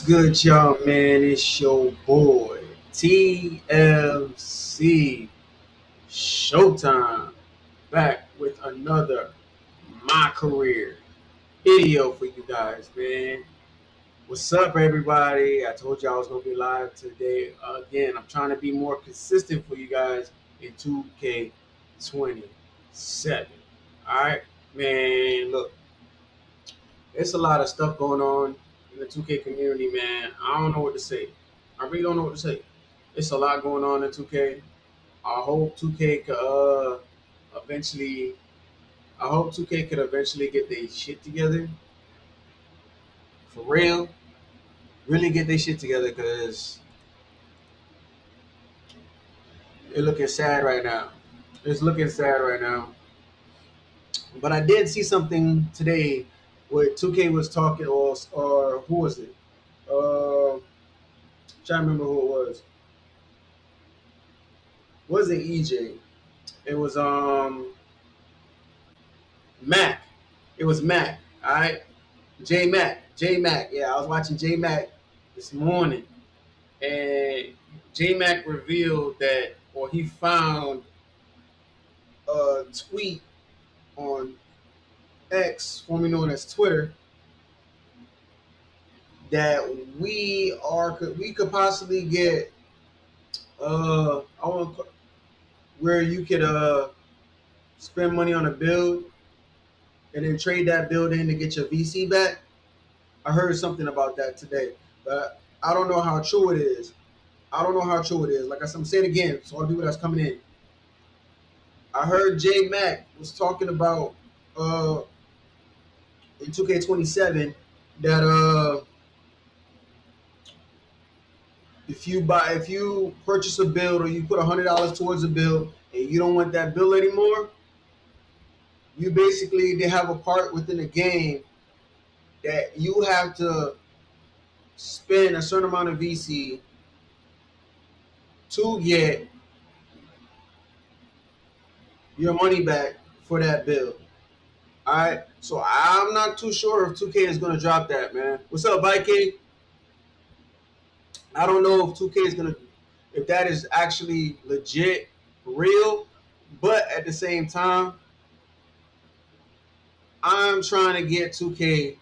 Good, y'all, man? It's your boy TLC Showtime back with another My Career video for you guys, man. What's up, everybody? I told you I was gonna be live today. Again, I'm trying to be more consistent for you guys in 2K27. All right, man. Look, it's a lot of stuff going on in the 2K community, man. I don't know what to say. I really don't know what to say. It's a lot going on in 2K. I hope 2K could eventually. I hope 2K could eventually get their shit together. For real, really get their shit together because it's looking sad right now. It's looking sad right now. But I did see something today where 2K was talking, or who was it? Trying to remember who it was. Was it EJ? It was Mac. It was Mac. All right, J Mac. J Mac. Yeah, I was watching J Mac this morning, and J Mac revealed that, or he found a tweet on X, formerly known as Twitter, that we could possibly get I want where you could spend money on a build and then trade that build in to get your VC back. I heard something about that today, but I don't know how true it is. I don't know how true it is. Like I'm saying again, so all the people that's coming in, I heard J Mac was talking about uh, in 2K27 that if you purchase a build or you put $100 towards a build and you don't want that build anymore, you basically they have a part within the game that you have to spend a certain amount of VC to get your money back for that build. All right, so I'm not too sure if 2K is gonna drop that, man. What's up, Viking? I don't know if 2K is gonna, if that is actually legit, real, but at the same time, I'm trying to get 2K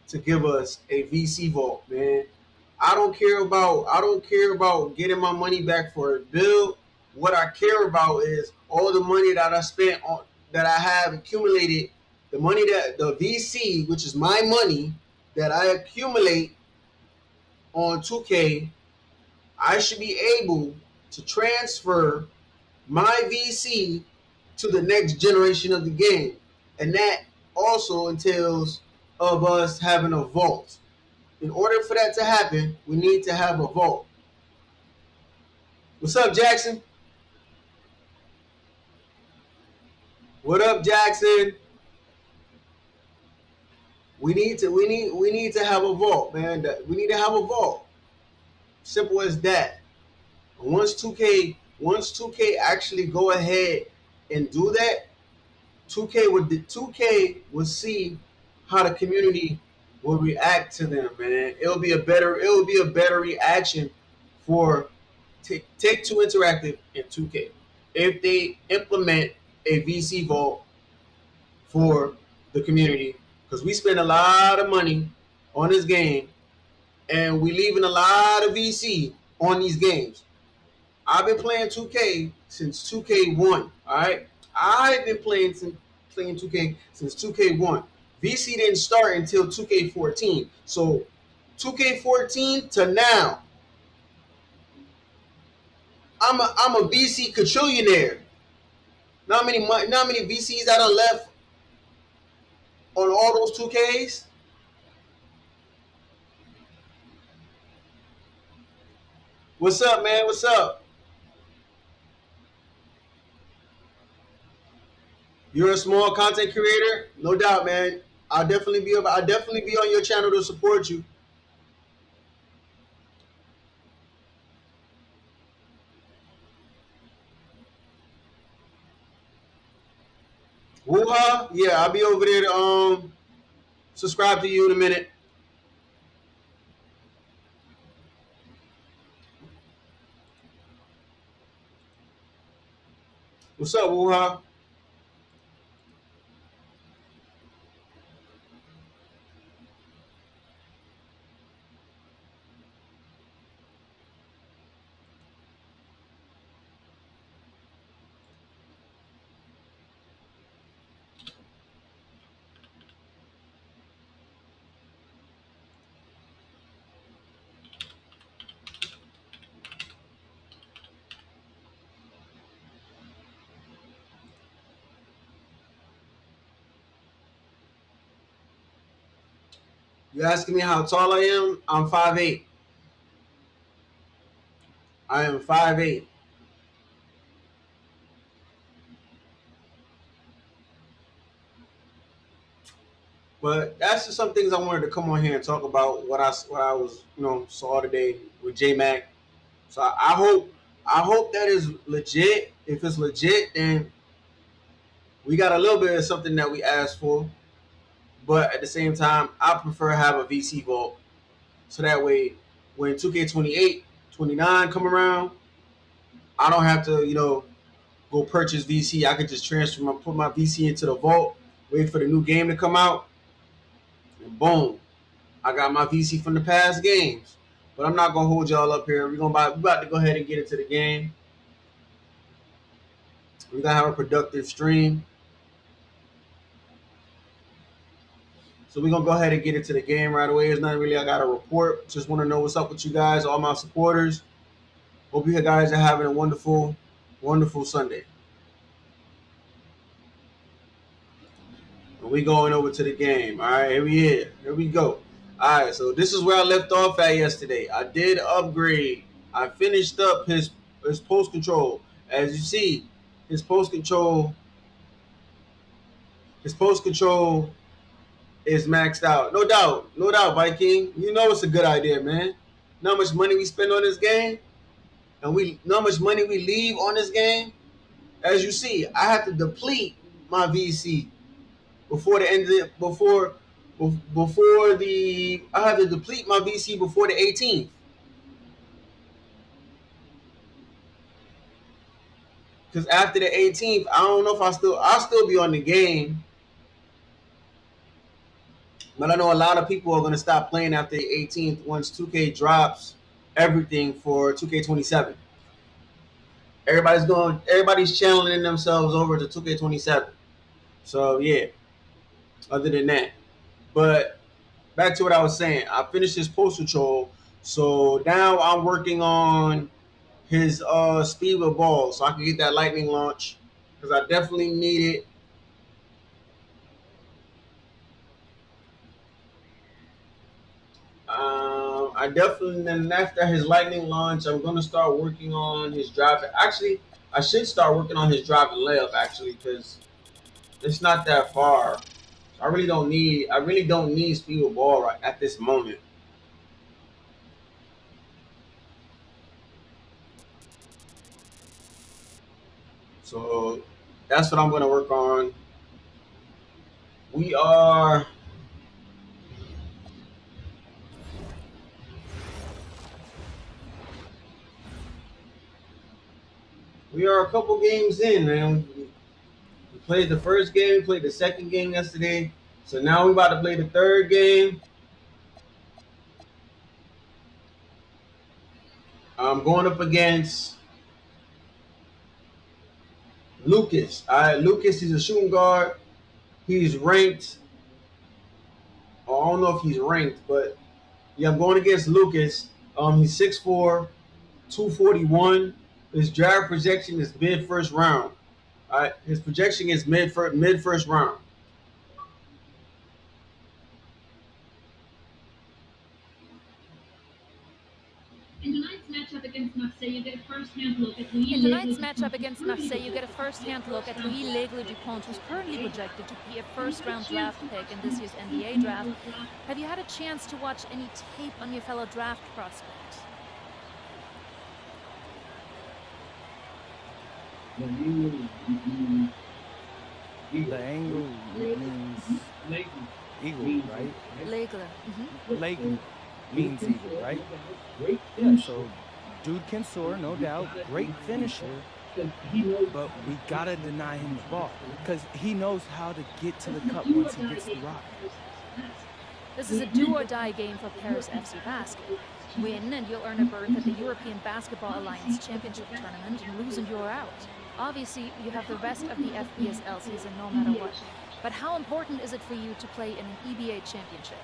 to give us a VC vault, man. I don't care about getting my money back for a build. What I care about is all the money that I spent on that I have accumulated, the money that the VC, which is my money that I accumulate on 2K, I should be able to transfer my VC to the next generation of the game. And that also entails of us having a vault. In order for that to happen, we need to have a vault. What's up, Jackson? What up, Jackson? We need to have a vault, man. We need to have a vault. Simple as that. Once 2K actually go ahead and do that, 2K would see how the community will react to them, man. It will be a better reaction for Take Two Interactive and 2K if they implement a VC vault for the community, because we spend a lot of money on this game and we leaving a lot of VC on these games. I've been playing 2K since 2K1. All right, I've been playing 2K since 2K1. VC didn't start until 2K14. So 2K14 to now, I'm a VC quadrillionaire. Not many VCs I done left on all those 2Ks. What's up, man? What's up? You're a small content creator, no doubt, man. I'll definitely be on your channel to support you. Woo-ha? Yeah, I'll be over there to subscribe to you in a minute. What's up, Wuha? You asking me how tall I am? I'm 5'8". I am 5'8". But that's just some things I wanted to come on here and talk about what I was saw today with J Mac. So I hope that is legit. If it's legit, then we got a little bit of something that we asked for. But at the same time, I prefer have a VC vault so that way when 2K28, 29 come around, I don't have to go purchase VC. I could just put my VC into the vault, wait for the new game to come out, and boom, I got my VC from the past games. But I'm not gonna hold y'all up here. We about to go ahead and get into the game. We're gonna have a productive stream. So we're gonna go ahead and get into the game right away. There's nothing really I gotta report. Just wanna know what's up with you guys, all my supporters. Hope you guys are having a wonderful, wonderful Sunday. And we going over to the game. All right, here we go. All right, so this is where I left off at yesterday. I did upgrade. I finished up his post control. As you see, his post control his post control is maxed out. No doubt, no doubt, Viking. You know it's a good idea, man. Know how much money we spend on this game, and we know how much money we leave on this game. As you see, I have to deplete my VC before the end of before the I have to deplete my VC before the 18th. Because after the 18th, I don't know if I'll still be on the game, but I know a lot of people are gonna stop playing after the 18th once 2K drops everything for 2K27. Everybody's channeling themselves over to 2K27. So yeah, other than that. But back to what I was saying. I finished his post control. So now I'm working on his speed with ball so I can get that lightning launch. Because I definitely need it. I definitely then after his lightning launch, I'm gonna start working on his drive. Actually, I should start working on his drive and layup actually because it's not that far. I really don't need speed with ball right at this moment. So that's what I'm gonna work on. We are we are a couple games in, man. We played the first game, played the second game yesterday. So now we about to play the third game. I'm going up against Lucas. All right, Lucas is a shooting guard. He's ranked. I don't know if he's ranked, but yeah, I'm going against Lucas. He's 6'4", 241. His draft projection is mid first round. All right, his projection is mid first round. In tonight's matchup against Marseille, you get a first-hand look at Louis L'Aigle Dupont, who's currently projected to be a first-round draft pick in this year's NBA draft. Have you had a chance to watch any tape on your fellow draft prospect? The angle means eagle, right? L'Aigle. Leg means eagle, right? Yeah, so dude can soar, no doubt. Great finisher. but we gotta deny him the ball because he knows how to get to the cup once he gets the rock. This is a do-or-die game for Paris FC Basket. Win and you'll earn a berth at the European Basketball Alliance Championship Tournament, and lose and you're out. Obviously, you have the rest of the FBSL season no matter what. But how important is it for you to play in an EBA championship?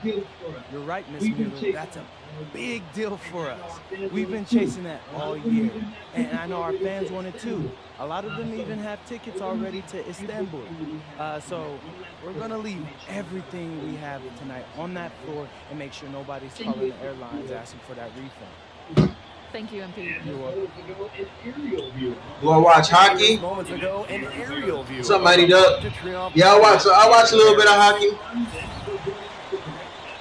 You're right, Miss Mueller. That's a big deal for us. We've been chasing that all year, and I know our fans want it too. A lot of them even have tickets already to Istanbul. So we're gonna leave everything we have tonight on that floor and make sure nobody's calling the airlines asking for that refund. Thank you, MP. You're welcome. You wanna watch hockey? Moments ago, an aerial view. What's up, Mighty Duck? Yeah, I watch a little bit of hockey.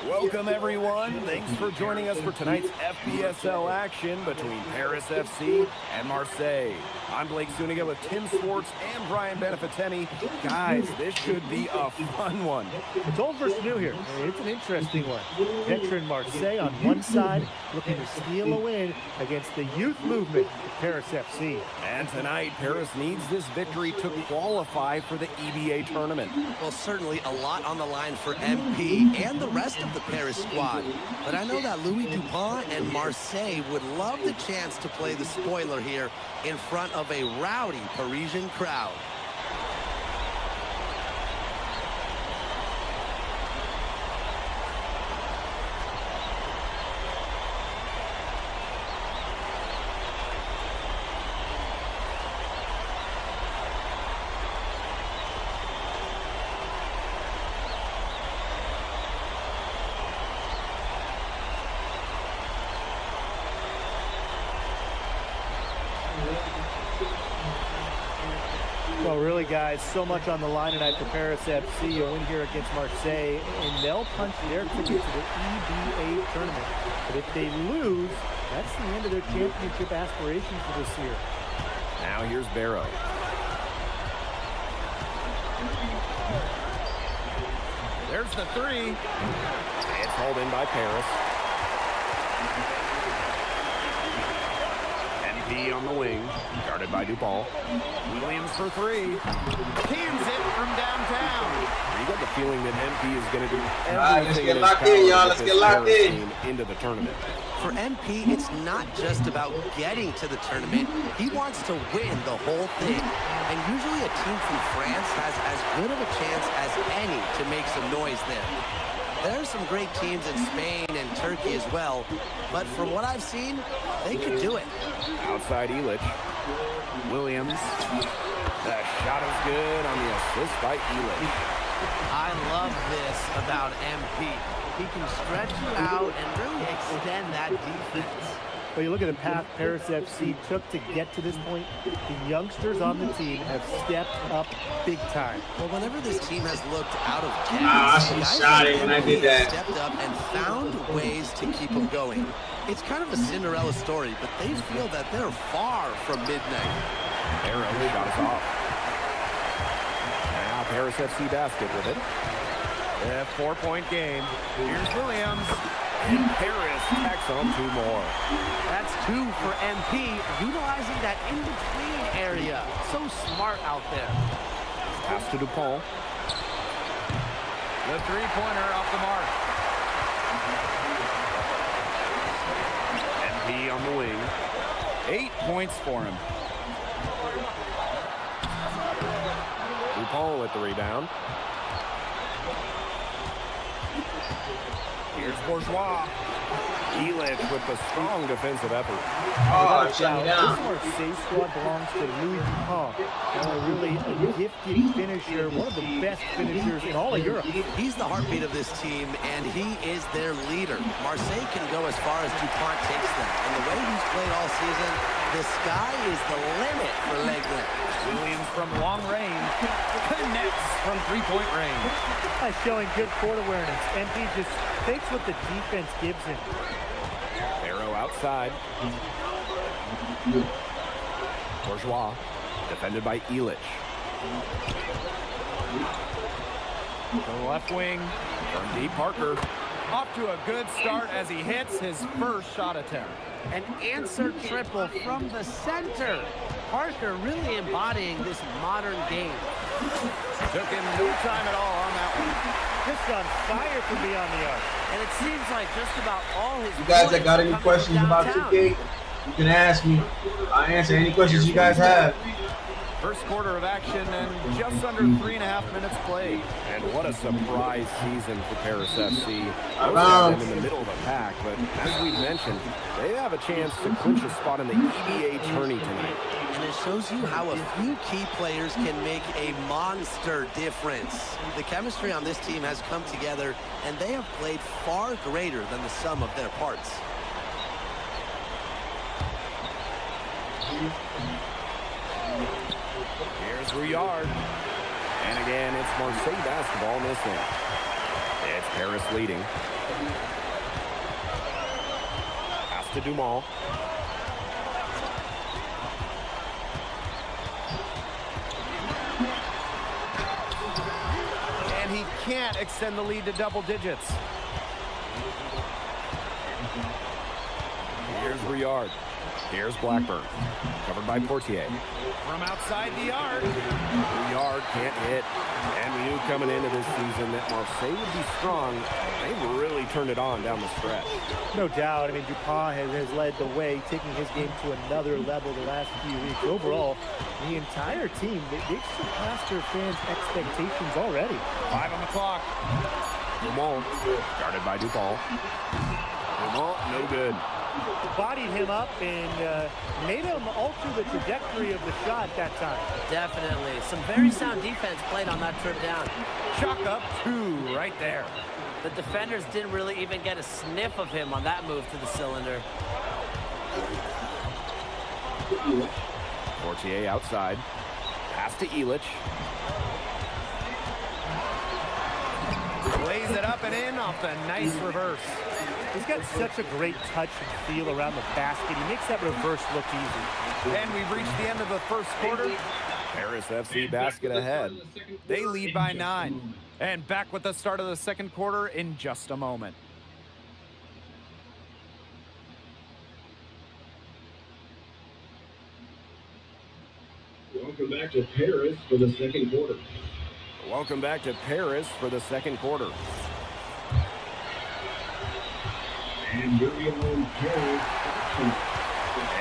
Welcome, everyone. Thanks for joining us for tonight's FBSL action between Paris FC and Marseille. I'm Blake Zuniga with Tim Swartz and Brian Beneficeni. Guys, this should be a fun one. It's old versus new here. It's an interesting one. Veteran Marseille on one side looking to steal a win against the youth movement of Paris FC. And tonight, Paris needs this victory to qualify for the EBA tournament. Well, certainly a lot on the line for MP and the rest of the Paris squad. But I know that Louis Dupont and Marseille would love the chance to play the spoiler here in front of a rowdy Parisian crowd. Well, really, guys, so much on the line tonight for Paris FC. A win here against Marseille, and they'll punch their ticket to the EBA tournament. But if they lose, that's the end of their championship aspirations for this year. Now here's Barrow. There's the three. It's hauled in by Paris. MP on the wing, guarded by Dupont. Williams for three. Cans it from downtown. You got the feeling that MP is going to do right, let's everything get in his locked power in, y'all. to Let's get get this locked Paris in. team into the tournament. For MP, it's not just about getting to the tournament. He wants to win the whole thing. And usually a team from France has as good of a chance as any to make some noise there. There are some great teams in Spain and Turkey as well, but from what I've seen, they could do it. Outside Illich. Williams. The shot is good on the assist by Illich. I love this about MP. He can stretch you out and really extend that defense. Well, you look at the path Paris FC took to get to this point. The youngsters on the team have stepped up big time. Well, whenever this team has looked out of gas, I shot it when I did that. stepped up and found ways to keep them going. It's kind of a Cinderella story, but they feel that they're far from midnight. Arrow shot us off. Now Paris FC basket with it. A 4-point game. Here's Williams. And Paris tacks on two more. That's two for MP, utilizing that in-between area. So smart out there. Pass to Dupont. The three-pointer off the mark. MP on the wing. 8 points for him. Dupont with the rebound. Here's Bourgeois. Illich with the strong defensive effort. Oh, shut me This down. Marseille squad belongs to Louis Dupont. Really a gifted finisher, one of the best finishers in all of Europe. He's the heartbeat of this team, and he is their leader. Marseille can go as far as Dupont takes them. And the way he's played all season, the sky is the limit for Leglen. Williams from long range connects from three-point range. By showing good court awareness, MP just takes what the defense gives him. Arrow outside. Bourgeois, defended by Illich. To the left wing from deep Parker. Off to a good start as he hits his first shot attempt. An answer triple from the center. Parker really embodying this modern game. Took him no time at all on that one. Just on fire from beyond the arc. And it seems like just about all his... You guys that got any questions about 2K, you can ask me. I'll answer any questions you guys have. First quarter of action and just under 3.5 minutes played. And what a surprise season for Paris FC. Most have them in the middle of the pack, but as we've mentioned, they have a chance to clinch a spot in the EBA tourney tonight. And it shows you how a few key players can make a monster difference. The chemistry on this team has come together, and they have played far greater than the sum of their parts. Here's Rouillard. And again, it's Marseille basketball missing. It's Paris leading. Pass to Dumas. And he can't extend the lead to double digits. Here's Rouillard. Here's Blackburn. Covered by Portier. From outside the arc. Rouillard can't hit. And we knew coming into this season that Marseille would be strong. They've really turned it on down the stretch. No doubt. I mean, Dupont has led the way, taking his game to another level the last few weeks. Overall, the entire team, they've surpassed their fans' expectations already. 5 on the clock. Dumont, guarded by Dupont. Dumont, no good. Bodied him up and made him alter the trajectory of the shot that time. Definitely. Some very sound defense played on that trip down. Chalk up 2 right there. The defenders didn't really even get a sniff of him on that move to the cylinder. Portier outside. Pass to Illich. Lays it up and in off the nice reverse. He's got such a great touch and feel around the basket. He makes that reverse look easy. And we've reached the end of the first quarter. Paris FC basket ahead. They lead by 9. And back with the start of the second quarter in just a moment. Welcome back to Paris for the second quarter. Welcome back to Paris for the second quarter. And here we are in Paris.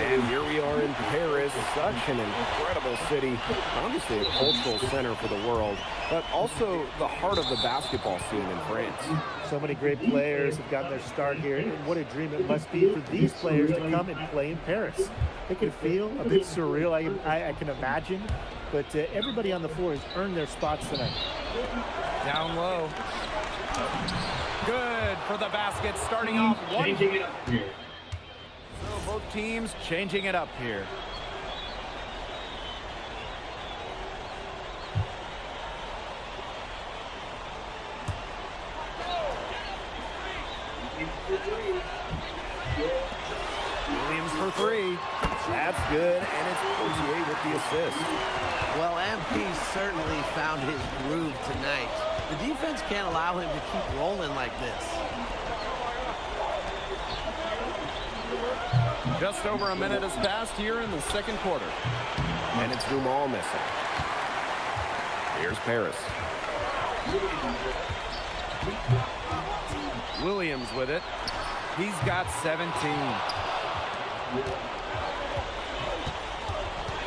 And here we are in Paris, such an incredible city. Obviously a cultural center for the world, but also the heart of the basketball scene in France. So many great players have gotten their start here, and what a dream it must be for these players to come and play in Paris. It can feel a bit surreal, I can imagine, but everybody on the floor has earned their spots tonight. Down low. Good for the basket, starting off 1. Changing it up here. So both teams changing it up here. Williams for 3. That's good, and it's Portier with the assist. Well, MP certainly found his groove tonight. The defense can't allow him to keep rolling like this. Just over a minute has passed here in the second quarter. And it's Dumas missing. Here's Paris. Williams with it. He's got 17.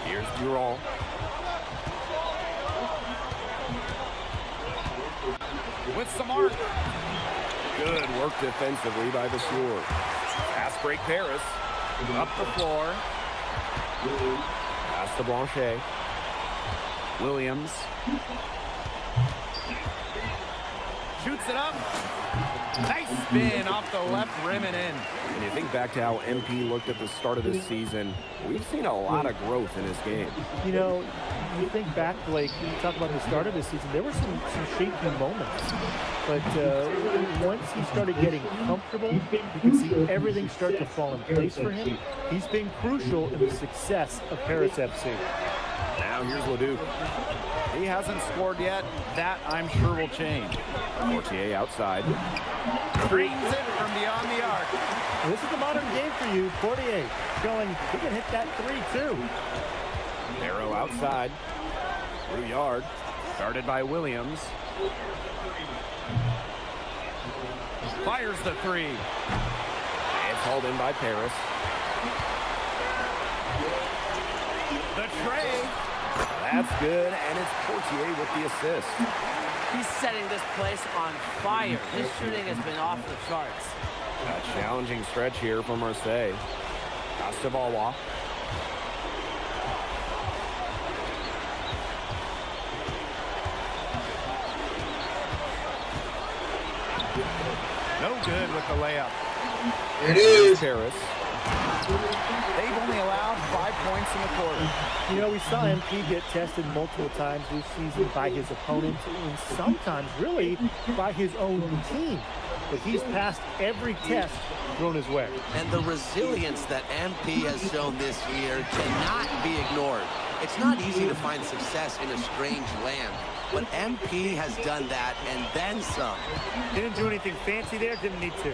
Here's Durand. With some arc. Good work defensively by Vasseur. Fast break Paris. Up the floor. Pass to Blanchet. Williams. Shoots it up. Nice spin off the left rim and in. When you think back to how MP looked at the start of this season, we've seen a lot of growth in his game. You know, you think back, Blake, when you talk about the start of this season, there were some shaky moments. But once he started getting comfortable, you can see everything start to fall in place for him. He's been crucial in the success of Paris FC. Now here's Leduc. He hasn't scored yet. That, I'm sure, will change. Portier outside. Screens it from beyond the arc. This is the modern game for you. Portier showing he can hit that three, too. Arrow outside. Rouillard. Started by Williams. Fires the three. It's hauled in by Paris. The tray. That's good, and it's Portier with the assist. He's setting this place on fire. His shooting has been off the charts. A challenging stretch here for Marseille. Castavawa. No good with the layup. It is. Paris. They've only allowed 5 points in the quarter. You know, we saw MP get tested multiple times this season by his opponents and sometimes really by his own team. But he's passed every test thrown his way. And the resilience that MP has shown this year cannot be ignored. It's not easy to find success in a strange land, but MP has done that and then some. Didn't do anything fancy there, didn't need to.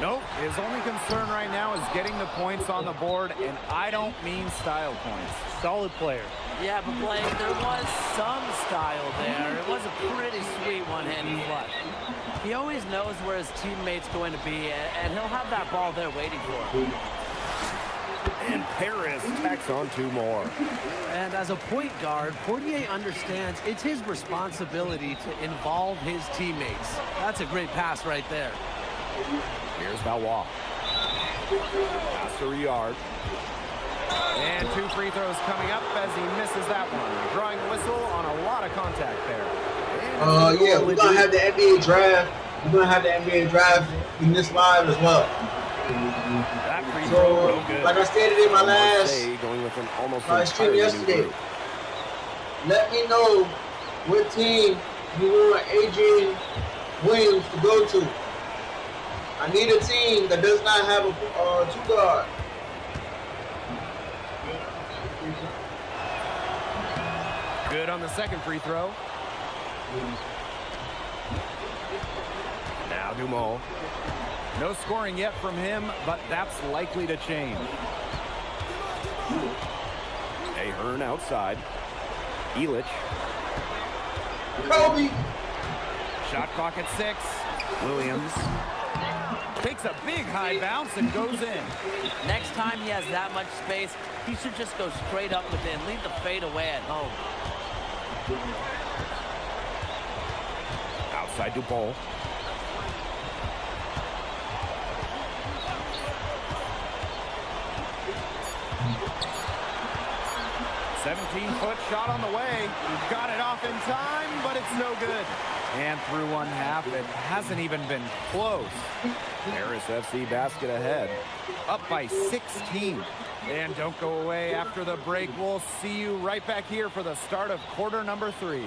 Nope, his only concern right now is getting the points on the board, and I don't mean style points. Solid player. Yeah, but Blake, there was some style there. It was a pretty sweet one-handed flush. He always knows where his teammate's going to be, and he'll have that ball there waiting for him. And Paris tacks on 2 more. And as a point guard, Portier understands it's his responsibility to involve his teammates. That's a great pass right there. Here's Valois. Pass to Rouillard. And 2 free throws coming up as he misses that one. Drawing a whistle on a lot of contact there. Yeah, we're going to have the NBA draft. We're going to have the NBA draft in this live as well. That free So, throw, no good. like I stated in my last going with an almost stream entirely new yesterday, group. let me know what team you want Adrian Williams to go to. I need a team that does not have a 2 guard. Good on the second free throw. Now Dumont. No scoring yet from him, but that's likely to change. Ahern outside. Elich. Kobe. Shot clock at 6. Williams. Takes a big high bounce and goes in. Next time he has that much space, he should just go straight up within. Leave the fade away at home. Outside Dupont. "17-foot shot on the way. Got it off in time, but it's no good. And through one half, it hasn't even been close. Paris FC basket ahead. Up by 16. And don't go away after the break. We'll see you right back here for the start of quarter number 3.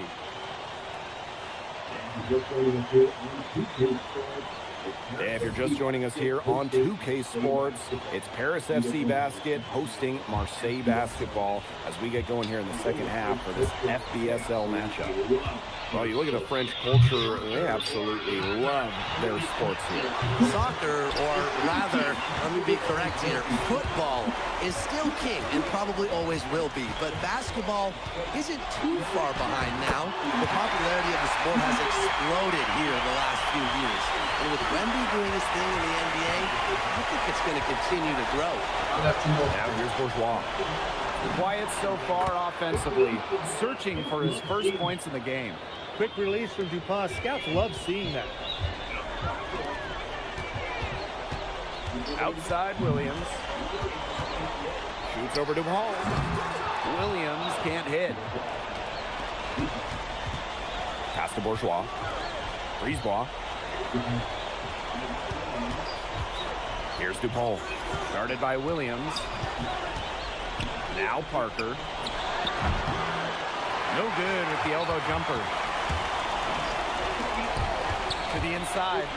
If you're just joining us here on 2K Sports, it's Paris FC Basket hosting Marseille Basketball as we get going here in the second half for this FBSL matchup. Well, you look at the French culture, they absolutely love their sports here. Soccer, or rather, let me be correct here, football is still king and probably always will be, but basketball isn't too far behind now. The popularity of the sport has exploded here in the last few years. And with Wemby doing his thing in the NBA, I think it's going to continue to grow. Now here's Bourgeois. Quiet so far offensively, searching for his first points in the game. Quick release from Dupont. Scouts love seeing that. Outside Williams. Shoots over to Hall. Williams can't hit. Pass to Bourgeois. Brisebois. Here's Dupont. Started by Williams. Now Parker. No good with the elbow jumper. To the inside.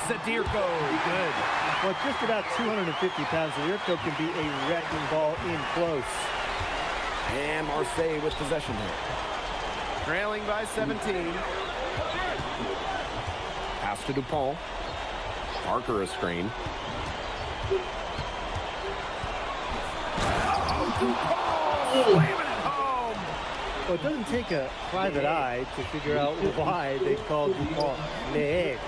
Zadirko, good. Well, just about 250 pounds, Zadirko can be a wrecking ball in close. And Marseille with possession here. Trailing by 17. Pass to Dupont. Parker a screen. Slamming it home. Well, it doesn't take a private eye to figure out why they called Dupont Le.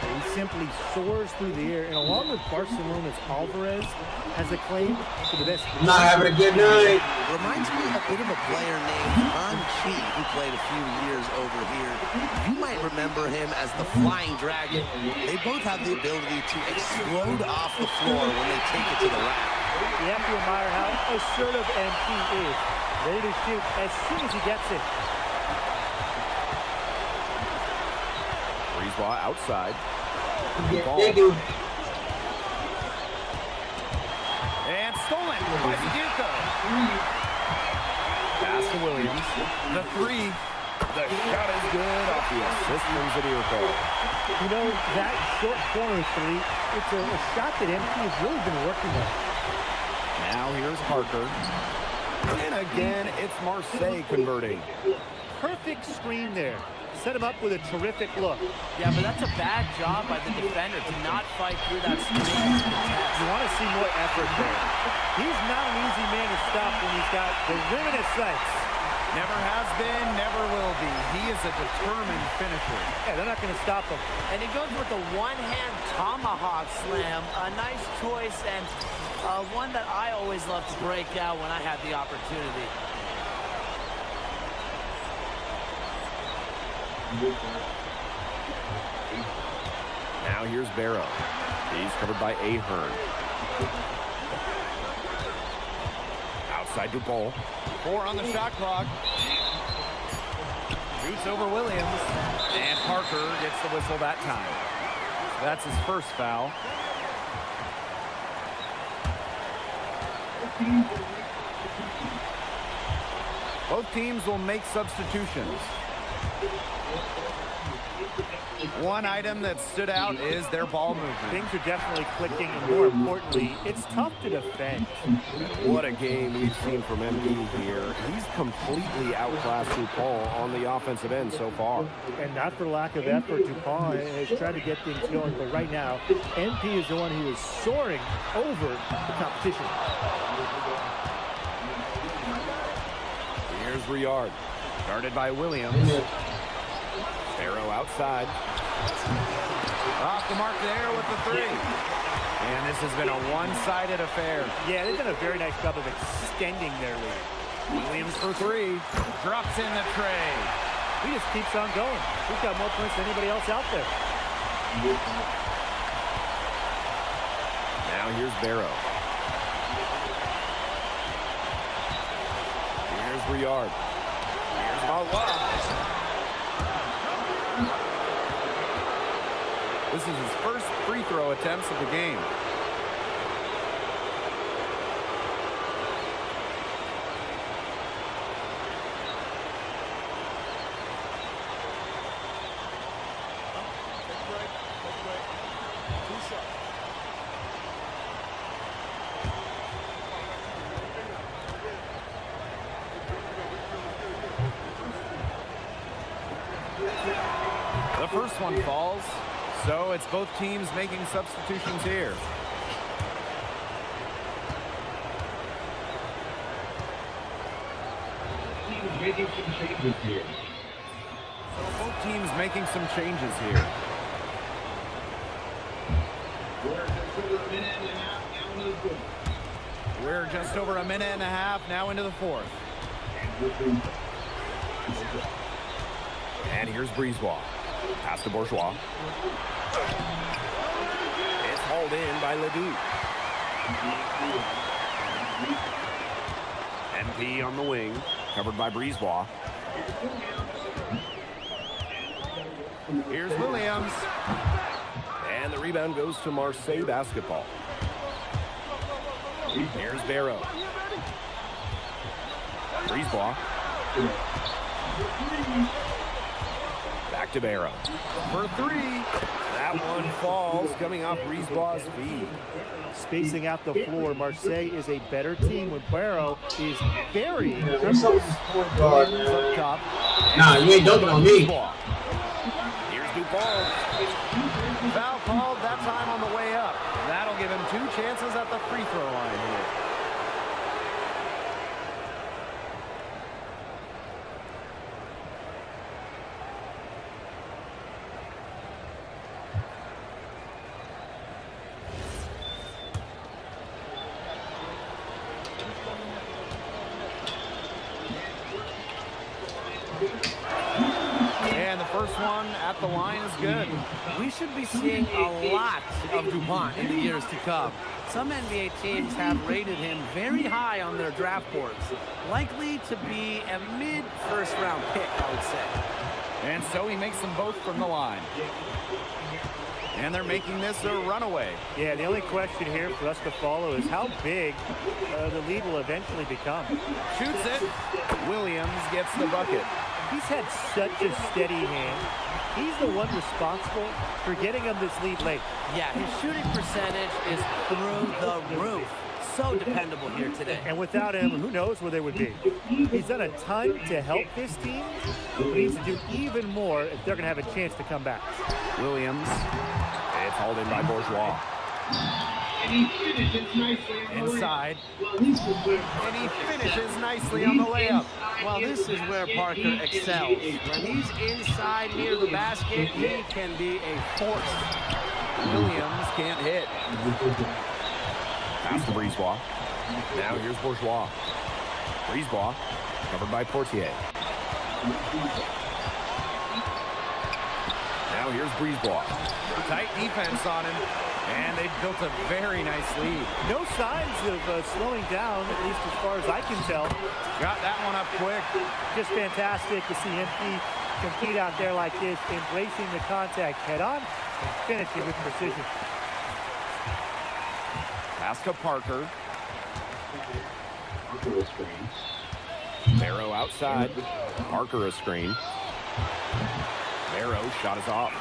He simply soars through the air, and along with Barcelona's Alvarez, has a claim to the best. Not having a good night. Reminds me a bit of a player named Han Chi, who played a few years over here. You might remember him as the Flying Dragon. They both have the ability to explode off the floor when they take it to the rack. You have to admire how assertive MP is. Ready to shoot as soon as he gets it. Brisebois outside. They do. And stolen by Zuko. Pass to Williams. The three. The shot is good off the assist from Zuko. You know, that short corner three, it's a shot that MP has really been working on. Now here's Parker. And again, it's Marseille converting. Perfect screen there. Set him up with a terrific look. Yeah, but that's a bad job by the defender to not fight through that screen. You want to see more effort there. He's not an easy man to stop when he's got the rim in his sights. Never has been, never will be. He is a determined finisher. Yeah, they're not going to stop him. And he goes with the one-hand tomahawk slam. A nice choice, and one that I always love to break out when I have the opportunity. Now here's Barrow. He's covered by Ahern. Outside Dupont. 4 on the shot clock. Shoots over Williams. And Parker gets the whistle that time. That's his first foul. Both teams will make substitutions. One item that stood out is their ball movement. Things are definitely clicking, and more importantly, it's tough to defend. What a game we've seen from MP here. He's completely outclassed Dupont on the offensive end so far. And not for lack of effort, Dupont has tried to get things going, but right now, MP is the one who is soaring over the competition. Here's Riard. Guarded by Williams. Barrow outside. Off the mark there with the three. And this has been a one-sided affair. Yeah, they've done a very nice job of extending their lead. Williams for three. Drops in the tray. He just keeps on going. He's got more points than anybody else out there. Now here's Barrow. Here's Riard. Here's Valois. This is his first free throw attempts of the game. The first one falls. So it's both teams making substitutions here. Making some changes here. So both teams making some changes here. We're just over a minute and a half now into the fourth. And here's Brisebois. Pass to Bourgeois. It's hauled in by Ledoux. NP on the wing, covered by Brisebois. Here's Williams. And the rebound goes to Marseille basketball. Here's Barrow. Brisebois. Back Back to Barrow. For three. That one falls, coming off Breezeball's feet. Spacing out the floor, Marseille is a better team when Barrow is very What's up with this point guard, up man? top. Nah, you ain't dunking on me. Here's Dupont. Foul called, that time on the way up. That'll give him 2 chances at the free throw line here. And the first one at the line is good. We should be seeing a lot of DuPont in the years to come. Some NBA teams have rated him very high on their draft boards. Likely to be a mid-first round pick, I would say. And so he makes them both from the line. And they're making this a runaway. Yeah, the only question here for us to follow is how big the lead will eventually become. Shoots it. Williams gets the bucket. He's had such a steady hand. He's the one responsible for getting him this lead late. Yeah, his shooting percentage is through the roof. So dependable here today. And without him, who knows where they would be. He's done a ton to help this team. He needs to do even more if they're going to have a chance to come back. Williams. It's hauled in by Bourgeois. Inside. And he finishes nicely on the layup. Well, this is where Parker excels. When he's inside near the basket, he can be a force. Williams can't hit. Pass to Breezeball. Now here's Bourgeois. Breezeball covered by Portier. Now here's Breezeball. Tight defense on him. And they've built a very nice lead. No signs of slowing down, at least as far as I can tell. Got that one up quick. Just fantastic to see him compete out there like this, embracing the contact head on and finishing with precision. Pass to Parker. Barrow outside. Parker a screen. Barrow shot is off.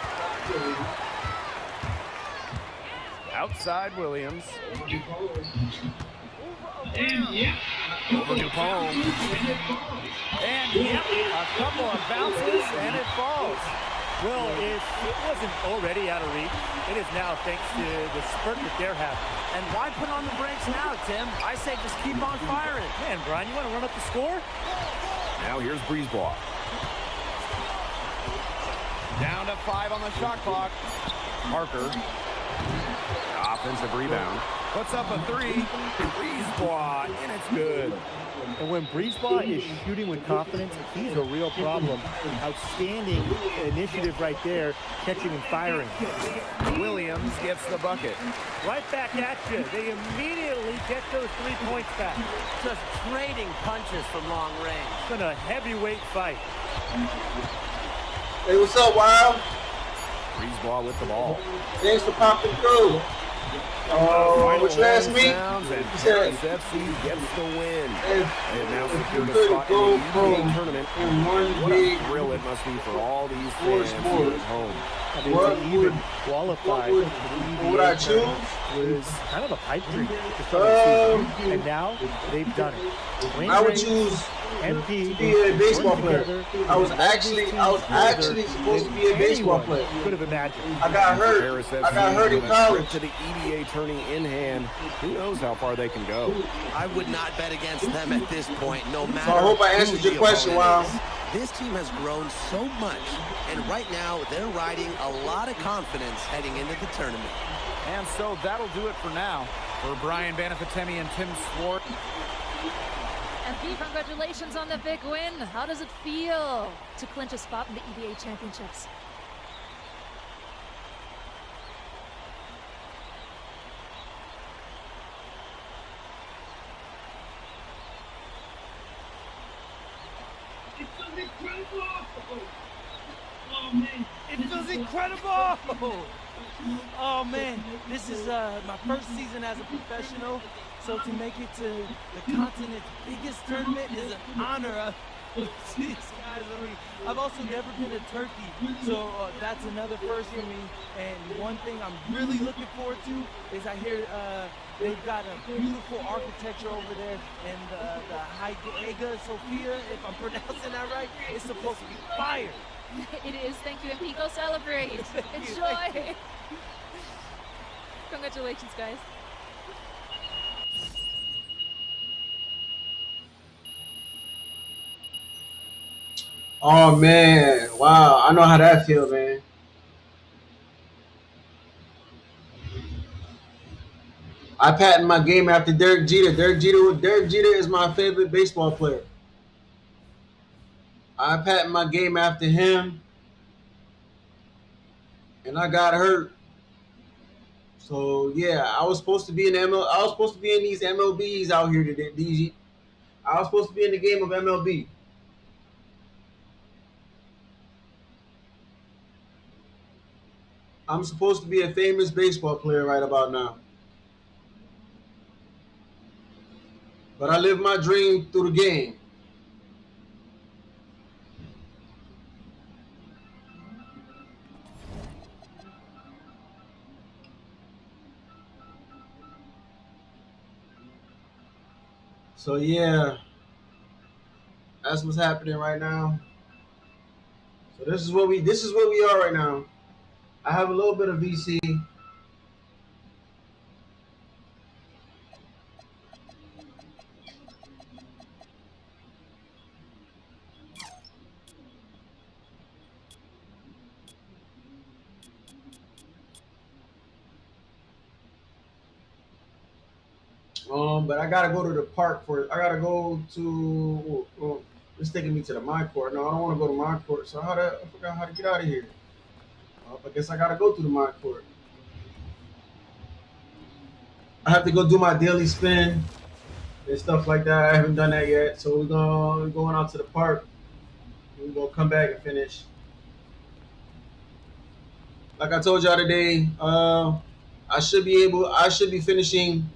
Outside Williams. Over Dupont. And yep, a couple of bounces and it falls. Well, if it wasn't already out of reach, it is now thanks to the spurt that they're having. And why put on the brakes now, Tim? I say just keep on firing. Man, Brian, you want to run up the score? Now here's Breezeball. Down to 5 on the shot clock. Parker. Offensive rebound. Puts up a 3. Breezeball, and it's good. And when Breezeball is shooting with confidence, he's a real problem. Outstanding initiative right there, catching and firing. Williams gets the bucket. Right back at you. They immediately get those 3 points back. Just trading punches from long range. It's been a heavyweight fight. Hey, what's up, Wild? Breezeball with the ball. Thanks for popping through. Oh, what you asked me? You said FC gets the win. Hey, They have now secured you a could spot go in the from NBA tournament. in one What a big thrill it must be for all these four fans here sports. at home. I mean, What to even would- qualify what would- for the what would I EBA choose? was kind of a pipe dream to start the season. And now they've done it. Wayne I would Ray, choose MP to be a baseball working player. together, I was they led actually these teams together supposed to than be a baseball anyone player. could have imagined. I got hurt. Paris FC I got hurt in with a college. trip to the EDA tourney in hand. Who knows how far they can go? I would not bet against them at this point, no matter. So I hope I who answered the your question, opponent Wild. is. This team has grown so much, and right now they're riding a lot of confidence heading into the tournament. And so that'll do it for now. For Brian Banafitemi and Tim Swart. MP, congratulations on the big win. How does it feel to clinch a spot in the EBA championships? It feels incredible! Oh man, this is my first season as a professional, so to make it to the continent's biggest tournament is an honor. Jeez, guys, I mean, I've also never been to Turkey, so that's another first for me. And one thing I'm really looking forward to is I hear they've got a beautiful architecture over there, and the Hagia Sophia, if I'm pronouncing that right, is supposed to be fire. It is. Thank you, MP. Go celebrate. Enjoy. Congratulations, guys. Oh man, wow! I know how that feel, man. I patent my game after Derek Jeter. Derek Jeter is my favorite baseball player. I patent my game after him, and I got hurt. So yeah, I was supposed to be in ML. I was supposed to be in these MLBs out here today. I was supposed to be in the game of MLB. I'm supposed to be a famous baseball player right about now. But I live my dream through the game. So yeah, that's what's happening right now. So this is where we are right now. I have a little bit of VC. But I gotta go to the park for. I gotta go to. It's taking me to the my court. No, I don't want to go to my court. So I forgot how to get out of here. I guess I gotta go to the my court. I have to go do my daily spin and stuff like that. I haven't done that yet. So we're going out to the park. We're gonna come back and finish. Like I told y'all today, I should be able. I should be finishing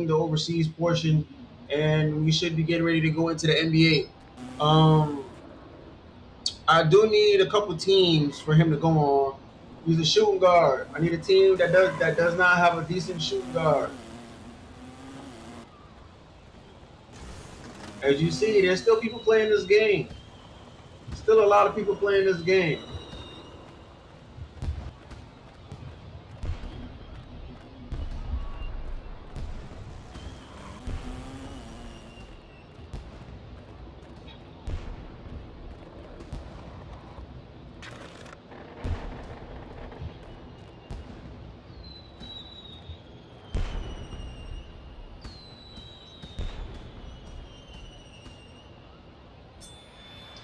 the overseas portion, and we should be getting ready to go into the NBA. I do need a couple teams for him to go on. He's a shooting guard. I need a team that does not have a decent shooting guard. As you see, there's still people playing this game. Still a lot of people playing this game.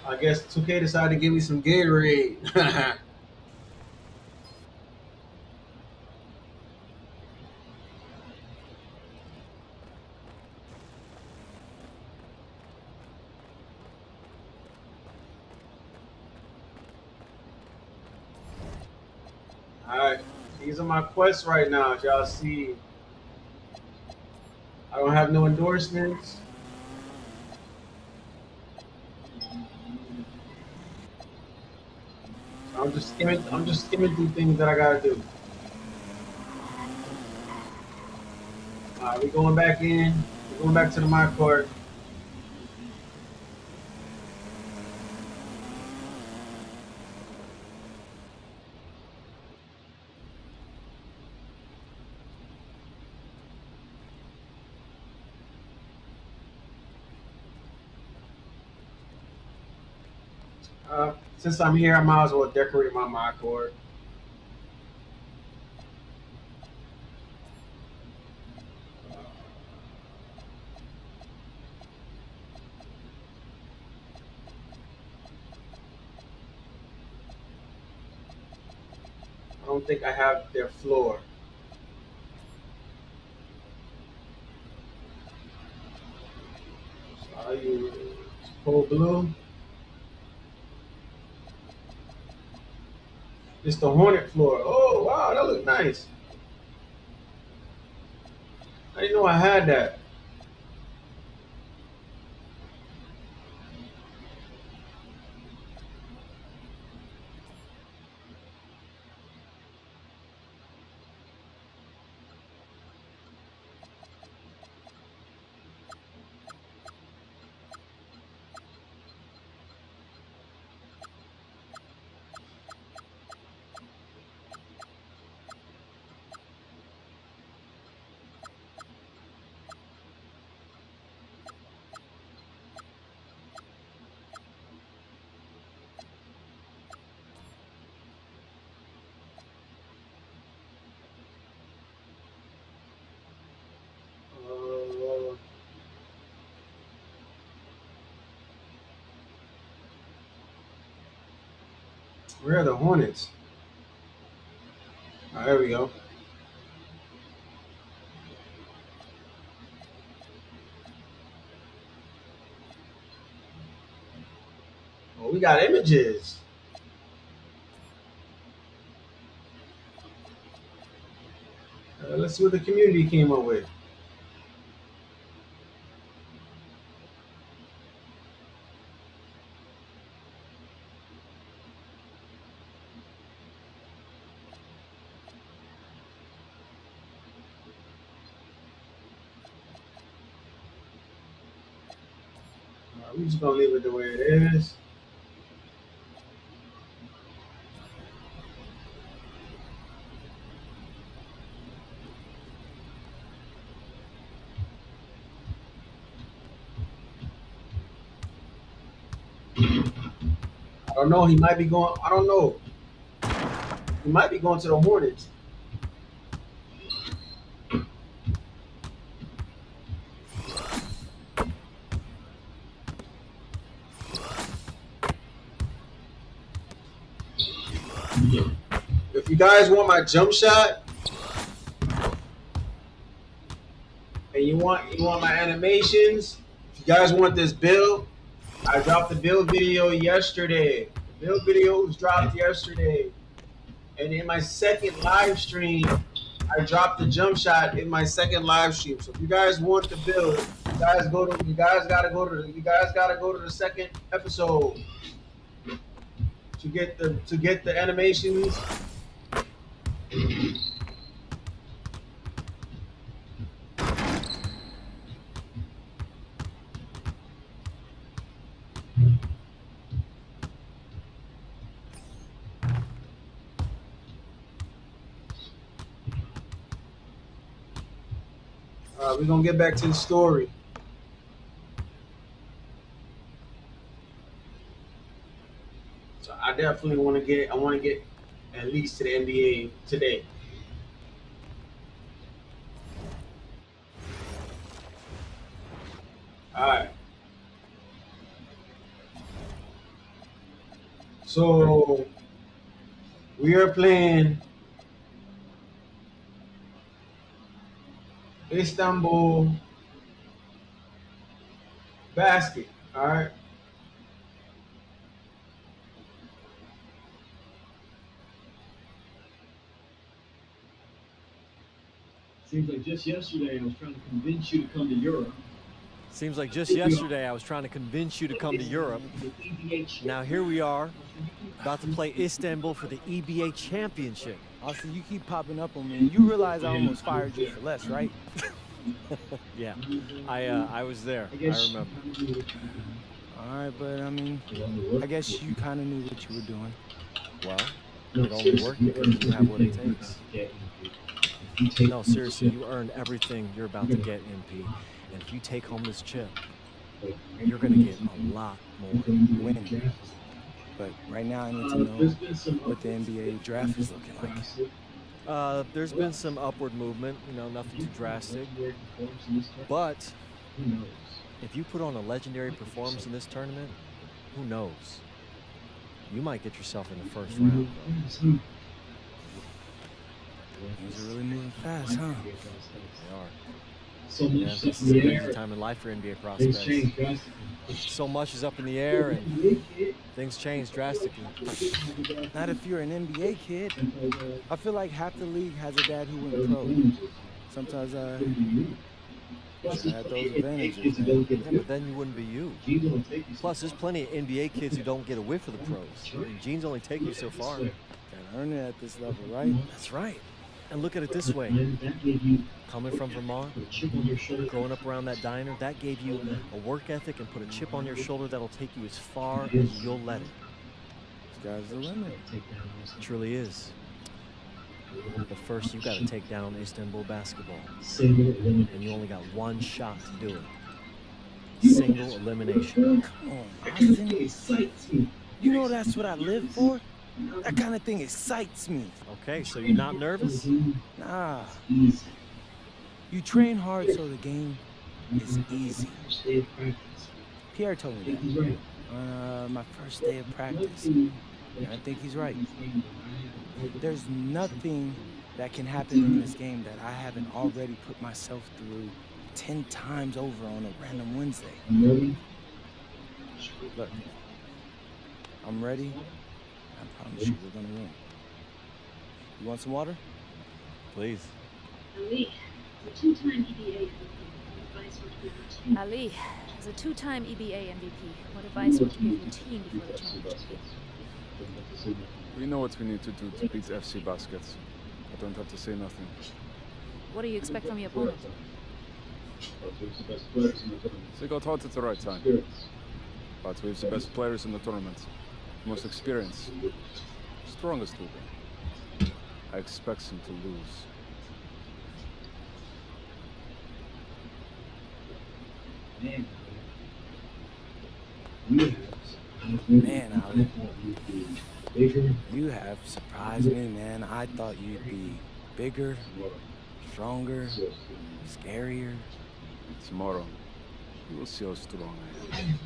I guess 2K decided to give me some Gatorade. Alright, these are my quests right now. As y'all see, I don't have no endorsements. I'm just skimming through things that I gotta do. Alright, we're going back in. We're going back to the my court. Since I'm here, I might as well decorate my court. I don't think I have their floor. So I use cold blue. It's the Hornet floor. Oh wow, that looks nice. I didn't know I had that. Where are the Hornets? Oh, there we go. Oh, we got images. Let's see what the community came up with. We're just gonna leave it the way it is. I don't know. He might be going. I don't know. He might be going to the Hornets. If you guys want my jump shot and you want my animations, if you guys want this build, I dropped the build video yesterday. The build video was dropped yesterday. And in my second live stream, I dropped the jump shot in my second live stream. So if you guys want the build, you guys gotta go to the second episode to get the animations. We're gonna get back to the story. So I definitely want to get at least to the NBA today. All right. So we are playing Istanbul basket. All right. Seems like just yesterday I was trying to convince you to come to Europe. Seems like just yesterday I was trying to convince you to come to Europe. Now here we are, about to play Istanbul for the EBA championship. Austin, you keep popping up on me. You realize I almost fired you for less, right? Yeah, I was there. I remember. All right, but I mean, I guess you kind of knew what you were doing. Well, it only worked because you have what it takes. No, seriously, you earned everything you're about to get, MP. And if you take home this chip, you're going to get a lot more. Winning. But right now I need to know what the NBA draft is looking like. There's been some upward movement, nothing too drastic. But if you put on a legendary performance in this tournament, who knows? You might get yourself in the first round. Things are really moving fast, huh? They are. So Yeah, much this stuff is in a the crazy air. time in life for NBA Things prospects. change drastically. So much is up in the air, and things change drastically. Not if you're an NBA kid. I feel like half the league has a dad who went pro. Sometimes I had those advantages. Yeah, but then you wouldn't be you. Plus, there's plenty of NBA kids who don't get a whiff of the pros. I mean, genes only take you so far. Gotta earn it at this level, right? That's right. And look at it this way. Coming from Vermont, growing up around that diner, that gave you a work ethic and put a chip on your shoulder that'll take you as far as you'll let it. Sky's the limit. It truly is. But first, you got to take down Istanbul basketball. And you only got one shot to do it. Single elimination. Come on, Austin. You know that's what I live for? That kind of thing excites me. Okay, so you're not nervous? Nah. You train hard so the game is easy. Pierre told me that on my first day of practice. And I think he's right. There's nothing that can happen in this game that I haven't already put myself through 10 times over on a random Wednesday. Look, I'm ready. I promise you we're gonna win. You want some water? Please. Ali, as a two-time EBA MVP, what advice would you give your team before the championship? We know what we need to do to beat FC Baskets. I don't have to say nothing. What do you expect from your opponent? They got hot at the right time. But we have the best players in the tournament. Most experience. Strongest weapon. I expect them to lose. Man, Ali, you have surprised me, man. I thought you'd be bigger, stronger, scarier. Tomorrow, you will see how strong I am.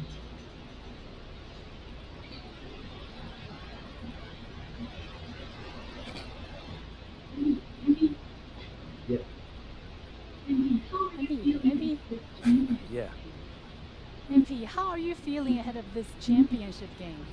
MP, Yeah. MP, how are you feeling ahead of this championship game?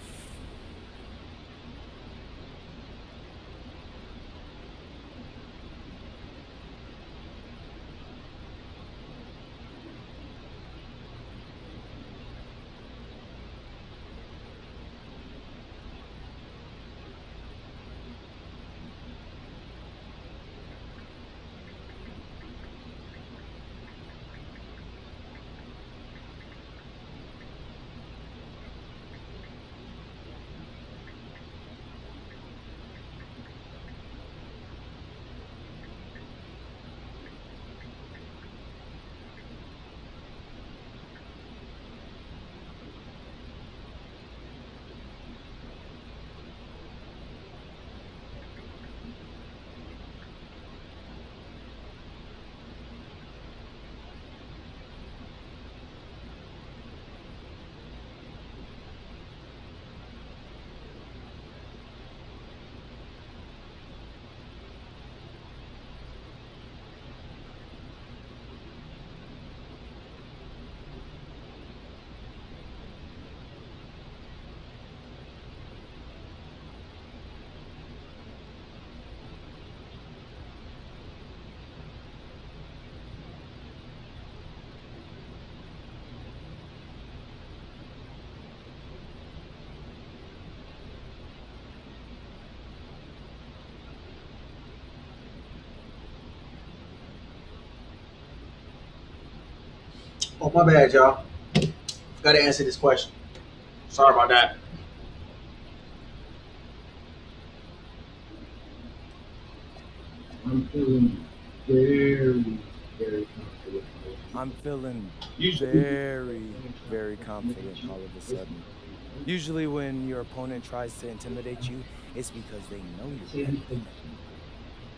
Oh, my bad, y'all. Got to answer this question. Sorry about that. I'm feeling very, very confident. I'm feeling very, very confident all of a sudden. Usually when your opponent tries to intimidate you, it's because they know you're better than them.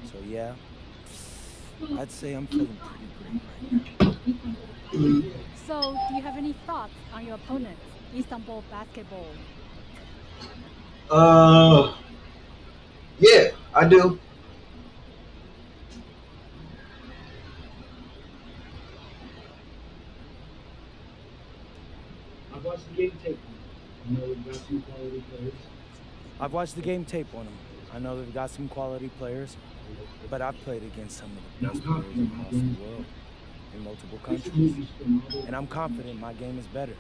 So yeah, I'd say I'm feeling pretty great right now. So, do you have any thoughts on your opponent, Istanbul Basketball? Yeah, I do. I've watched the game tape. I know we've got some quality players. I've watched the game tape on them. I know they've got some quality players, but I've played against some of the best players across the world in multiple countries, and I'm confident my game is better.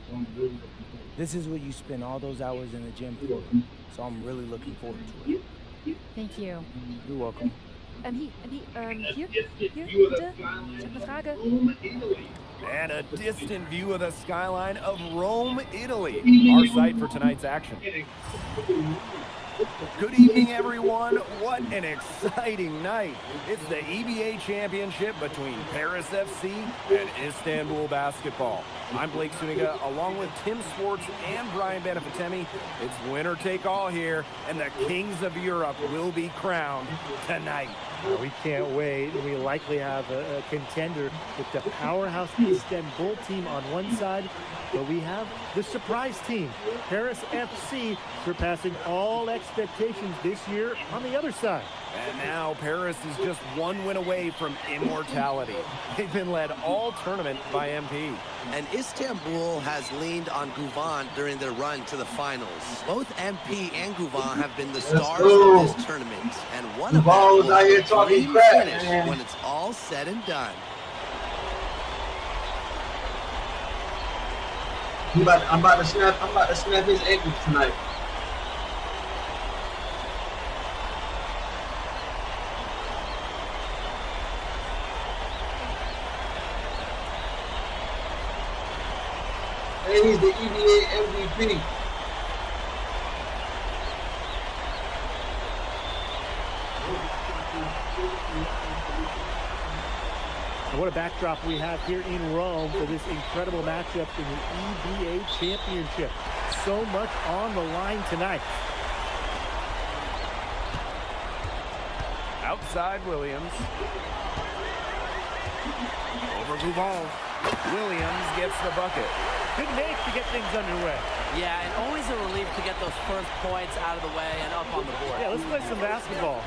This is what you spend all those hours in the gym for, so I'm really looking forward to it. Thank you. You're welcome. Hier, bitte. Ich habe eine Frage. And a distant view of the skyline of Rome, Italy, our site for tonight's action. Good evening, everyone. What an exciting night. It's the EBA championship between Paris FC and Istanbul Basketball. I'm Blake Suniga, along with Tim Swartz and Brian Benefitemi. It's winner take all here, and the kings of Europe will be crowned tonight. We can't wait. We likely have a contender with the powerhouse Istanbul team on one side, but we have the surprise team, Paris FC, surpassing all expectations expectations this year on the other side. And now Paris is just one win away from immortality. They've been led all tournament by MP. And Istanbul has leaned on Guvan during their run to the finals. Both MP and Guvan have been the stars of this tournament. And one of them will out here talking dream crap, finish man. when it's all said and done. I'm about to snap his ankles tonight. And he's the EBA MVP. And what a backdrop we have here in Rome for this incredible matchup in the EBA Championship. So much on the line tonight. Outside Williams. Over Guval. Williams gets the bucket. Good make to get things underway. Yeah, and always a relief to get those first points out of the way and up on the board. Yeah, let's play some basketball.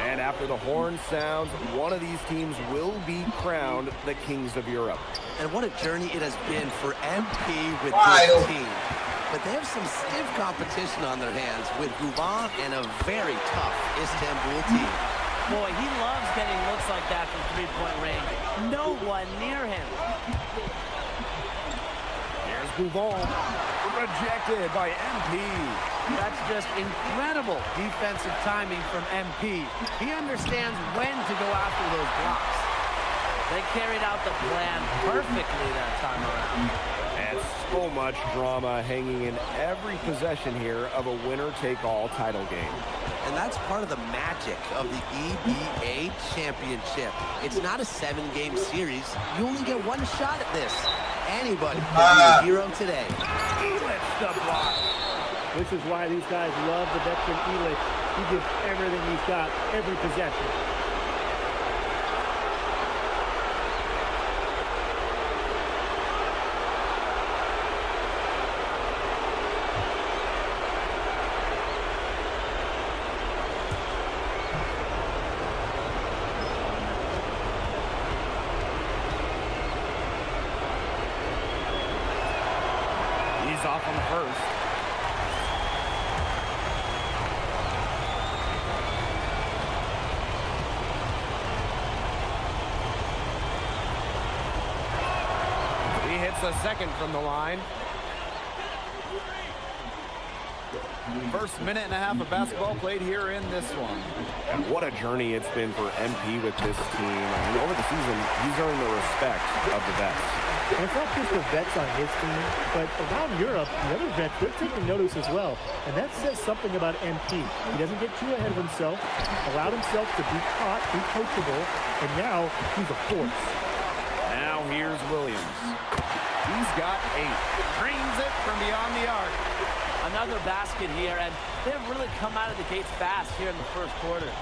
And after the horn sounds, one of these teams will be crowned the Kings of Europe. And what a journey it has been for MP with this team. But they have some stiff competition on their hands with Guvan and a very tough Istanbul team. Boy, he loves getting looks like that from three-point range. No one near him. Here's Guval. Rejected by MP. That's just incredible defensive timing from MP. He understands when to go after those blocks. They carried out the plan perfectly that time around. And so much drama hanging in every possession here of a winner-take-all title game. And that's part of the magic of the EBA Championship. It's not a 7-game series. You only get one shot at this. Anybody can be a hero today. Let's the block. This is why these guys love the veteran Elic. He gives everything he's got, every possession. He's off on the first. He hits a second from the line. First minute and a half of basketball played here in this one. And what a journey it's been for MP with this team. I mean, over the season, he's earned the respect of the vets. And it's not just the vets on his team, but around Europe, the other vets, they're taking notice as well. And that says something about MP. He doesn't get too ahead of himself, allowed himself to be caught, be coachable, and now he's a force. Now here's Williams. He's got 8. Drains it from beyond the arc. Another basket here, and they've really come out of the gates fast here in the first quarter.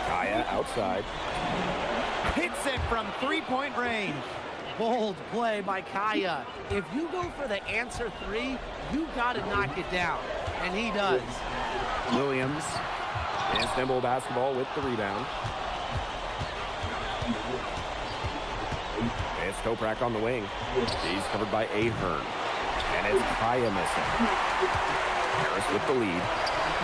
Kaya outside. Hits it from three-point range. Bold play by Kaya. If you go for the answer three, you got to knock it down, and he does. Williams. Istanbul basketball with the rebound. It's Toprak on the wing. He's covered by Ahern. And it's Kaya missing. Paris with the lead.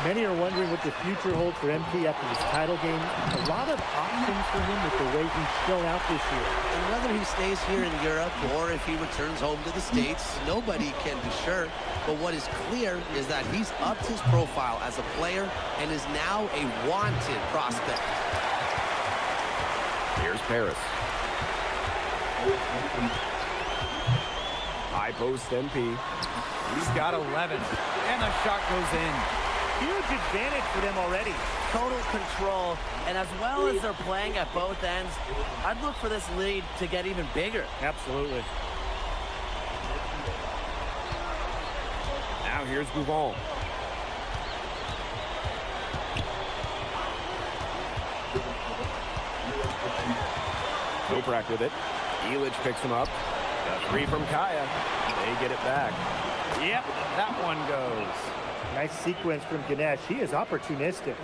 Many are wondering what the future holds for MP after this title game. A lot of options for him with the way he's shown out this year. And whether he stays here in Europe or if he returns home to the States, nobody can be sure. But what is clear is that he's upped his profile as a player and is now a wanted prospect. Here's Paris. High post MP. He's got 11. And the shot goes in. Huge advantage for them already. Total control, and as well as they're playing at both ends, I'd look for this lead to get even bigger. Absolutely. Now here's Guval. Toprak with it. Elic picks him up. A three from Kaya. They get it back. Yep, that one goes. Nice sequence from Ganesh. He is opportunistic.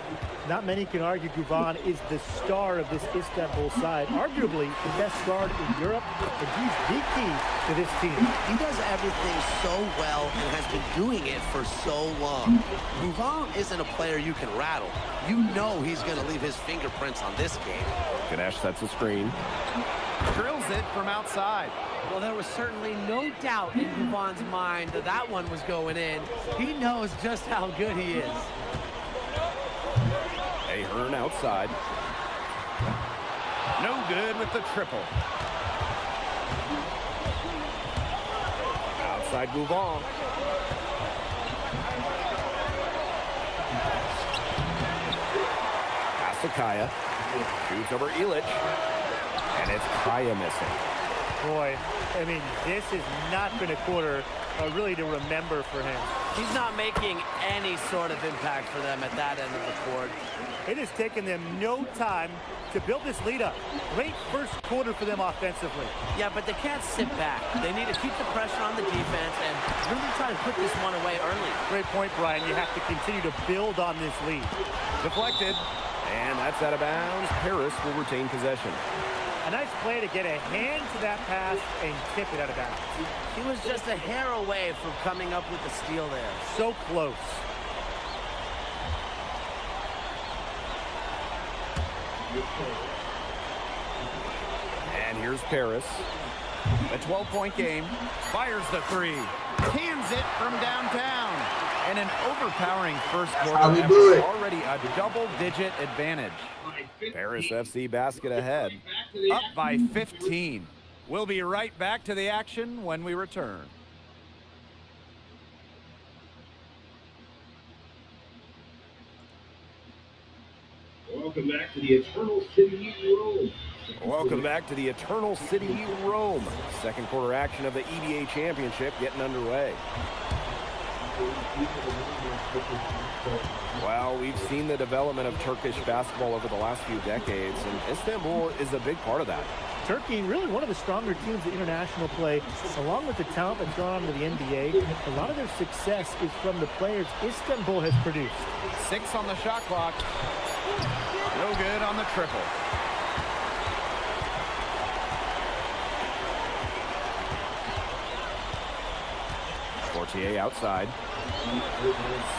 Not many can argue Guvan is the star of this Istanbul side, arguably the best guard in Europe, and he's the key to this team. He does everything so well and has been doing it for so long. Guvan isn't a player you can rattle. You know he's going to leave his fingerprints on this game. Ganesh sets a screen. Drills it from outside. Well, there was certainly no doubt in Guvan's mind that that one was going in. He knows just how good he is. Ahern outside. No good with the triple. Outside Guvan. Pass to Kaya. Shoots over Illich. And it's Kaya missing. Boy, I mean, this has not been a quarter really to remember for him. He's not making any sort of impact for them at that end of the court. It has taken them no time to build this lead up. Great first quarter for them offensively. Yeah, but they can't sit back. They need to keep the pressure on the defense and really try to put this one away early. Great point, Brian. You have to continue to build on this lead. Deflected. And that's out of bounds. Paris will retain possession. A nice play to get a hand to that pass and tip it out of bounds. He was just a hair away from coming up with the steal there. So close. And here's Paris. A 12-point game. Fires the three. Cans it from downtown. And an overpowering first quarter effort. Already a double-digit advantage. Paris FC basket ahead. Up by 15. We'll be right back to the action when we return. Welcome back to the Eternal City Rome. Welcome back to the Eternal City Rome. Second quarter action of the EBA Championship getting underway. Well, we've seen the development of Turkish basketball over the last few decades, and Istanbul is a big part of that. Turkey, really one of the stronger teams in international play, along with the talent that's gone on to the NBA. A lot of their success is from the players Istanbul has produced. 6 on the shot clock. No good on the triple. Fortier outside.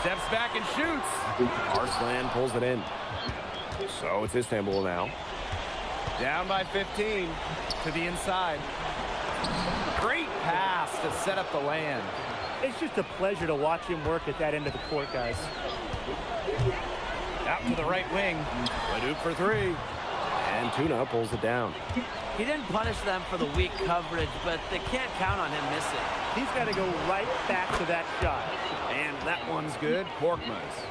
Steps back and shoots. Arslan pulls it in. So it's Istanbul now. Down by 15 to the inside. Great pass to set up the land. It's just a pleasure to watch him work at that end of the court, guys. Out to the right wing. Leduc for three. And Tuna pulls it down. He didn't punish them for the weak coverage, but they can't count on him missing. He's got to go right back to that shot. And that one's good. Korkmaz.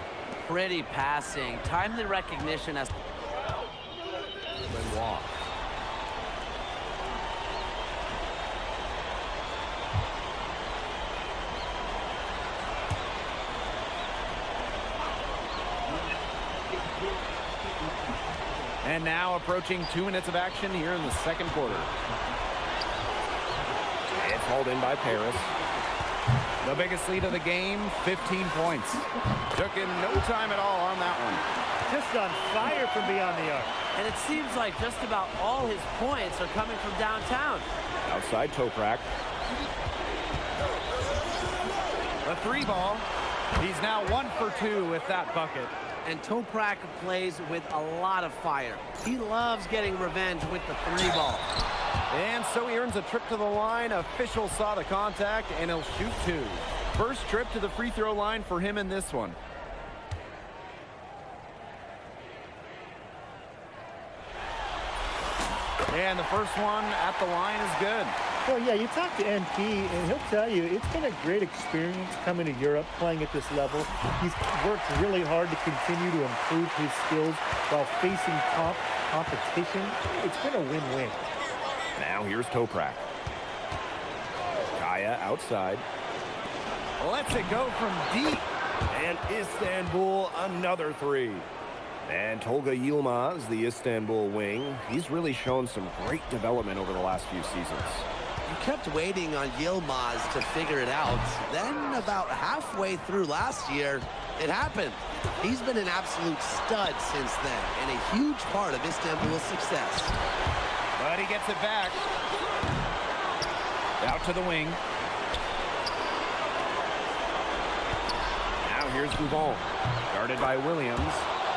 Pretty passing. Timely recognition as Benoit. And now approaching 2 minutes of action here in the second quarter. It's hauled in by Paris. The biggest lead of the game, 15 points. Took in no time at all on that one. Just on fire from beyond the arc. And it seems like just about all his points are coming from downtown. Outside Toprak. The three ball. He's now 1 for 2 with that bucket. And Toprak plays with a lot of fire. He loves getting revenge with the three ball. And so he earns a trip to the line. Officials saw the contact, and he'll shoot 2. First trip to the free throw line for him in this one. And the first one at the line is good. Well, yeah, you talk to MP, and he'll tell you it's been a great experience coming to Europe, playing at this level. He's worked really hard to continue to improve his skills while facing competition. It's been a win-win. Now here's Toprak. Kaya outside. Lets it go from deep. And Istanbul, another 3. And Tolga Yilmaz, the Istanbul wing, he's really shown some great development over the last few seasons. You kept waiting on Yilmaz to figure it out. Then about halfway through last year, it happened. He's been an absolute stud since then and a huge part of Istanbul's success. But he gets it back. Out to the wing. Now here's Gouval. Guarded by Williams.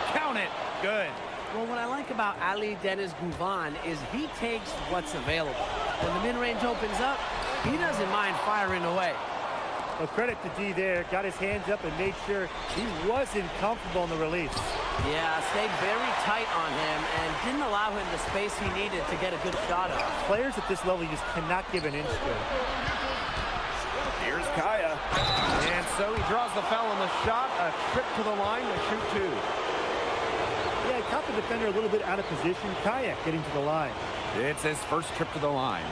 Count it. Good. Well, what I like about Ali Deniz Guvan is he takes what's available. When the mid-range opens up, he doesn't mind firing away. Well, credit to D there. Got his hands up and made sure he wasn't comfortable in the release. Yeah, stayed very tight on him and didn't allow him the space he needed to get a good shot off. Players at this level, you just cannot give an inch to. Here's Kaya. And so he draws the foul on the shot. A trip to the line to shoot two. Yeah, caught the defender a little bit out of position. Kaya getting to the line. It's his first trip to the line.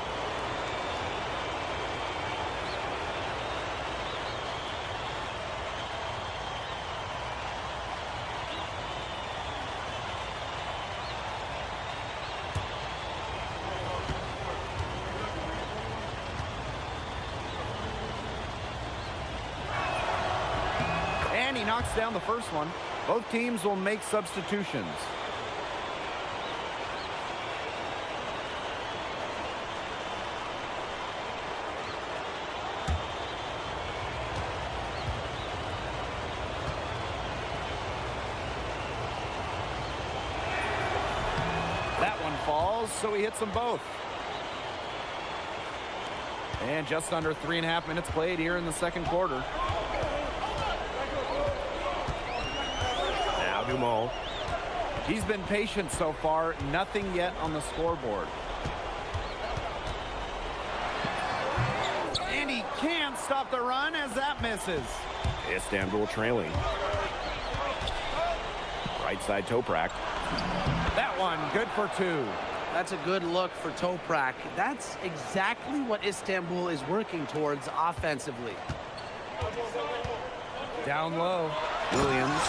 And he knocks down the first one. Both teams will make substitutions. That one falls, so he hits them both. And just under 3.5 minutes played here in the second quarter. Now Dumont. He's been patient so far. Nothing yet on the scoreboard. And he can't stop the run as that misses. Istanbul trailing. Right side Toprak. That one good for two. That's a good look for Toprak. That's exactly what Istanbul is working towards offensively. Down low. Williams.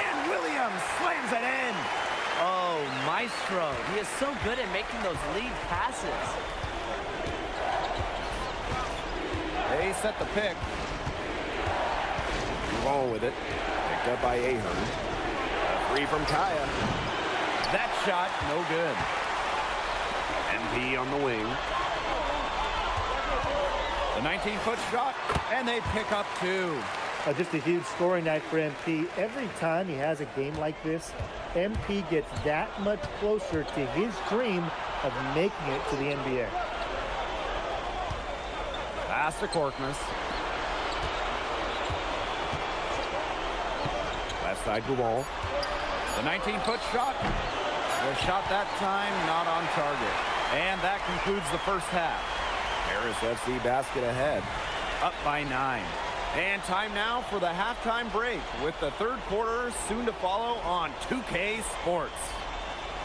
And Williams slams it in. Oh, maestro. He is so good at making those lead passes. They set the pick. Ball with it. Picked up by Ahern. A three from Kaya. That shot, no good. MP on the wing. The 19-foot shot, and they pick up two. Just a huge scoring night for MP. Every time he has a game like this, MP gets that much closer to his dream of making it to the NBA. Pass to Korkmaz. Left side Gouval. The 19-foot shot. The shot that time not on target. And that concludes the first half. Paris FC basket ahead. Up by 9. And time now for the halftime break with the third quarter soon to follow on 2K Sports.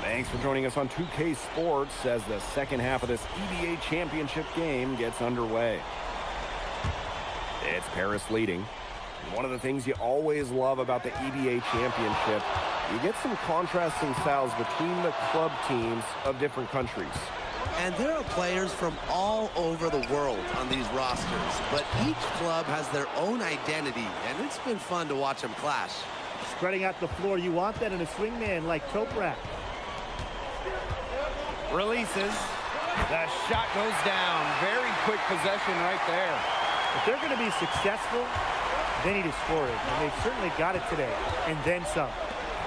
Thanks for joining us on 2K Sports as the second half of this EBA championship game gets underway. It's Paris leading. One of the things you always love about the EBA championship, you get some contrasting styles between the club teams of different countries. And there are players from all over the world on these rosters, but each club has their own identity, and it's been fun to watch them clash. Spreading out the floor, you want that in a swingman like Toprak. Releases. The shot goes down. Very quick possession right there. If they're going to be successful, they need to score it, and they've certainly got it today, and then some.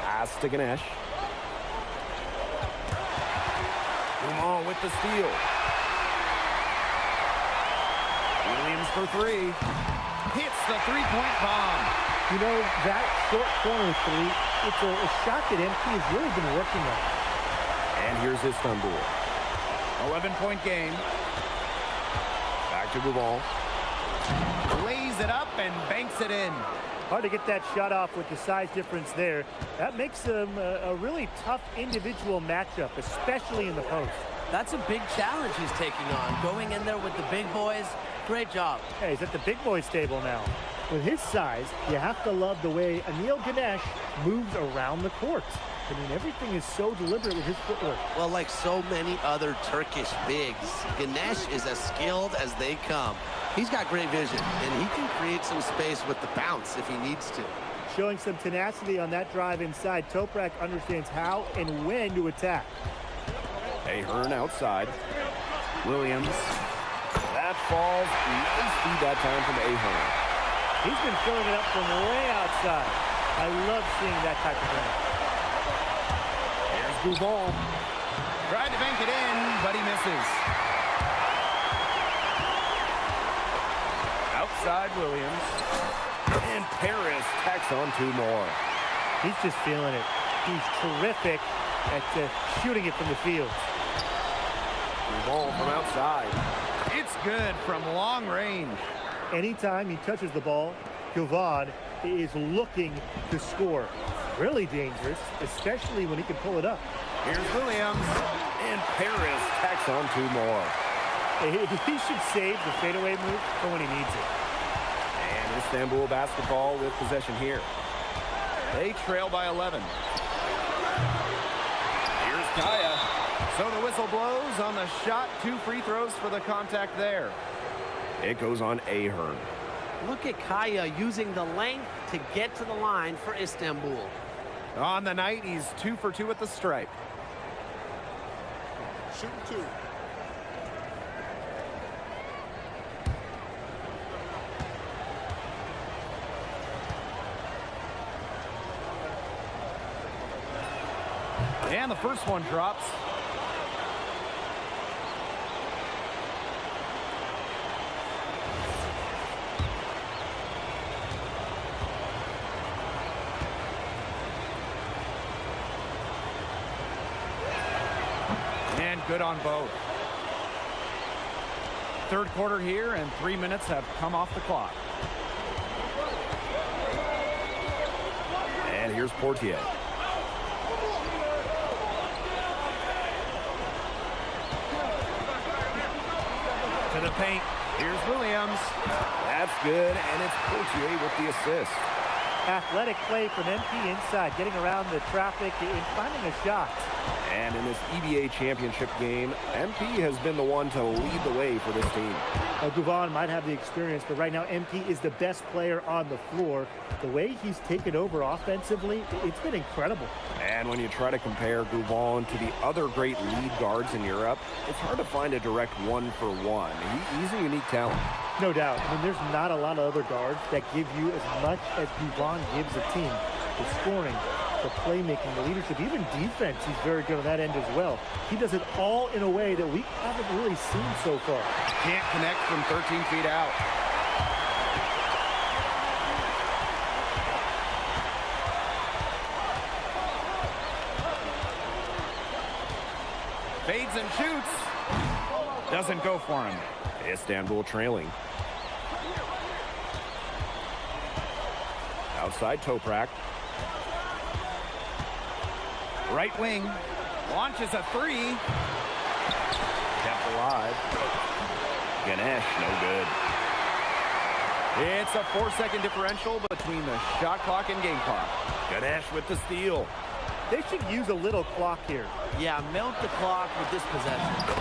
Pass to Ganesh. Dumont with the steal. Williams for three. Hits the three-point bomb. You know, that short corner three, it's a shot that MP has really been working on. And here's Istanbul. 11-point game. Back to Gouval. Lays it up and banks it in. Hard to get that shot off with the size difference there. That makes them a really tough individual matchup, especially in the post. That's a big challenge he's taking on, going in there with the big boys. Great job. Hey, he's at the big boys table now. With his size, you have to love the way Anil Ganesh moves around the court. I mean, everything is so deliberate with his footwork. Well, like so many other Turkish bigs, Ganesh is as skilled as they come. He's got great vision, and he can create some space with the bounce if he needs to. Showing some tenacity on that drive inside. Toprak understands how and when to attack. Ahern outside. Williams. That falls. Nice feed that time from Ahern. He's been filling it up from way outside. I love seeing that type of thing. Here's Buffon. Tried to bank it in, but he misses. Outside Williams. And Paris tacks on 2 more. He's just feeling it. He's terrific at shooting it from the field. Ball from outside. It's good from long range. Anytime he touches the ball, Gavon is looking to score. Really dangerous, especially when he can pull it up. Here's Williams. And Paris tacks on 2 more. He should save the fadeaway move for when he needs it. And Istanbul basketball with possession here. They trail by 11. Here's Kaya. So the whistle blows on the shot. 2 free throws for the contact there. It goes on Ahern. Look at Kaya using the length to get to the line for Istanbul. On the night, he's 2 for 2 at the stripe. Shooting 2. And the first one drops. And good on both. Third quarter here, and 3 minutes have come off the clock. And here's Portier. To the paint. Here's Williams. That's good, and it's Portier with the assist. Athletic play from MP inside, getting around the traffic and finding a shot. And in this EBA championship game, MP has been the one to lead the way for this team. Gavon might have the experience, but right now MP is the best player on the floor. The way he's taken over offensively, it's been incredible. And when you try to compare Gavon to the other great lead guards in Europe, it's hard to find a direct one-for-one. He's a unique talent. No doubt. I mean, there's not a lot of other guards that give you as much as Gavon gives a team. The scoring, the playmaking, the leadership, even defense, he's very good on that end as well. He does it all in a way that we haven't really seen so far. Can't connect from 13 feet out. Fades and shoots. Doesn't go for him. Istanbul trailing. Outside Toprak. Right wing. Launches a 3. Kept alive. Ganesh, no good. It's a 4-second differential between the shot clock and game clock. Ganesh with the steal. They should use a little clock here. Yeah, milk the clock with this possession.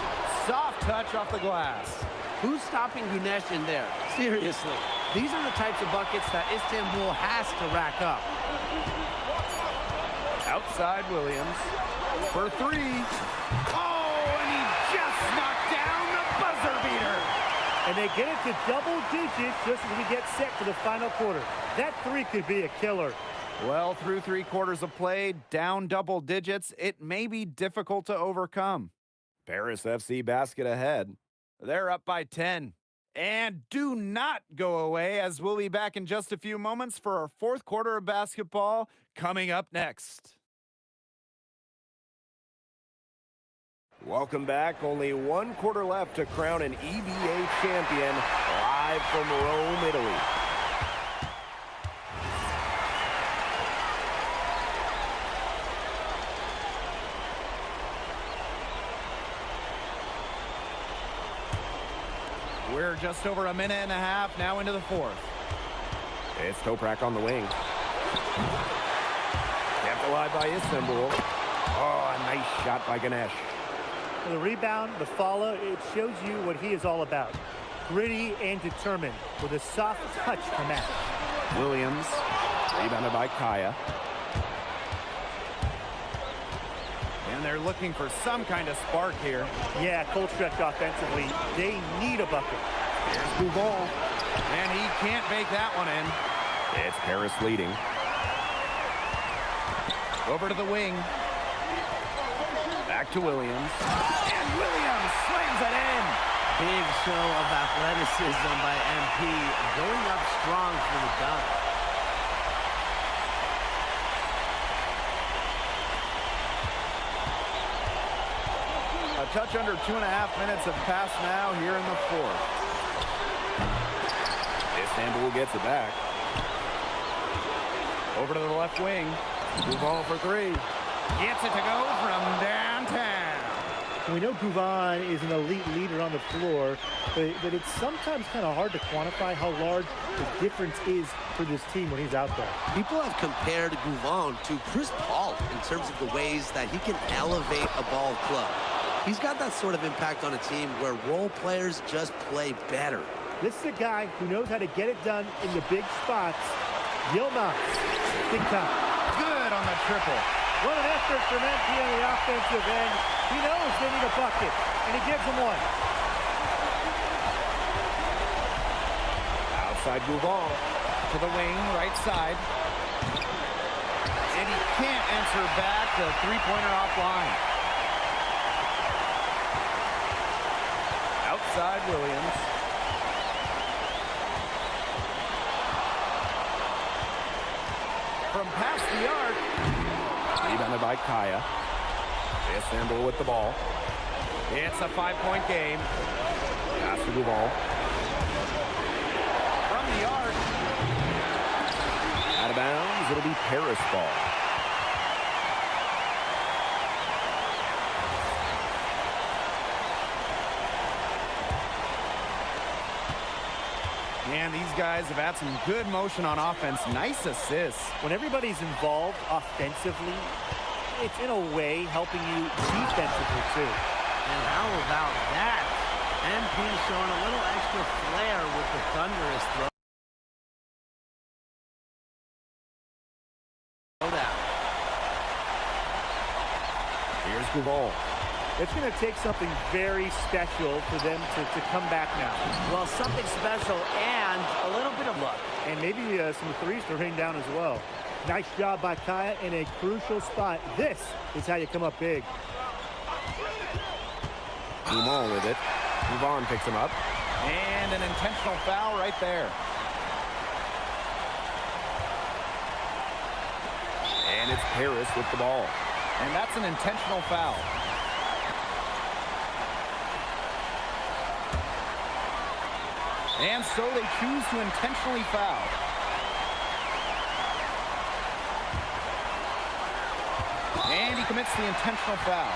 Soft touch off the glass. Who's stopping Ganesh in there? Seriously. These are the types of buckets that Istanbul has to rack up. Outside Williams for 3. Oh, and he just knocked down the buzzer beater. And they get it to double digits just as we get set for the final quarter. That 3 could be a killer. Well, through 3 quarters of play, down double digits, it may be difficult to overcome. Paris FC basket ahead. They're up by 10. And do not go away, as we'll be back in just a few moments for our 4th quarter of basketball coming up next. Welcome back. Only 1 quarter left to crown an EBA champion live from Rome, Italy. We're just over a minute and a half now into the 4th. It's Toprak on the wing. Kept wide by Istanbul. Oh, a nice shot by Ganesh. The rebound, the follow, it shows you what he is all about. Gritty and determined with a soft touch to match. Williams, rebounded by Kaya. And they're looking for some kind of spark here. Yeah, Coltrek offensively, they need a bucket. Here's Bouval, and he can't bake that one in. It's Paris leading. Over to the wing. Back to Williams. And Williams slams it in. Big show of athleticism by MP, going up strong for the dunk. A touch under 2.5 minutes have passed now here in the fourth. Istanbul gets it back. Over to the left wing. Bouval for three. Gets it to go from downtown. We know Gouvan is an elite leader on the floor, but it's sometimes kind of hard to quantify how large the difference is for this team when he's out there. People have compared Gouvan to Chris Paul in terms of the ways that he can elevate a ball club. He's got that sort of impact on a team where role players just play better. This is a guy who knows how to get it done in the big spots. Yilmaz, big time. Good on the triple. What an effort from MP on the offensive end. He knows they need a bucket, and he gives them one. Outside Bouval to the wing, right side. And he can't answer back. The three-pointer offline. Outside Williams. From past the arc. Rebounded by Kaya. Istanbul with the ball. It's a 5-point game. Pass to Bouval. From the arc. Out of bounds. It'll be Paris ball. And these guys have had some good motion on offense. Nice assists. When everybody's involved offensively, it's in a way helping you defensively too. And how about that? MP showing a little extra flair with the thunderous throw. Here's Bouval. It's going to take something very special for them to come back now. Well, something special and a little bit of luck. And maybe some threes to rain down as well. Nice job by Kaya in a crucial spot. This is how you come up big. Dumont with it. Yvonne picks him up. And an intentional foul right there. And it's Paris with the ball. And that's an intentional foul. And so they choose to intentionally foul. And he commits the intentional foul.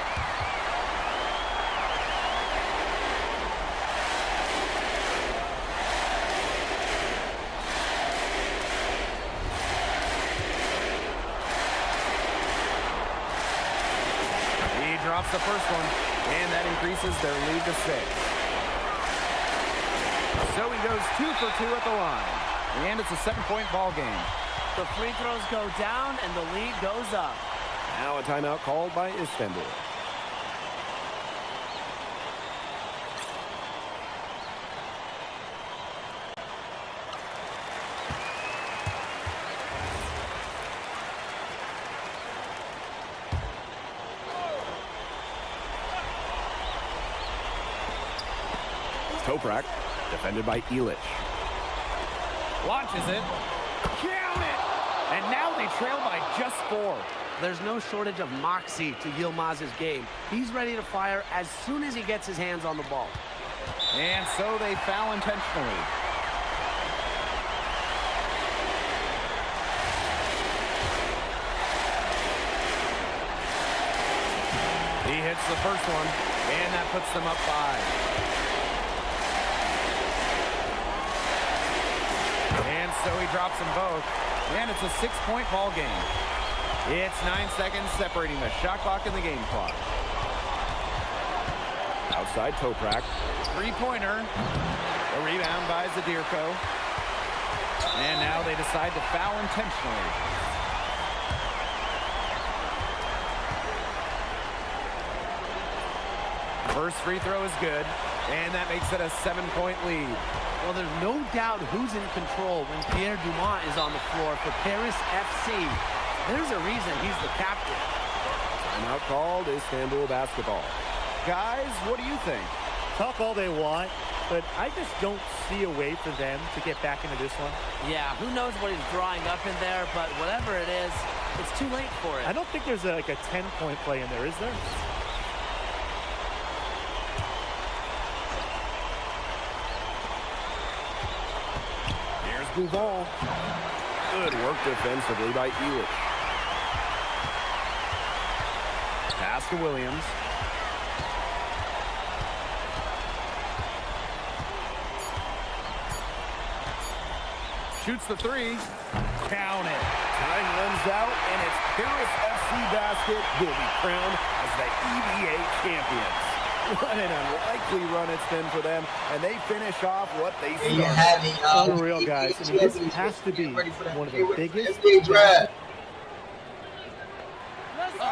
He drops the first one, and that increases their lead to 6. So he goes 2 for 2 at the line. And it's a 7-point ball game. The free throws go down and the lead goes up. Now a timeout called by Istanbul. Toprak, defended by Elich. Launches it. Count it! And now they trail by just 4. There's no shortage of moxie to Yilmaz's game. He's ready to fire as soon as he gets his hands on the ball. And so they foul intentionally. He hits the first one, and that puts them up 5. And so he drops them both, and it's a 6-point ball game. It's 9 seconds separating the shot clock and the game clock. Outside Toprak. Three-pointer. A rebound by Zadirko. And now they decide to foul intentionally. First free throw is good, and that makes it a 7-point lead. Well, there's no doubt who's in control when Pierre Dumont is on the floor for Paris FC. There's a reason he's the captain. Timeout called, Istanbul basketball. Guys, what do you think? Talk all they want, but I just don't see a way for them to get back into this one. Yeah, who knows what he's drawing up in there, but whatever it is, it's too late for it. I don't think there's like a 10-point play in there, is there? Here's Bouvon. Good work defensively by Elich. Pass to Williams. Shoots the three. Count it. Time runs out, and it's Paris FC Basket will be crowned as the EBA champions. What an unlikely run it's been for them, and they finish off what they started. Unreal, guys. I mean, this has to be one of the biggest draft. Let's go!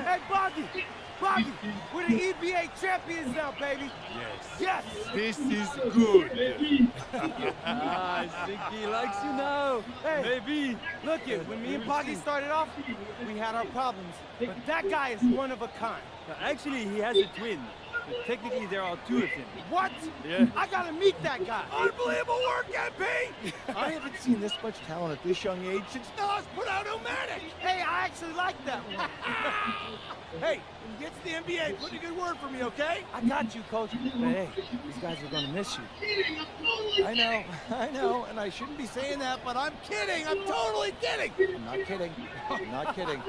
Hey, Boggy, we're the EBA champions now, baby. Yes. This is good. Sinky likes you now. Hey, maybe. Look it, when me and Boggy started off, we had our problems. But that guy is one of a kind. Actually, he has a twin. But technically, there are two of him. What? Yeah. I gotta meet that guy. Unbelievable work, MP! I haven't seen this much talent at this young age since Nas put out Omatic. Hey, I actually like that one. Hey, when you get to the NBA, put in a good word for me, okay? I got you, Coach. But hey, these guys are gonna miss you. I know, and I shouldn't be saying that, but I'm kidding. I'm totally kidding. I'm not kidding. I'm not kidding.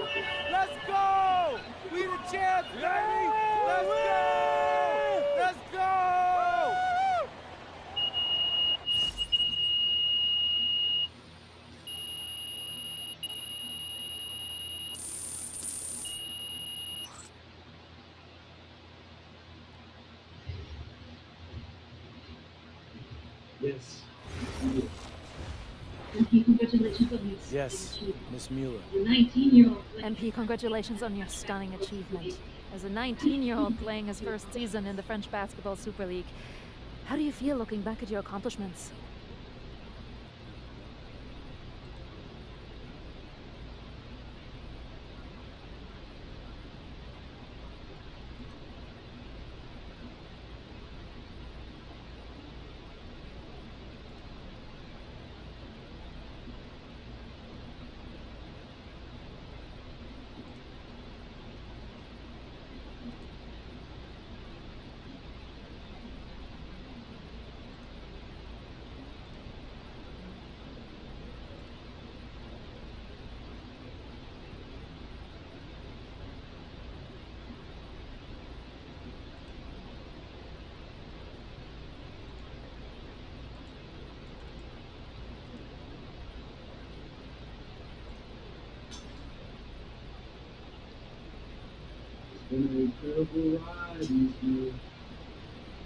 Let's go! We the champs, baby! Let's go! Let's go! Yes. Yes, Miss Mueller. 19-year-old. MP, congratulations on your stunning achievement. As a 19-year-old playing his first season in the French Basketball Super League, how do you feel looking back at your accomplishments?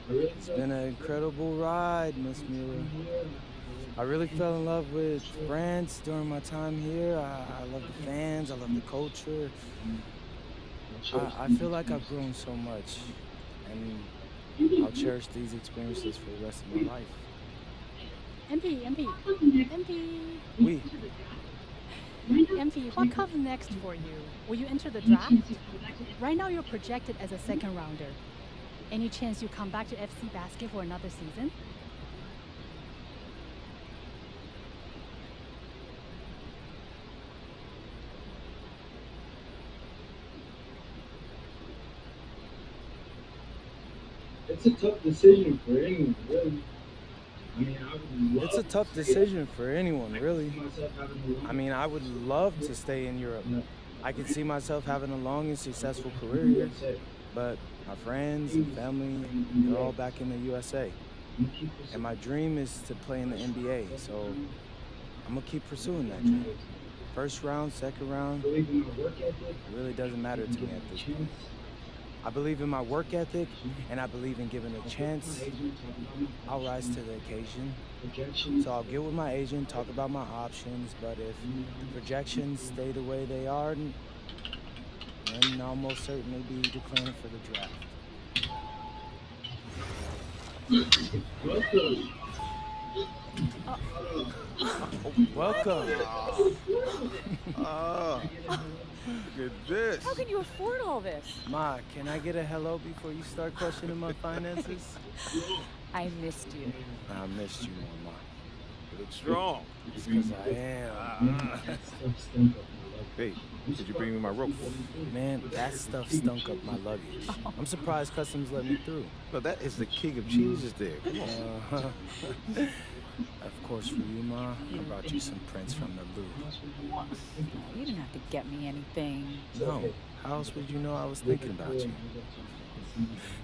It's been an incredible ride, Miss Mueller. I really fell in love with France during my time here. I love the fans, I love the culture. I feel like I've grown so much, and I'll cherish these experiences for the rest of my life. MP. Oui. MP, what comes next for you? Will you enter the draft? Right now you're projected as a second rounder. Any chance you come back to FC Basket for another season? It's a tough decision for anyone, really. I mean, I would love It's a tough decision for anyone, really. myself having a long I mean, I would love to stay in Europe. I can see myself having a long and successful career here, but my friends and family, they're all back in the USA. And my dream is to play in the NBA, so I'm gonna keep pursuing that dream. First round, second round, it really doesn't matter to me at this point. I believe in my work ethic, and I believe in giving a chance. I'll rise to the occasion. So I'll get with my agent, talk about my options, but if the projections stay the way they are, then I'll most certainly be declaring for the draft. Welcome. Look at this. How can you afford all this? Ma, can I get a hello before you start questioning my finances? I missed you. I missed you more, Ma. You look strong. It's because I am. Hey, did you bring me my rope? Man, that stuff stunk up my luggage. I'm surprised customs let me through. No, that is the king of cheeses there. Come on. Of course, for you, Ma, I brought you some prints from the Louvre. You didn't have to get me anything. No, how else would you know I was thinking about you?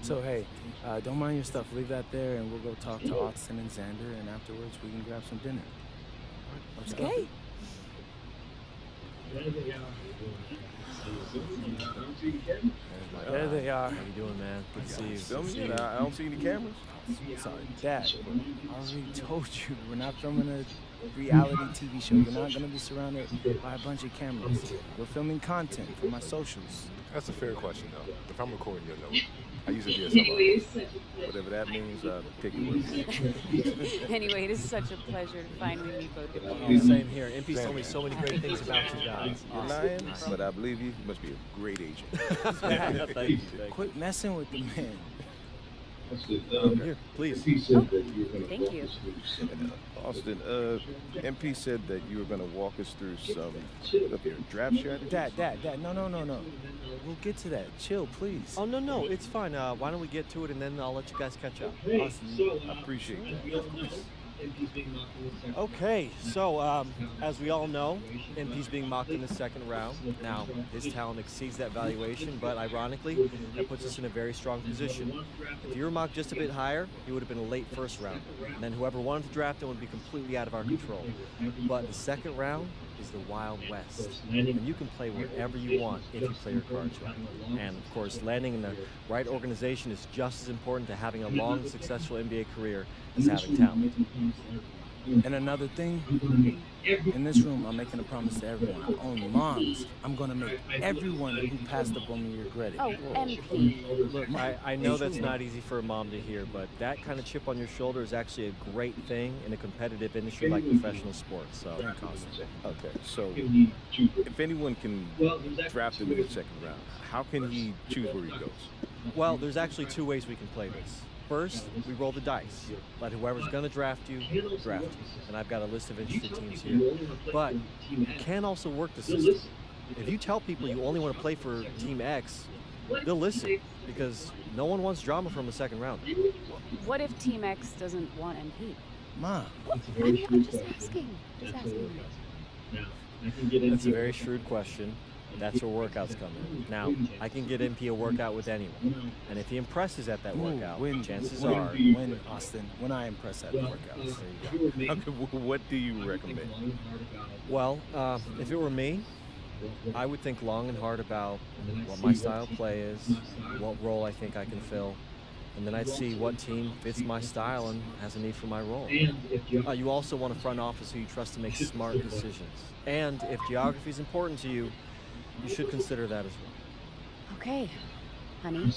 So, hey, don't mind your stuff. Leave that there, and we'll go talk to Austin and Xander, and afterwards we can grab some dinner. Let's go. Okay. There they are. How you doing, man? Good to see you. Film me? I don't see any cameras. Sorry, Dad. I already told you we're not filming a reality TV show. You're not going to be surrounded by a bunch of cameras. We're filming content for my socials. That's a fair question, though. If I'm recording, you'll know it. I use a DSLR. Whatever that means, take it with me. Anyway, it is such a pleasure to finally meet both of Oh, you. same here. MP's told me so many great things about you guys. You're lying, but I believe you. You must be a great agent. Thank you. Quit messing with the man. Here, please. Thank you. Austin, MP said that you were going to walk us through some of your draft strategy. Dad, no. We'll get to that. Chill, please. Oh, no, it's fine. Why don't we get to it, and then I'll let you guys catch up. Austin, I appreciate that. Okay, so as we all know, MP's being mocked in the second round. Now, his talent exceeds that valuation, but ironically, that puts us in a very strong position. If you were mocked just a bit higher, he would have been a late first round. And then whoever wanted to draft him would be completely out of our control. But the second round is the Wild West. And you can play wherever you want if you play your cards right. And of course, landing in the right organization is just as important to having a long, successful NBA career as having talent. And another thing, in this room, I'm making a promise to everyone. Only moms. I'm gonna make everyone who passed up on me regret it. Oh, MP. Look, I know that's not easy for a mom to hear, but that kind of chip on your shoulder is actually a great thing in a competitive industry like professional sports. So, Okay, so if anyone can draft him in the second round, how can he choose where he goes? well, there's actually two ways we can play this. First, we roll the dice. Let whoever's going to draft you, draft you. And I've got a list of interested teams here. But you can also work the system. If you tell people you only want to play for Team X, they'll listen because no one wants drama from a second round. What if Team X doesn't want MP? Ma. I'm just asking. That's a very shrewd question. That's where workouts come in. Now, I can get MP a workout with anyone. And if he impresses at that workout, chances are... When, Austin, when I impress at the workouts. There you go. Okay, what do you recommend? Well, if it were me, I would think long and hard about what my style of play is, what role I think I can fill, and then I'd see what team fits my style and has a need for my role. You also want a front office who you trust to make smart decisions. And if geography is important to you, you should consider that as well. Okay, honey, how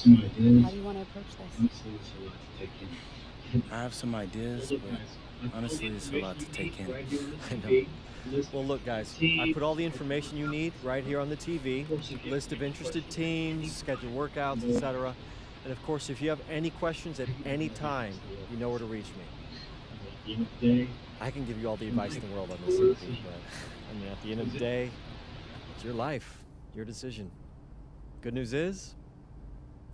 do you want to approach this? I have some ideas, but honestly, it's a lot to take in. I know. Well, look, guys, I put all the information you need right here on the TV, list of interested teams, scheduled workouts, etc. And of course, if you have any questions at any time, you know where to reach me. I can give you all the advice in the world on this, but I mean, at the end of the day, it's your life, your decision. Good news is,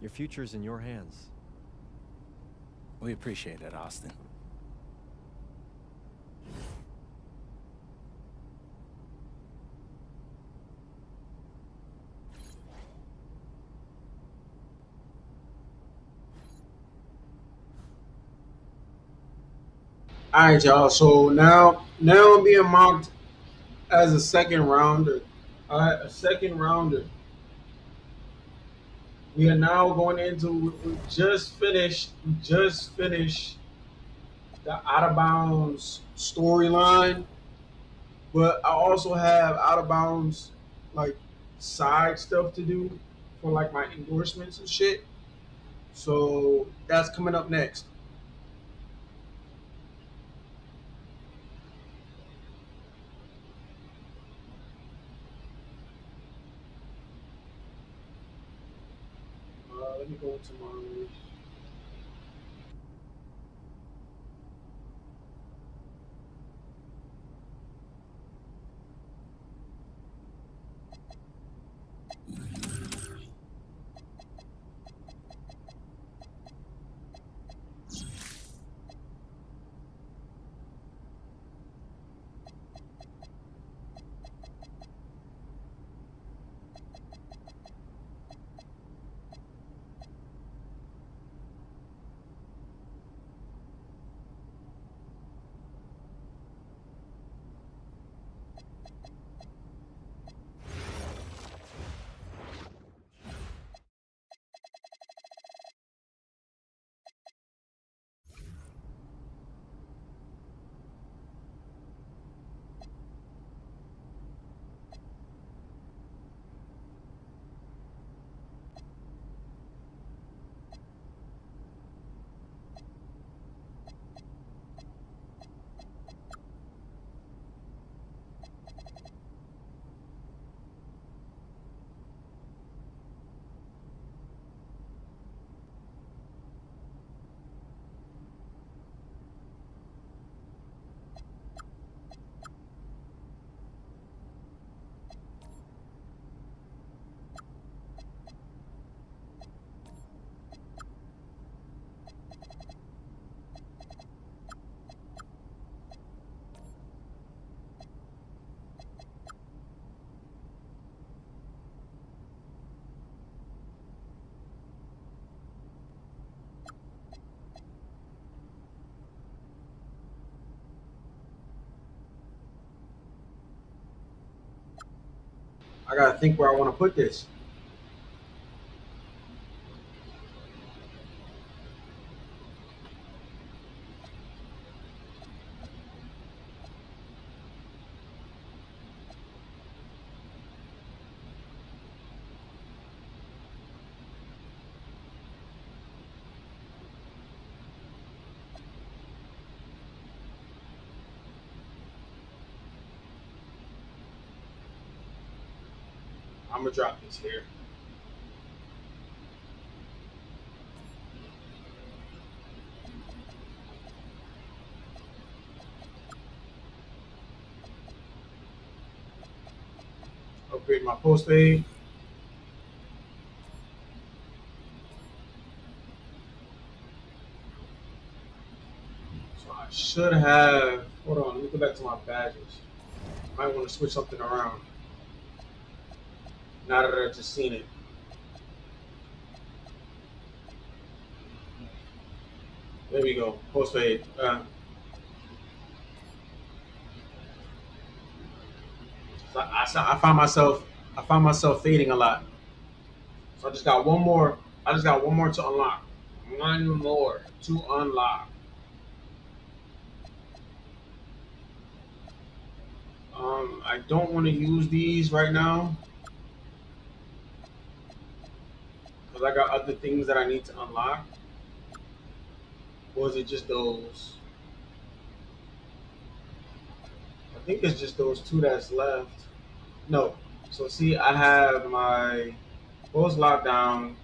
your future's in your hands. We appreciate it, Austin. All right, y'all. So now Now I'm being mocked as a second rounder. A second rounder. We are now going into. We just finished the out of bounds storyline, but I also have out of bounds like side stuff to do for like my endorsements and shit. So that's coming up next. Let me go to my. I gotta think where I want to put this. I'm gonna drop this here. Upgrade my postpaid. So I should have. Hold on, let me go back to my badges. Might want to switch something around. Now that I just seen it. There we go. Postpaid. I find myself fading a lot. So I just got one more. I just got one more to unlock. One more to unlock. I don't want to use these right now because I got other things that I need to unlock. Or is it just those? I think it's just those two that's left. No. So see, I have my post lockdown,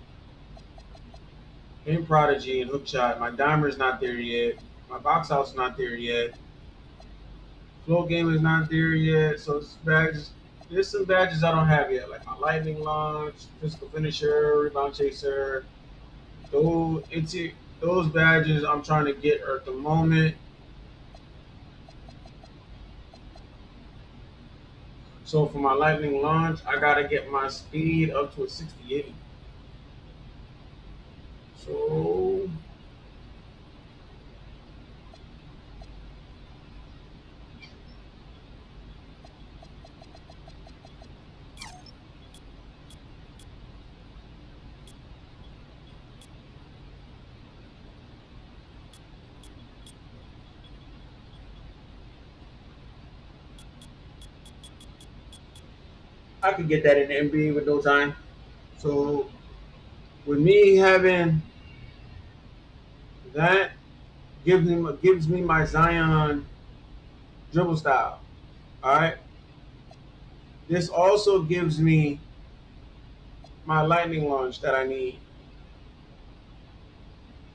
Game Prodigy, and Hookshot. My Dimer's not there yet. My Box Out's not there yet. Flow Game is not there yet. So it's badges. There's some badges I don't have yet, like my Lightning Launch, Physical Finisher, Rebound Chaser. Those badges I'm trying to get at the moment. So for my Lightning Launch, I gotta get my speed up to a 68. So I could get that in the NBA with no time. So with me having that gives me my Zion dribble style. All right. This also gives me my lightning launch that I need.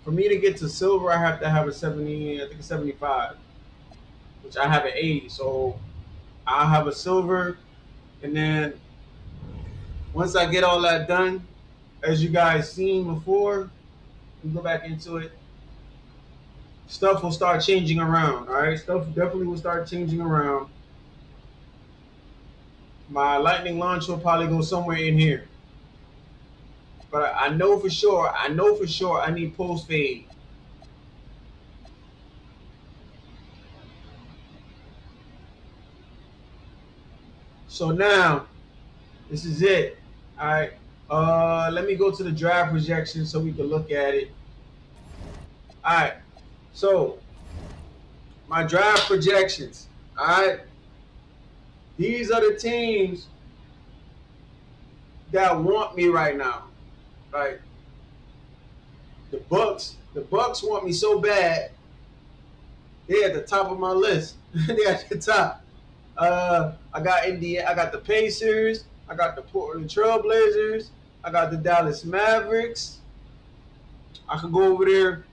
For me to get to silver, I have to have a 70, I think a 75, which I have an 80. So I'll have a silver, and then once I get all that done, as you guys seen before, we go back into it. Stuff will start changing around. All right, stuff definitely will start changing around. My lightning launch will probably go somewhere in here, but I know for sure. I know for sure I need post fade. So now, this is it. All right. Let me go to the draft projection so we can look at it. All right. So my draft projections. All right. These are the teams that want me right now. Right. The Bucks. The Bucks want me so bad. They're at the top of my list. They're at the top. I got Indiana. I got the Pacers. I got the Portland Trailblazers. I got the Dallas Mavericks. I could go over there.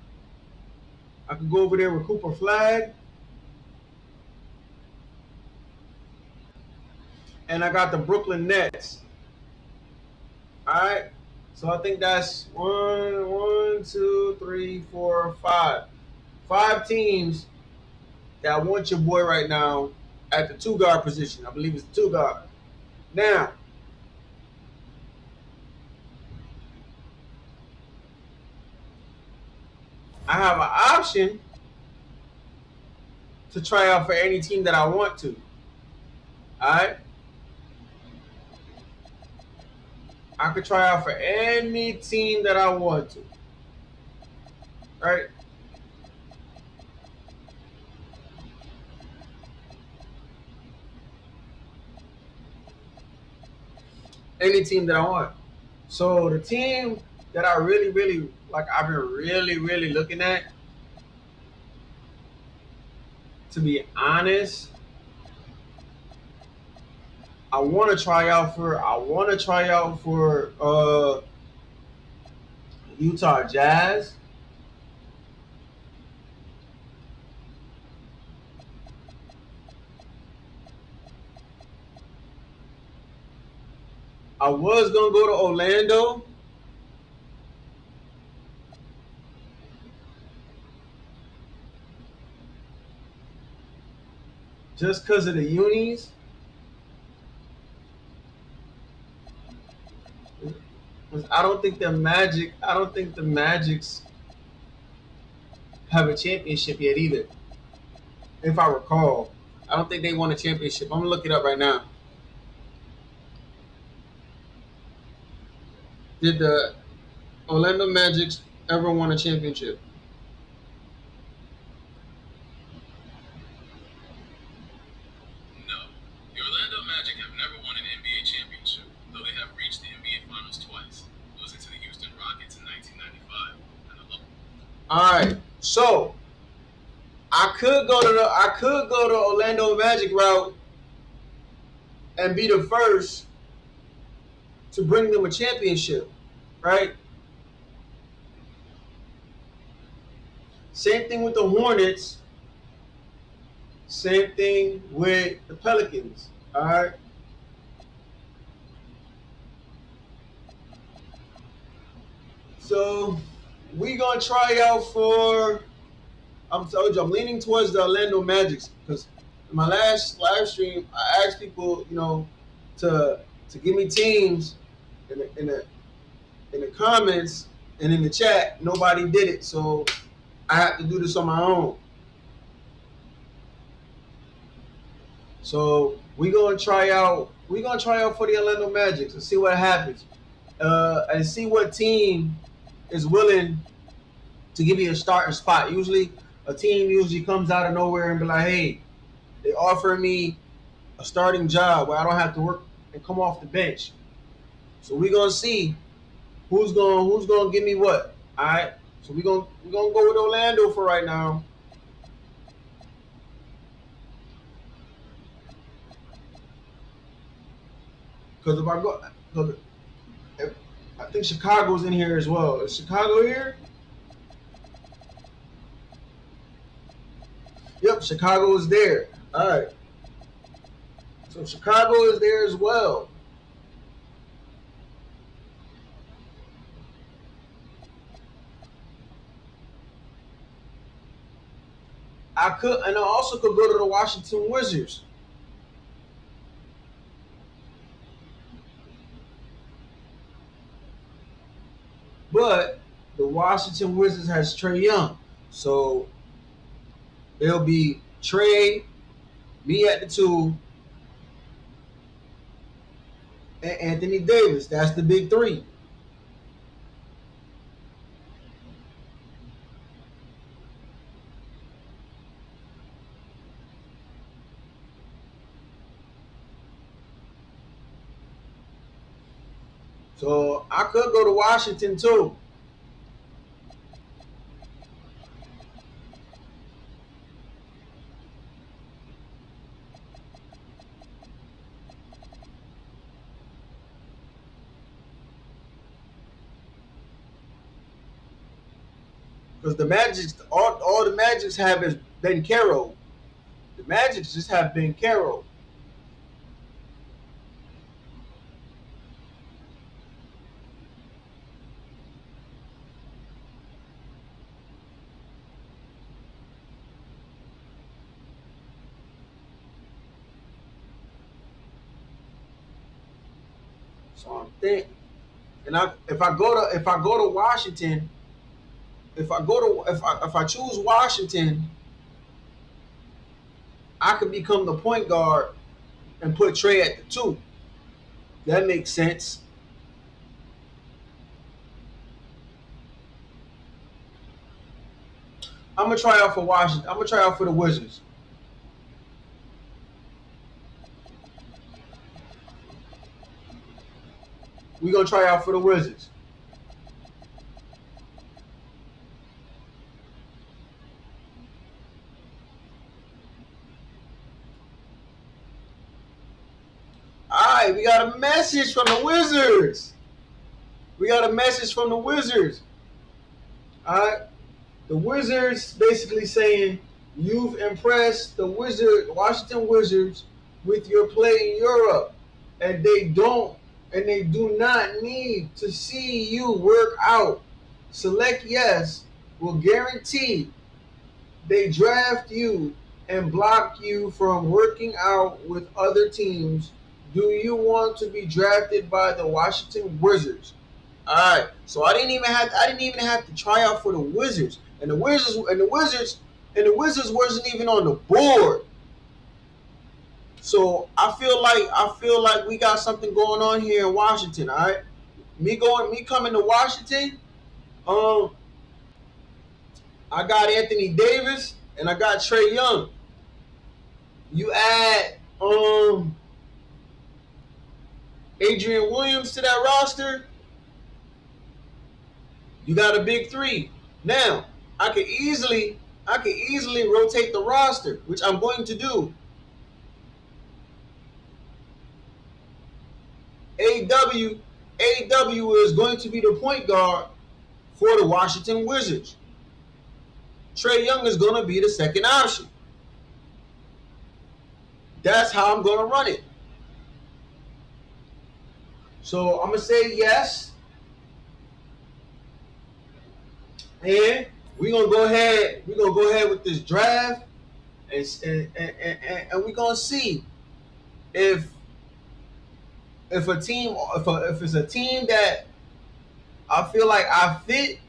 I could go over there with Cooper Flag. And I got the Brooklyn Nets. All right. So I think that's one, two, three, four, five. 5 teams that want your boy right now at the 2 guard position. I believe it's the 2 guard. Now, I have an option to try out for any team that I want to. All right. I could try out for any team that I want to. Right? Any team that I want. So the team that I really like, I've been really looking at, to be honest, I want to try out for Utah Jazz. I was gonna go to Orlando. Just because of the unis. I don't think the Magics have a championship yet either. If I recall. I don't think they won a championship. I'm gonna look it up right now. Did the Orlando Magics ever won a championship? No. The Orlando Magic have never won an NBA championship, though they have reached the NBA Finals twice, losing to the Houston Rockets in 1995 and 11. All right, so I could go to Orlando Magic route and be the first to bring them a championship, right? Same thing with the Hornets. Same thing with the Pelicans. All right. So we gonna try out for. I'm told you I'm leaning towards the Orlando Magic because in my last live stream I asked people, to give me teams in the comments and in the chat. Nobody did it, so I have to do this on my own. So we're gonna try out for the Orlando Magic and see what happens, and see what team is willing to give you a starting spot. Usually, a team comes out of nowhere and be like, "Hey, they offer me a starting job where I don't have to work and come off the bench. So we're gonna see who's gonna give me what. All right. So we're gonna go with Orlando for right now. Because if I go, I think Chicago's in here as well. Is Chicago here? Yep, Chicago is there. All right. So Chicago is there as well. I also could go to the Washington Wizards. But the Washington Wizards has Trae Young. So it'll be Trae, me at the 2, and Anthony Davis. That's the big 3. So I could go to Washington too. Because the Magics, all the Magics have is Ben Caro. The Magics just have Ben Caro. So I'm thinking, and if I go to Washington, if I choose Washington, I could become the point guard and put Trae at the 2. That makes sense. I'm gonna try out for Washington. I'm gonna try out for the Wizards. We're gonna try out for the Wizards. Alright, we got a message from the Wizards. Alright. The Wizards basically saying you've impressed the Washington Wizards with your play in Europe, and they do not need to see you work out. Select yes will guarantee they draft you and block you from working out with other teams. Do you want to be drafted by the Washington Wizards? All right. So I didn't even have to try out for the Wizards. And the Wizards wasn't even on the board. So I feel like we got something going on here in Washington, all right? Me coming to Washington, I got Anthony Davis and I got Trae Young. You add Adrian Williams to that roster, you got a big 3. Now, I could easily rotate the roster, which I'm going to do. AW is going to be the point guard for the Washington Wizards. Trae Young is going to be the second option. That's how I'm going to run it. So I'm going to say yes. And we're going to go ahead with this draft. And we're going to see if it's a team that I feel like I fit,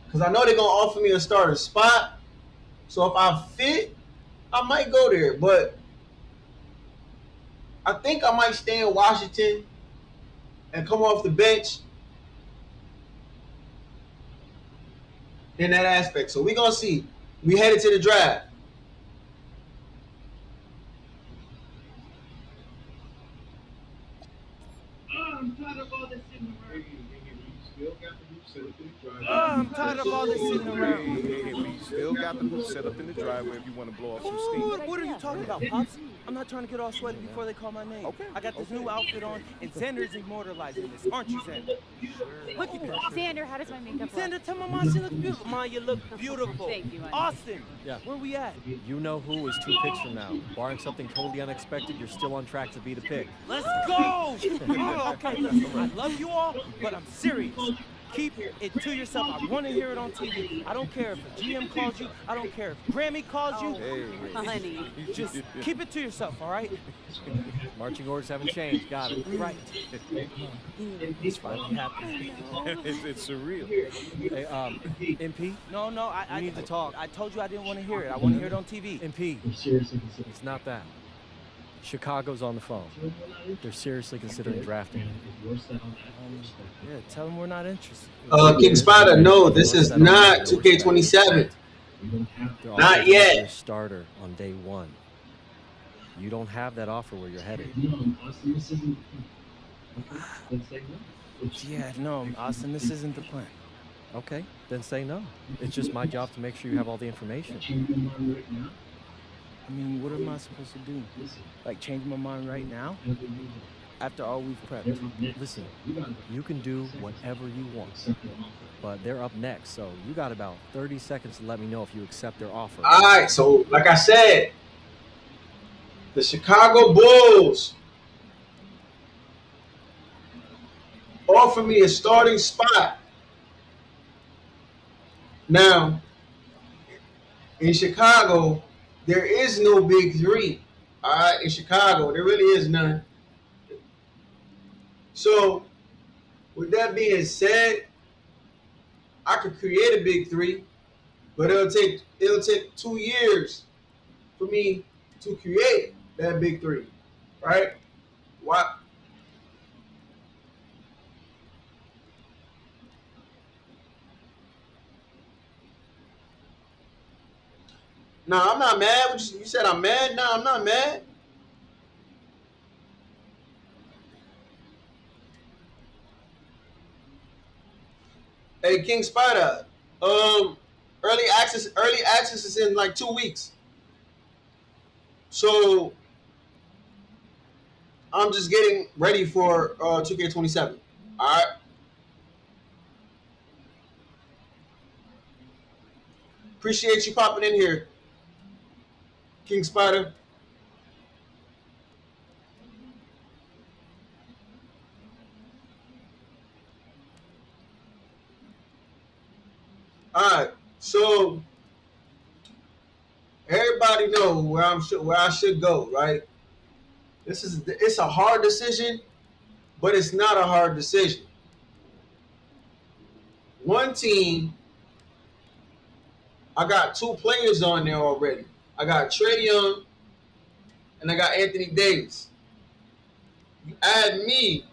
because I know they're going to offer me a starter spot. So if I fit, I might go there. But I think I might stay in Washington and come off the bench in that aspect. So we're going to see. We headed to the draft. I'm tired of all this sitting around. Hey, we still got the booth set up in the driveway if you want to blow off some steam. What are you talking about, Pops? I'm not trying to get all sweaty before they call my name. Okay. I got this new outfit on, and Xander's immortalizing this. Aren't you, Xander? Look at this. Xander, how does my makeup look? Xander, tell my mom she looks beautiful. Ma, you look beautiful. Thank you, honey. Austin, Yeah. where we at? You know who is 2 picks from now. Barring something totally unexpected, you're still on track to be the pick. Let's go! Oh, okay, listen, I love you all, but I'm serious. Keep it to yourself. I want to hear it on TV. I don't care if the GM calls you. I don't care if Grammy calls you. Honey. Just keep it to yourself, all right? Marching orders haven't changed. Got it. Right. It's finally happening. It's surreal. Hey, MP, No, I need to talk. I told you I didn't want to hear it. I want to hear it on TV. MP, it's not that. Chicago's on the phone. They're seriously considering drafting him. Yeah, tell them we're not interested. King Spider, no, this is not 2K27. They're Not offering you yet. a starter on day 1. You don't have that offer where you're headed. Yeah, no, Austin, this isn't the plan. Okay, then say no. It's just my job to make sure you have all the information. I mean, what am I supposed to do? Like, change my mind right now? After all we've prepped. Listen, you can do whatever you want, but they're up next, so you got about 30 seconds to let me know if you accept their offer. All right, so like I said, the Chicago Bulls offer me a starting spot. Now, in Chicago, there is no big 3. All right, in Chicago, there really is none. So, with that being said, I could create a big 3, but it'll take 2 years for me to create that big 3, right? Why? No, I'm not mad. You said I'm mad? No, I'm not mad. Hey, King Spider. Early access is in like 2 weeks. So I'm just getting ready for 2K27. All right. Appreciate you popping in here, King Spider. All right, so everybody know where I should go, right? It's a hard decision, but it's not a hard decision. One team, I got 2 players on there already. I got Trae Young and I got Anthony Davis. You add me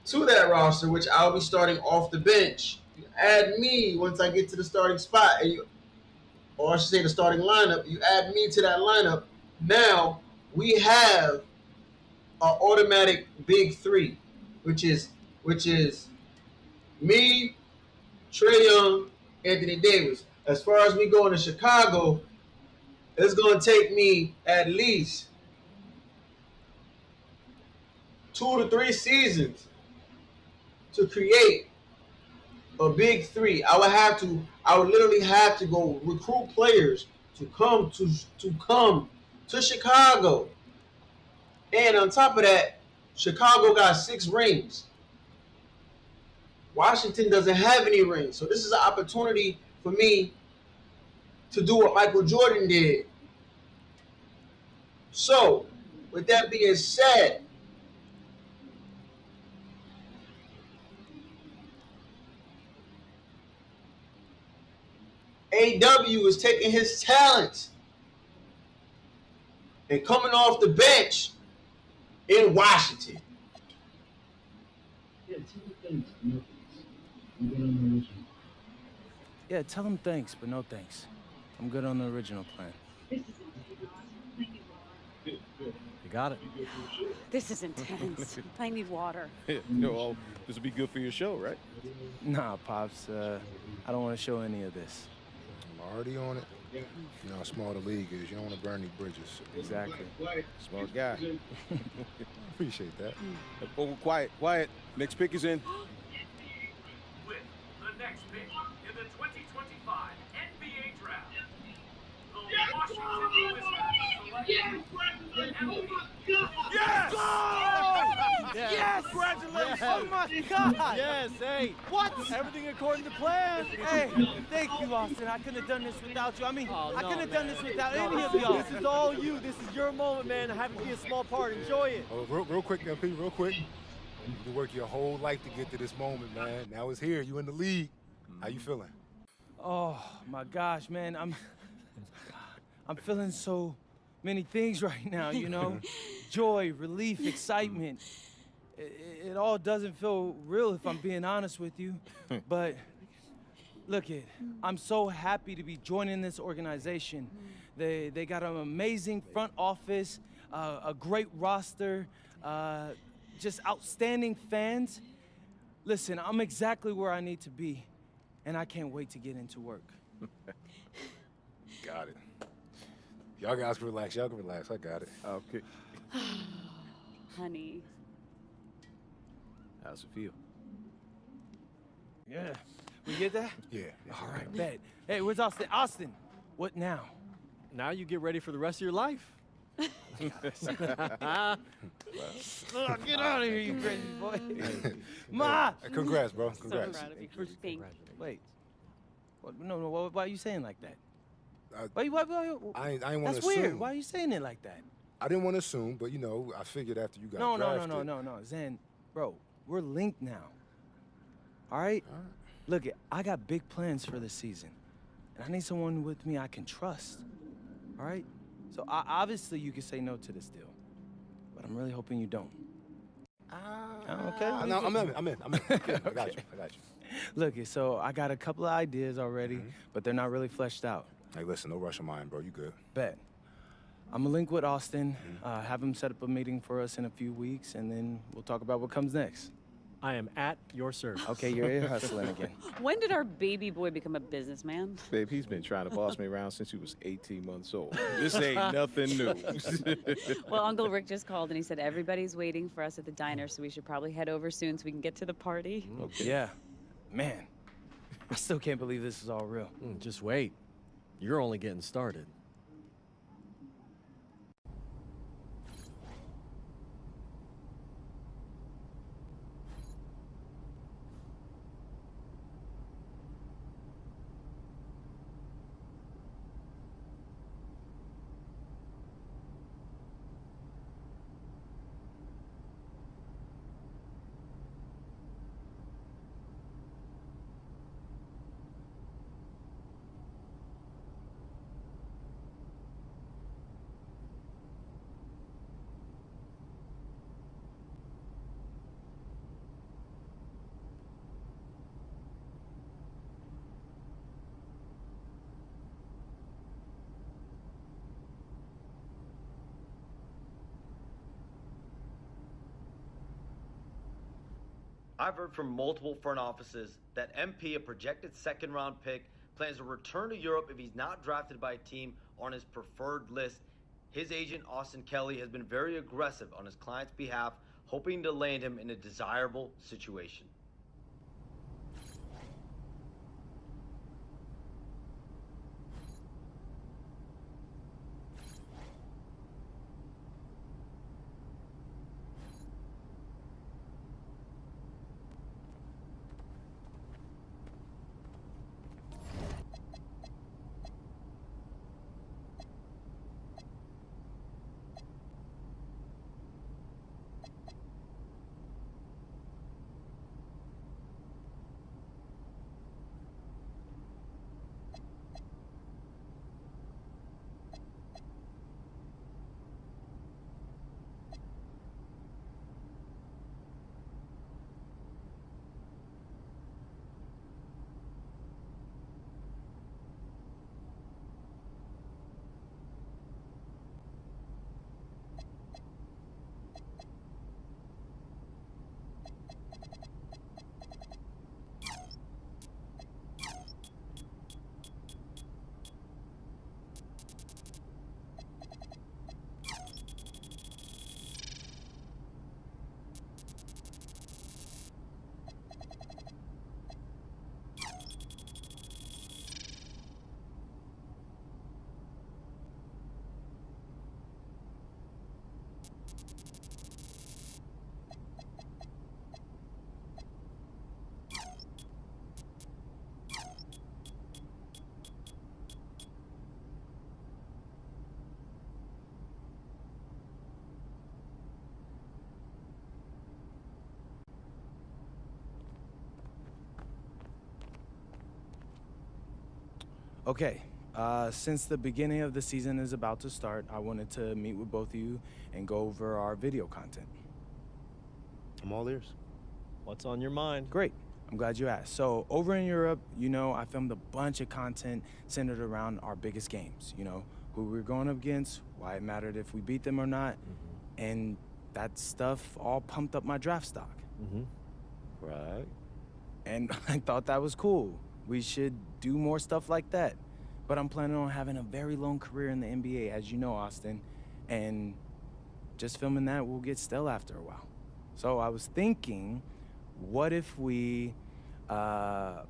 to that roster, which I'll be starting off the bench. You add me once I get to the starting spot, or I should say the starting lineup. You add me to that lineup. Now we have an automatic big 3, which is me, Trae Young, Anthony Davis. As far as me going to Chicago, it's going to take me at least 2 to 3 seasons to create a big 3. I would literally have to go recruit players to come to Chicago. And on top of that, Chicago got 6 rings. Washington doesn't have any rings. So this is an opportunity for me to do what Michael Jordan did. So, with that being said, AW is taking his talents and coming off the bench in Washington. Yeah, tell them thanks, but no thanks. I'm good on the original plan. You got it. This is intense. I need water. Well, this will be good for your show, right? Nah, Pops, I don't want to show any of this. I'm already on it. You know how small the league is. You don't want to burn any bridges. Exactly. Smart guy. Appreciate that. Oh, quiet, quiet. Next pick is in. With the next pick in the 2025 NBA Draft, the Washington Wizards select Yes! Yes! Yes! Congratulations! Oh my God! Yes, hey. What? Everything according to plan. Hey, thank you, Austin. I couldn't have done this without you. I mean, I couldn't have done this without any of y'all. This is all you. This is your moment, man. Have to be a small part. Enjoy it. Oh, real quick, MP, real quick. You worked your whole life to get to this moment, man. Now it's here. You in the league. How you feeling? Oh my gosh, man, I'm feeling so many things right now, you know? Joy, relief, excitement. It all doesn't feel real if I'm being honest with you. But look I'm so happy to be joining this organization. They got an amazing front office, a great roster, just outstanding fans. Listen, I'm exactly where I need to be, and I can't wait to get into work. Got it. Y'all guys can relax. Y'all can relax. I got it. Okay. Honey. How's it feel? Yeah. We get that? Yeah. All right, bet. Hey, where's Austin? Austin, what now? Now you get ready for the rest of your life. Get out of here, you crazy boy. Ma! Congrats, bro. Congrats. So proud of you. Thank you. Wait. What, no, why are you saying like that? I ain't want to assume. That's weird. Why are you saying it like that? I didn't want to assume, but, you know, I figured after you got No, drafted. Zen, bro, we're linked now. All right? Look, I got big plans for this season, and I need someone with me I can trust. All right? So obviously you can say no to this deal, but I'm really hoping you don't. Okay? No, I'm in. I got you. Look, so I got a couple of ideas already, but they're not really fleshed out. Hey, listen, no rush of mine, bro. You good. Bet. I'm gonna link with Austin, have him set up a meeting for us in a few weeks, and then we'll talk about what comes next. I am at your service. Okay, you're ear hustling again. When did our baby boy become a businessman? Babe, he's been trying to boss me around since he was 18 months old. This ain't nothing new. Well, Uncle Rick just called and he said everybody's waiting for us at the diner, so we should probably head over soon so we can get to the party. Okay. Yeah. Man, I still can't believe this is all real. Just wait. You're only getting started. I've heard from multiple front offices that MP, a projected second-round pick, plans to return to Europe if he's not drafted by a team on his preferred list. His agent, Austin Kelly, has been very aggressive on his client's behalf, hoping to land him in a desirable situation. Okay, since the beginning of the season is about to start, I wanted to meet with both of you and go over our video content. I'm all ears. What's on your mind? Great. I'm glad you asked. So over in Europe, I filmed a bunch of content centered around our biggest games, who we're going up against, why it mattered if we beat them or not, and that stuff all pumped up my draft stock. Right. And I thought that was cool. We should do more stuff like that. But I'm planning on having a very long career in the NBA, as you know, Austin, and just filming that will get stale after a while. So I was thinking, what if we come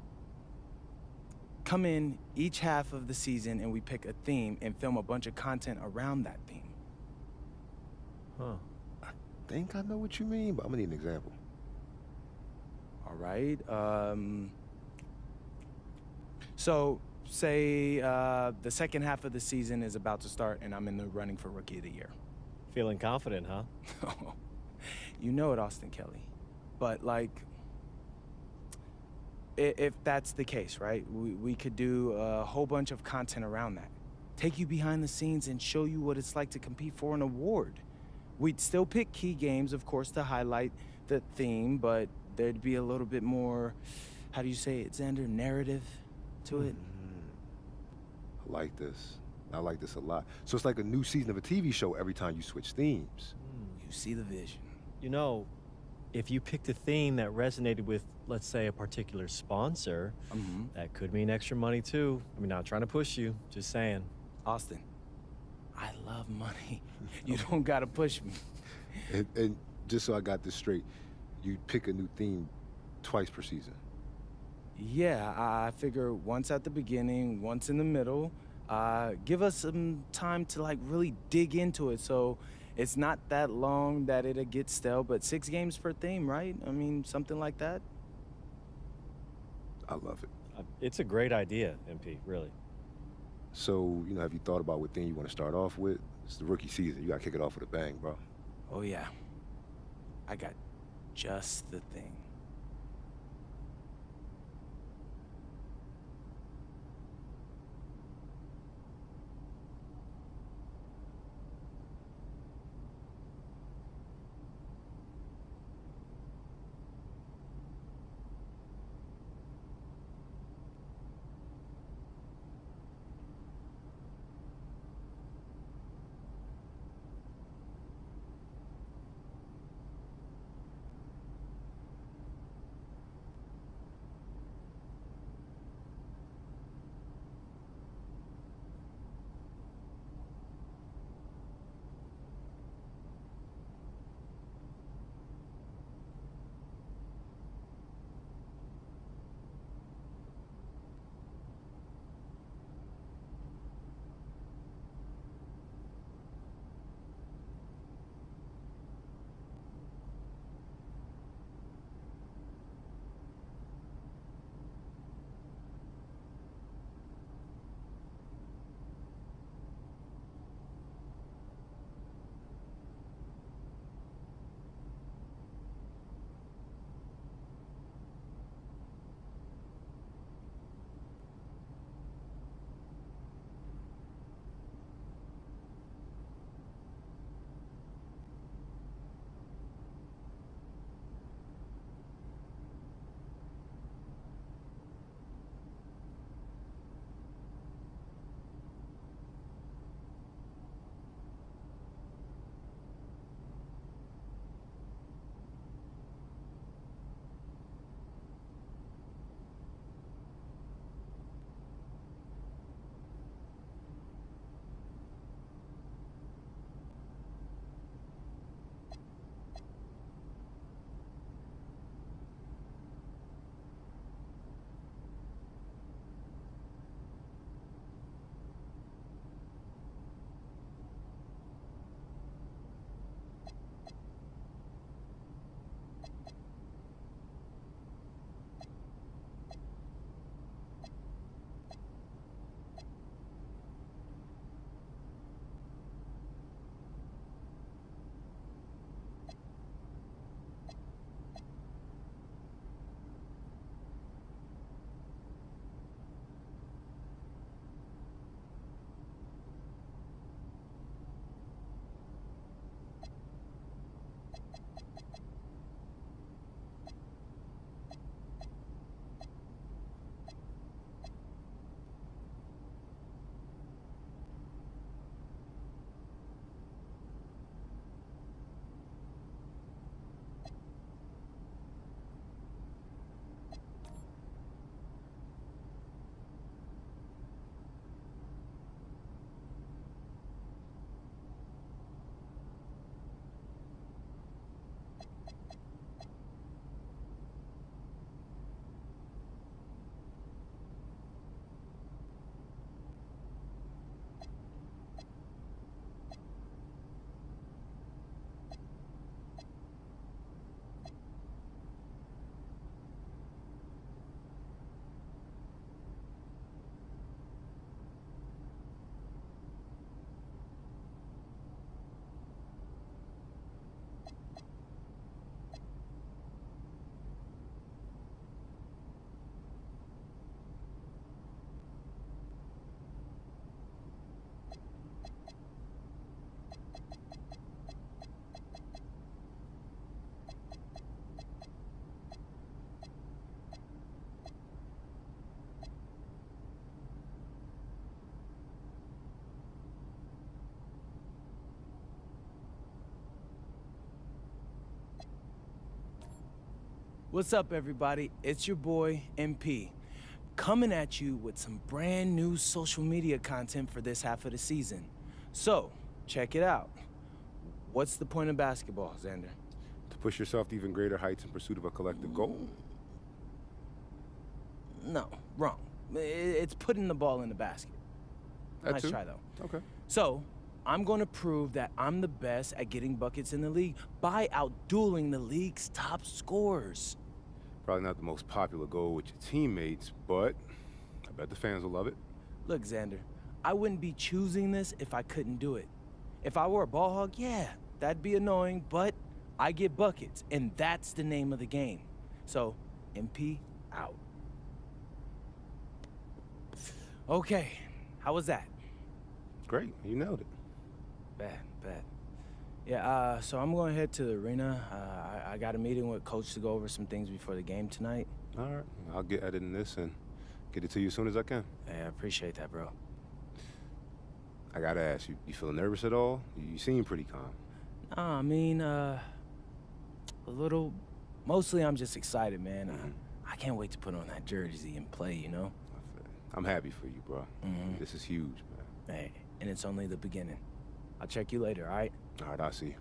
in each half of the season and we pick a theme and film a bunch of content around that theme? Huh. I think I know what you mean, but I'm gonna need an example. All right. So say the second half of the season is about to start and I'm in the running for Rookie of the Year. Feeling confident, huh? You know it, Austin Kelly. But if that's the case, right? We could do a whole bunch of content around that. Take you behind the scenes and show you what it's like to compete for an award. We'd still pick key games, of course, to highlight the theme, but there'd be a little bit more, how do you say it, Xander, narrative to it? I like this. I like this a lot. So it's like a new season of a TV show every time you switch themes. You see the vision. If you picked a theme that resonated with, let's say, a particular sponsor, that could mean extra money too. I mean, not trying to push you, just saying. Austin, I love money. You don't gotta push me. And just so I got this straight, you pick a new theme twice per season. Yeah, I figure once at the beginning, once in the middle. Give us some time to really dig into it, so it's not that long that it'll get stale, but 6 games per theme, right? I mean, something like that. I love it. It's a great idea, MP, really. So, have you thought about what theme you want to start off with? It's the rookie season. You got to kick it off with a bang, bro. Oh, yeah. I got just the thing. What's up, everybody? It's your boy, MP, coming at you with some brand new social media content for this half of the season. So, check it out. What's the point of basketball, Xander? To push yourself to even greater heights in pursuit of a collective goal? No, wrong. It's putting the ball in the basket. Nice try, though. Okay. So, I'm going to prove that I'm the best at getting buckets in the league by outdueling the league's top scorers. Probably not the most popular goal with your teammates, but I bet the fans will love it. Look, Xander, I wouldn't be choosing this if I couldn't do it. If I were a ball hog, yeah, that'd be annoying, but I get buckets, and that's the name of the game. So, MP out. Okay, how was that? Great, you nailed it. Bad. Yeah, so I'm going to head to the arena. I got a meeting with Coach to go over some things before the game tonight. All right, I'll get editing this and get it to you as soon as I can. Hey, I appreciate that, bro. I gotta ask, you feel nervous at all? You seem pretty calm. Nah, I mean, a little. Mostly I'm just excited, man. I can't wait to put on that jersey and play, you know? I'm happy for you, bro. This is huge, man. Hey, and it's only the beginning. I'll check you later, all right? All right, I'll see you.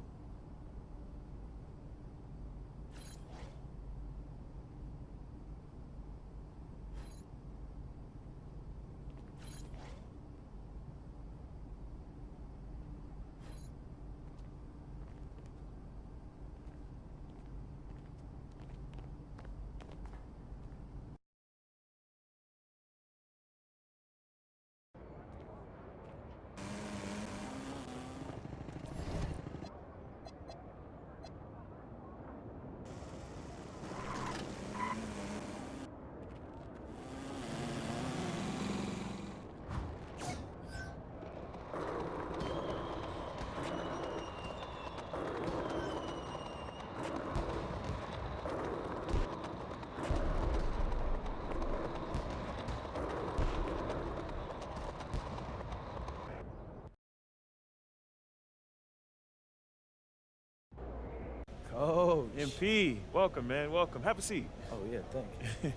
Coach. MP, welcome, man, welcome. Have a seat. Oh, yeah, thank you.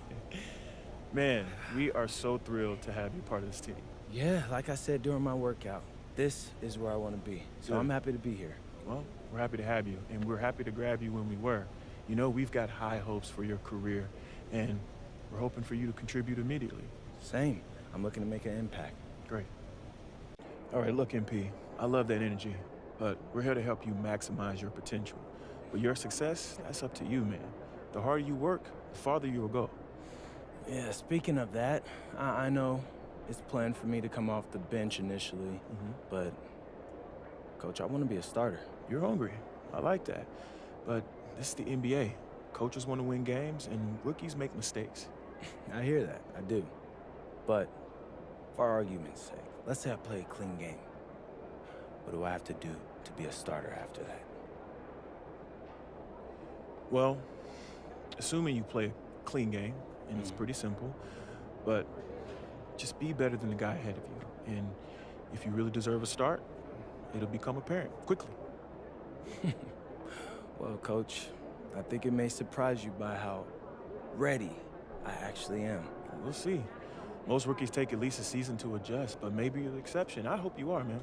Man, we are so thrilled to have you part of this team. Yeah, like I said during my workout, this is where I want to be. So Good. I'm happy to be here. Well, we're happy to have you, and we're happy to grab you when we were. You know, we've got high hopes for your career, and we're hoping for you to contribute immediately. Same. I'm looking to make an impact. Great. All right, look, MP, I love that energy, but we're here to help you maximize your potential. But your success, that's up to you, man. The harder you work, the farther you will go. Yeah, speaking of that, I know it's planned for me to come off the bench initially, but, Coach, I want to be a starter. You're hungry. I like that. But this is the NBA. Coaches want to win games, and rookies make mistakes. I hear that. I do. But for argument's sake, let's say I play a clean game. What do I have to do to be a starter after that? Well, assuming you play a clean game, and it's pretty simple, but just be better than the guy ahead of you. And if you really deserve a start, it'll become apparent quickly. Well, Coach, I think it may surprise you by how ready I actually am. We'll see. Most rookies take at least a season to adjust, but maybe you're the exception. I hope you are, man.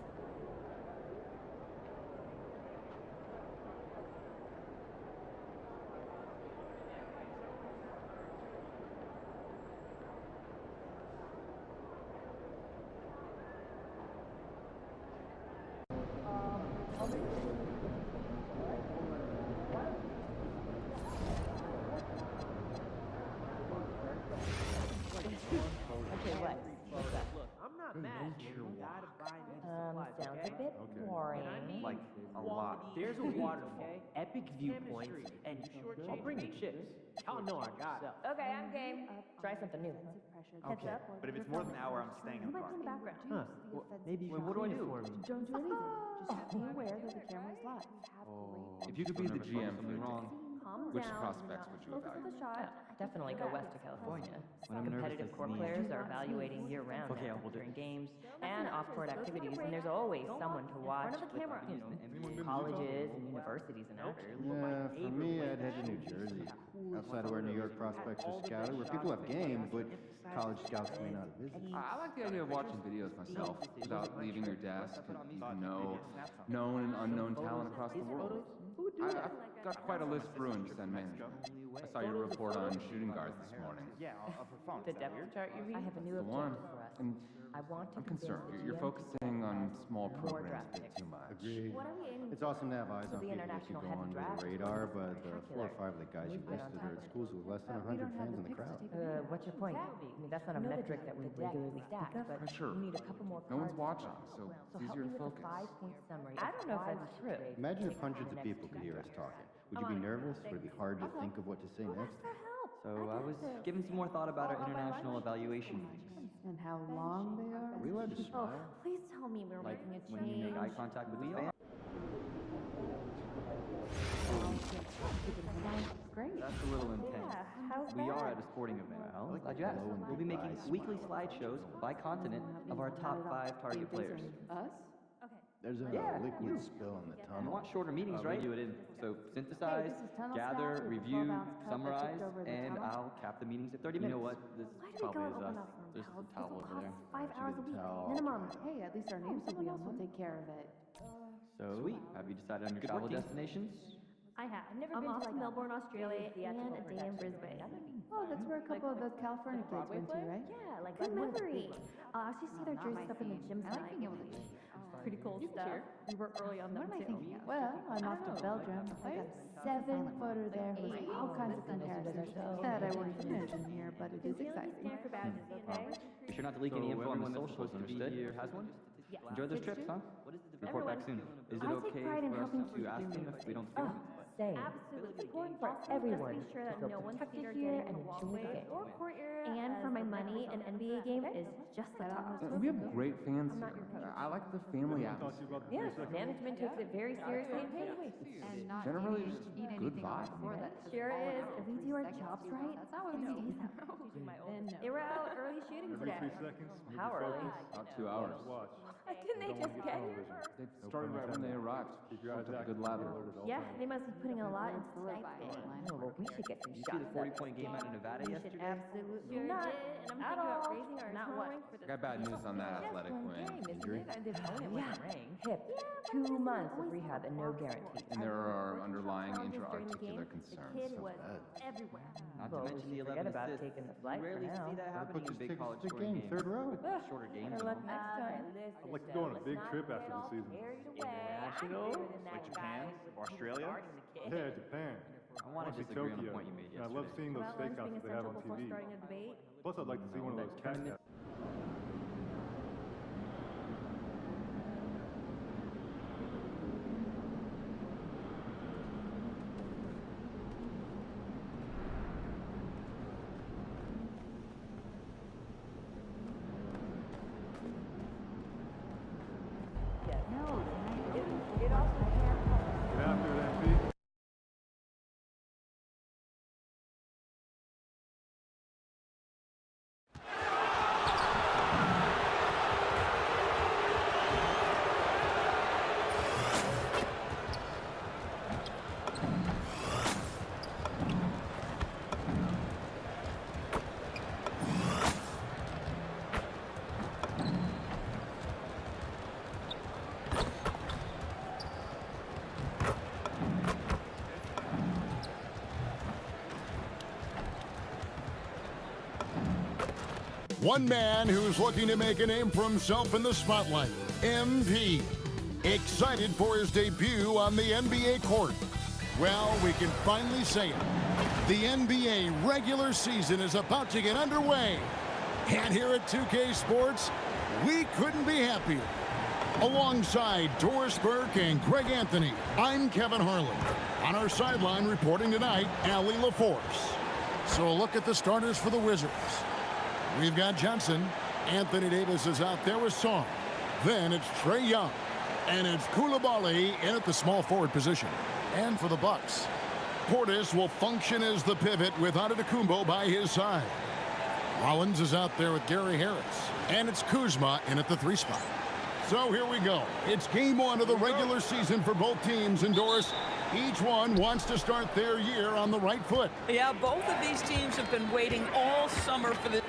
Sounds a bit boring. Like a lot. There's a waterfall, epic viewpoints, and I'll bring the chips. Y'all know I got it. Okay, I'm game. Try something new. Okay, but if it's more than an hour, I'm staying in the car. Huh. Well, maybe you what do I do? Don't do anything. Just be aware that the camera is live. If you could be the GM for me wrong, which prospects would you evaluate? Definitely go west to California. When I'm nervous, Competitive I court sneeze. players are evaluating year-round Okay, now I will do during it. games and off-court activities, and there's always someone to watch with, colleges and universities and others. Yeah, for me, I'd head to New Jersey. outside of where New York prospects are scouted, where people have game, but college scouts may not have visited. I like the idea of watching videos myself without leaving your desk and you know known and unknown talent across the world. I've got quite a list brewing to send management. I saw your report on shooting guards this morning. The depth chart you read? I have a new The one, objective for us. and I'm concerned. You're focusing on small programs a bit too much. Agreed. What are we aiming It's awesome to have eyes for on the people that could international go heavy under draft? the radar, but 4 or 5 of the guys you listed are at schools with less than 100 fans in the crowd. What's your point? I mean, that's not a metric that we regularly stack, but Pressure. we need a couple more No one's cards. watching, so it's help easier me to with focus. a 5-point summary. I don't know if that's true. Imagine if hundreds of people could hear us talking. Would you be nervous? Would it be hard to think of what to say next? So I was giving some more thought about our international evaluation meetings. And how long they are? Are we allowed to smile? Please tell me we're Like making a change. when you make eye contact with the fan. Great. That's a little intense. how's We that? are at a sporting event. Well, glad you asked. We'll be making weekly slideshows by continent of our top 5 target players. Us? There's a Yeah, liquid you. spill in the You tunnel. want shorter meetings, right? Do it in. So synthesize, this is tunnel gather, staff with a review, 12-ounce cup that summarize, tipped over the and tunnel. I'll cap the meetings at 30 minutes. You know what? This Why do we probably go is and open us. up from There's hell? a towel over there. 5 hours a week, towel. minimum. Hey, at least our names will be on. We'll take care of it. So, sweet. Have you decided on your travel destinations? I have. I've never been off to Melbourne, Australia, and a day in Brisbane. Oh, that's where a couple of those California kids went to, right? Yeah, like good memory. I actually see their jerseys up in the gym I like tonight. being able to. Pretty cool stuff. We were early on What them am I too. thinking? Well, I'm off to Belgium. I got 7 photo there with all kinds of comparisons that I won't even mention here, but it is exciting. Stand for badges, okay? Be sure not to leak any info on the socials, understood? Here has one? Yes. Enjoy those trips, huh? Report back soon. Is it I take okay pride in for helping us to ask them if we don't do it? Same. Absolutely. It's important for everyone to feel protected here and enjoy the game. And for my money, an NBA game is just the top. We have great fans here. I like the family atmosphere. Yeah, management takes it very seriously and pays. Generally, just good vibe. Sure is. If we do our jobs right, it stays that way. They were out early shooting today. How early? About 2 hours. Didn't they just get here? They started right when they arrived. Worked up a good ladder. Yeah, they must be putting a lot into tonight's game. Oh, well, we should get some shots. Did you see the 40-point game out in Nevada We should yesterday? absolutely not at all. Not what? I got bad news on that athletic win. Injury. Hip. 2 months of rehab and no guarantee. And there are underlying intra-articular concerns. Everywhere. Not to mention the 11 assists. Taking the flight You rarely for now. see that happening in big college scoring games. Third row. With shorter games. Better luck next time. I'd like to go on a big trip after the season. International? Like Japan? Australia? Yeah, Japan. I want to see disagree on the Tokyo. point you made And I love seeing those steakhouses they have on TV. Plus, I'd like to see one of those cat cats. Get after it, MP. One man who's looking to make a name for himself in the spotlight, MP. Excited for his debut on the NBA court. Well, we can finally say it. The NBA regular season is about to get underway. And here at 2K Sports, we couldn't be happier. Alongside Doris Burke and Greg Anthony, I'm Kevin Harlan. On our sideline reporting tonight, Allie LaForce. So a look at the starters for the Wizards. We've got Johnson. Anthony Davis is out there with Song. Then it's Trae Young. And it's Koulibaly in at the small forward position. And for the Bucks, Portis will function as the pivot with Antetokounmpo by his side. Rollins is out there with Gary Harris. And it's Kuzma in at the 3 spot. So here we go. It's game 1 of the regular season for both teams. And Doris, Each one wants to start their year on the right foot. Yeah, both of these teams have been waiting all summer for this.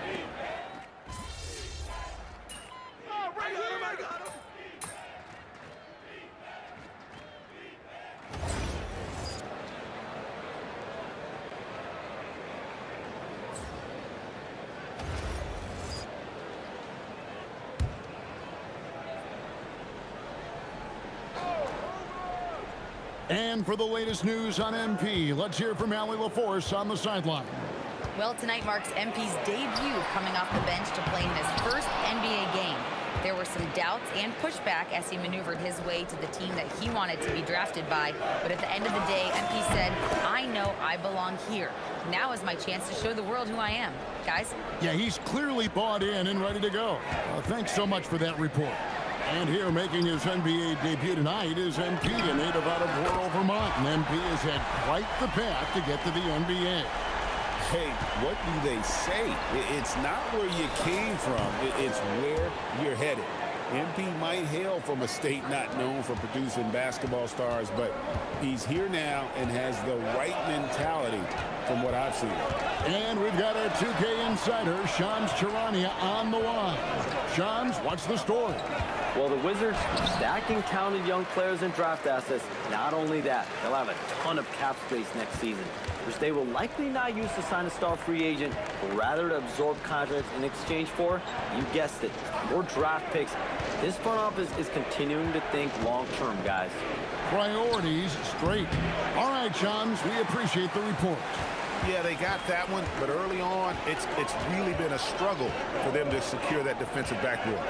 And for the latest news on MP, let's hear from Allie LaForce on the sideline. Well, tonight marks MP's debut coming off the bench to play in his first NBA game. There were some doubts and pushback as he maneuvered his way to the team that he wanted to be drafted by. But at the end of the day, MP said, I know I belong here. Now is my chance to show the world who I am. Guys? Yeah, he's clearly bought in and ready to go. Thanks so much for that report. And here making his NBA debut tonight is MP, a native out of Laurel, Vermont. And MP has had quite the path to get to the NBA. Hey, what do they say? It's not where you came from. It's where you're headed. MP might hail from a state not known for producing basketball stars, but he's here now and has the right mentality from what I've seen. And we've got our 2K insider, Shams Charania, on the line. Shams, what's the story? Well, the Wizards stacking talented young players and draft assets. Not only that, they'll have a ton of cap space next season, which they will likely not use to sign a star free agent, but rather to absorb contracts in exchange for, you guessed it, more draft picks. This front office is continuing to think long-term, guys. Priorities straight. All right, Shams, we appreciate the report. Yeah, they got that one, but early on, it's really been a struggle for them to secure that defensive backboard.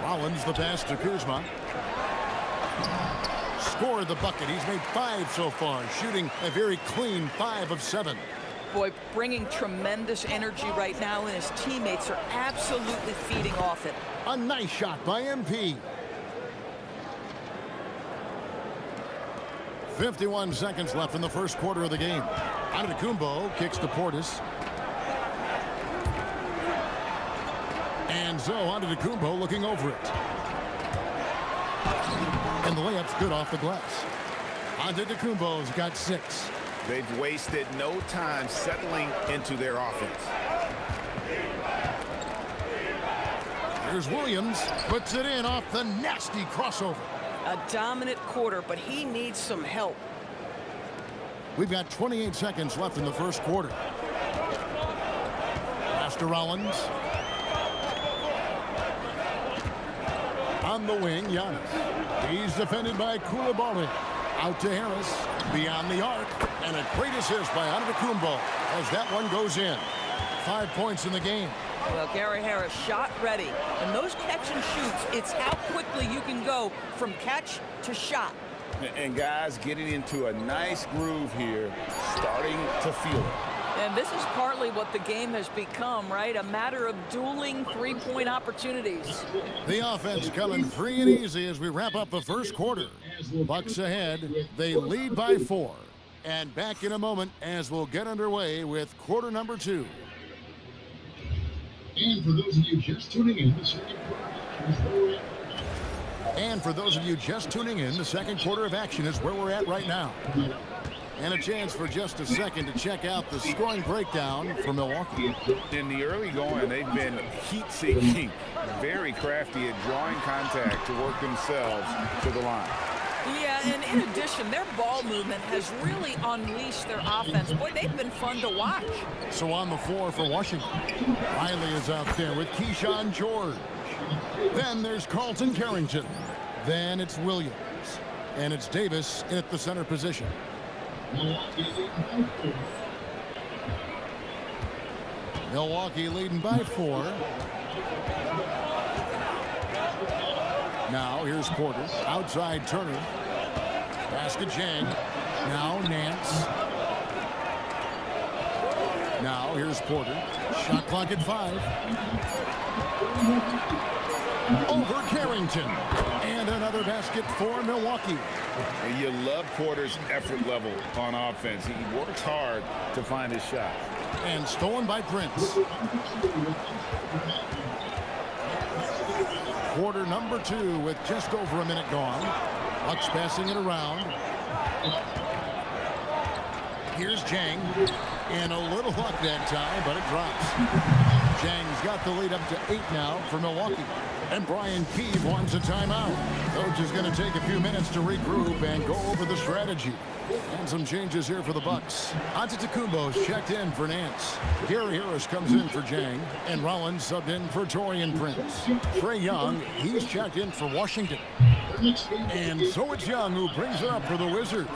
Rollins the pass to Kuzma. Scored the bucket. He's made 5 so far, shooting a very clean 5 of 7. Boy, bringing tremendous energy right now, and his teammates are absolutely feeding off it. A nice shot by MP. 51 seconds left in the first quarter of the game. Antetokounmpo kicks to Portis. And so Antetokounmpo looking over it. And the layup's good off the glass. Antetokounmpo's got 6. They've wasted no time settling into their offense. Here's Williams, puts it in off the nasty crossover. A dominant quarter, but he needs some help. We've got 28 seconds left in the first quarter. Pass to Rollins. On the wing, Giannis. He's defended by Koulibaly. Out to Harris. Beyond the arc. And a great assist by Antetokounmpo as that one goes in. 5 points in the game. Well, Gary Harris shot ready. And those catch and shoots, it's how quickly you can go from catch to shot. And guys getting into a nice groove here, starting to feel it. And this is partly what the game has become, right? A matter of dueling three-point opportunities. The offense coming free and easy as we wrap up the first quarter. Bucks ahead. They lead by 4. And back in a moment as we'll get underway with quarter number 2. And for those of you just tuning in, the second quarter of action is where we're at right now. And a chance for just a second to check out the scoring breakdown for Milwaukee. In the early going, they've been heat-seeking, very crafty at drawing contact to work themselves to the line. Yeah, and in addition, their ball movement has really unleashed their offense. Boy, they've been fun to watch. So on the floor for Washington, Riley is out there with Keyshawn George. Then there's Carlton Carrington. Then it's Williams. And it's Davis at the center position. Milwaukee leading by 4. Now here's Porter. Outside Turner. Basket Jang. Now Nance. Now here's Porter. Shot clock at 5. Over Carrington. And another basket for Milwaukee. And you love Porter's effort level on offense. He works hard to find his shot. And stolen by Prince. Quarter number 2 with just over a minute gone. Bucks passing it around. Here's Jang. And a little luck that time, but it drops. Jang's got the lead up to 8 now for Milwaukee. And Brian Keeve wants a timeout. Coach is going to take a few minutes to regroup and go over the strategy. And some changes here for the Bucks. Antetokounmpo's checked in for Nance. Gary Harris comes in for Jang. And Rollins subbed in for Taurean Prince. Trae Young, he's checked in for Washington. And so it's Young who brings it up for the Wizards.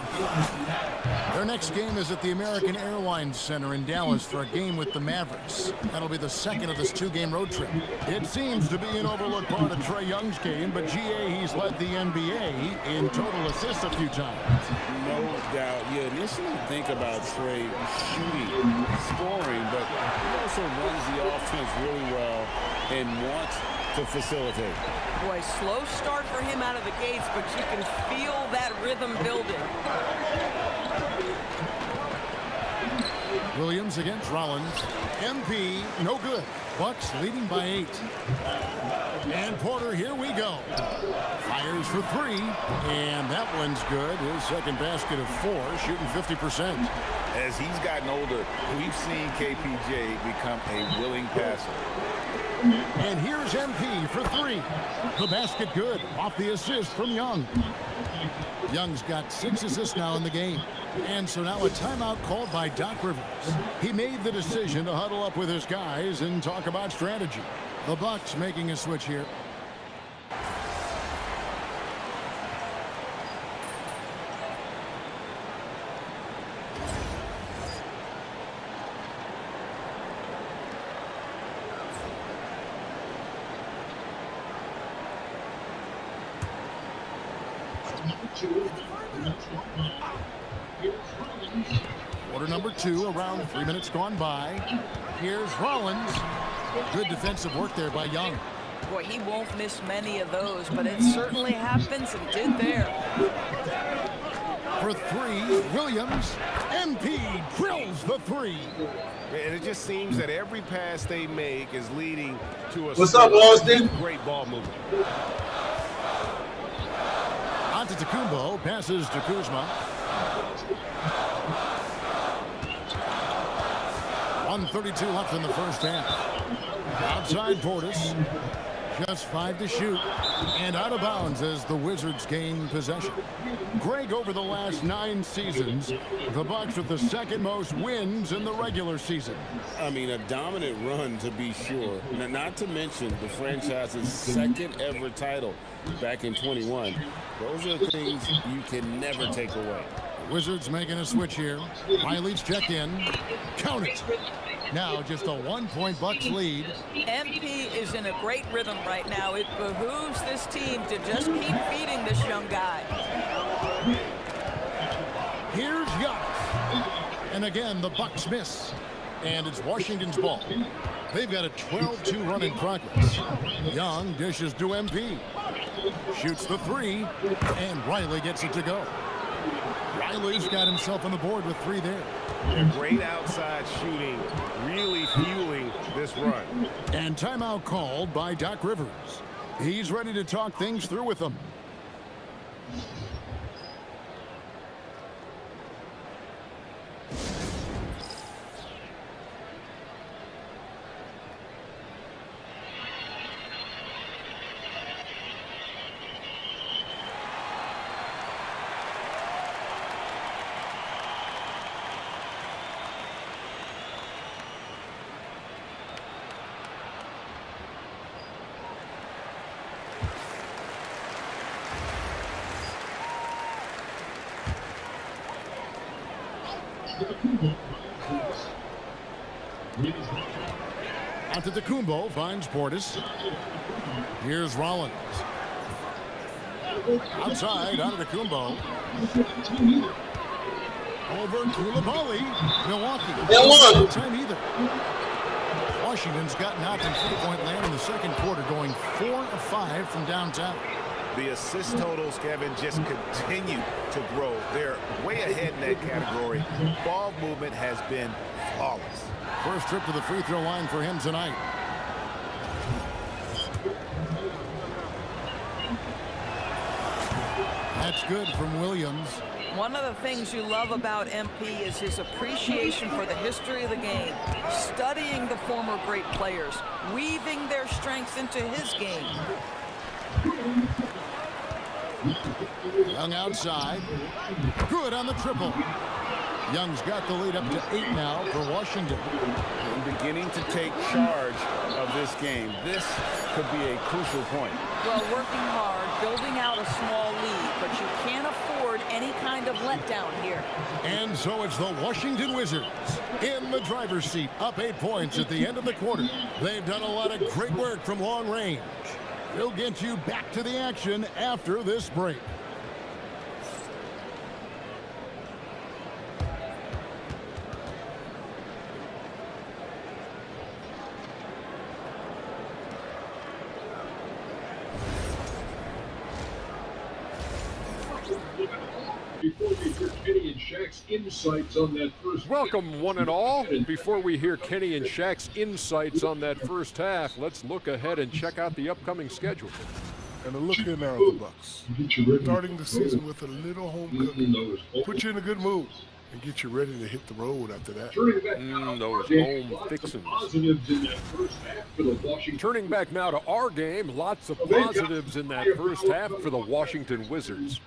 Their next game is at the American Airlines Center in Dallas for a game with the Mavericks. That'll be the second of this 2-game road trip. It seems to be an overlooked part of Trae Young's game, but GA, he's led the NBA in total assists a few times. No doubt. You initially think about Trae shooting, scoring, but he also runs the offense really well and wants to facilitate. Boy, slow start for him out of the gates, but you can feel that rhythm building. Williams against Rollins. MP, no good. Bucks leading by 8. And Porter, here we go. Fires for 3, and that one's good. His second basket of 4, shooting 50%. As he's gotten older, we've seen KPJ become a willing passer. And here's MP for 3. The basket good, off the assist from Young. Young's got 6 assists now in the game. And so now a timeout called by Doc Rivers. He made the decision to huddle up with his guys and talk about strategy. The Bucks making a switch here. Quarter number 2, around 3 minutes gone by. Here's Rollins. Good defensive work there by Young. Boy, he won't miss many of those, but it certainly happens and did there. For 3, Williams. MP drills the 3. And it just seems that every pass they make is leading to a What's up, Austin? Great ball movement. Antetokounmpo passes to Kuzma. 1:32 left in the first half. Outside Portis. Just 5 to shoot. And out of bounds as the Wizards gain possession. Greg, over the last 9 seasons, the Bucks with the second most wins in the regular season. I mean, a dominant run to be sure. Not to mention the franchise's second ever title back in 21. Those are things you can never take away. Wizards making a switch here. Riley's checked in. Count it. Now just a 1-point Bucks lead. MP is in a great rhythm right now. It behooves this team to just keep feeding this young guy. Here's Giannis. And again, the Bucks miss. And it's Washington's ball. They've got a 12-2 run in progress. Young dishes to MP. Shoots the 3. And Riley gets it to go. Riley's got himself on the board with 3 there. Great outside shooting, really fueling this run. And timeout called by Doc Rivers. He's ready to talk things through with them. Antetokounmpo finds Portis. Here's Rollins. Outside, Antetokounmpo. Over Koulibaly. Milwaukee. No time either. Washington's gotten out from 3-point land in the second quarter, going 4 of 5 from downtown. The assist totals, Kevin, just continue to grow. They're way ahead in that category. Ball movement has been flawless. First trip to the free throw line for him tonight. At looks good from Williams. One of the things you love about MP is his appreciation for the history of the game, studying the former great players, weaving their strengths into his game. Young outside. Good on the triple. Young's got the lead up to 8 now for Washington. And beginning to take charge of this game. This could be a crucial point. Well, working hard, building out a small lead, but you can't afford any kind of letdown here. And so it's the Washington Wizards in the driver's seat, up 8 points at the end of the quarter. They've done a lot of great work from long range. They'll get you back to the action after this break. Before we hear Kenny and Shaq's insights on that first Welcome, one and all. Before we hear Kenny and Shaq's insights on that first half, let's look ahead and check out the upcoming schedule. And a look in there of the Bucks. Starting the season with a little home cooking. Put you in a good mood and get you ready to hit the road after that. Those home fixins. Turning back now to our game, lots of positives in that first half for the Washington Wizards.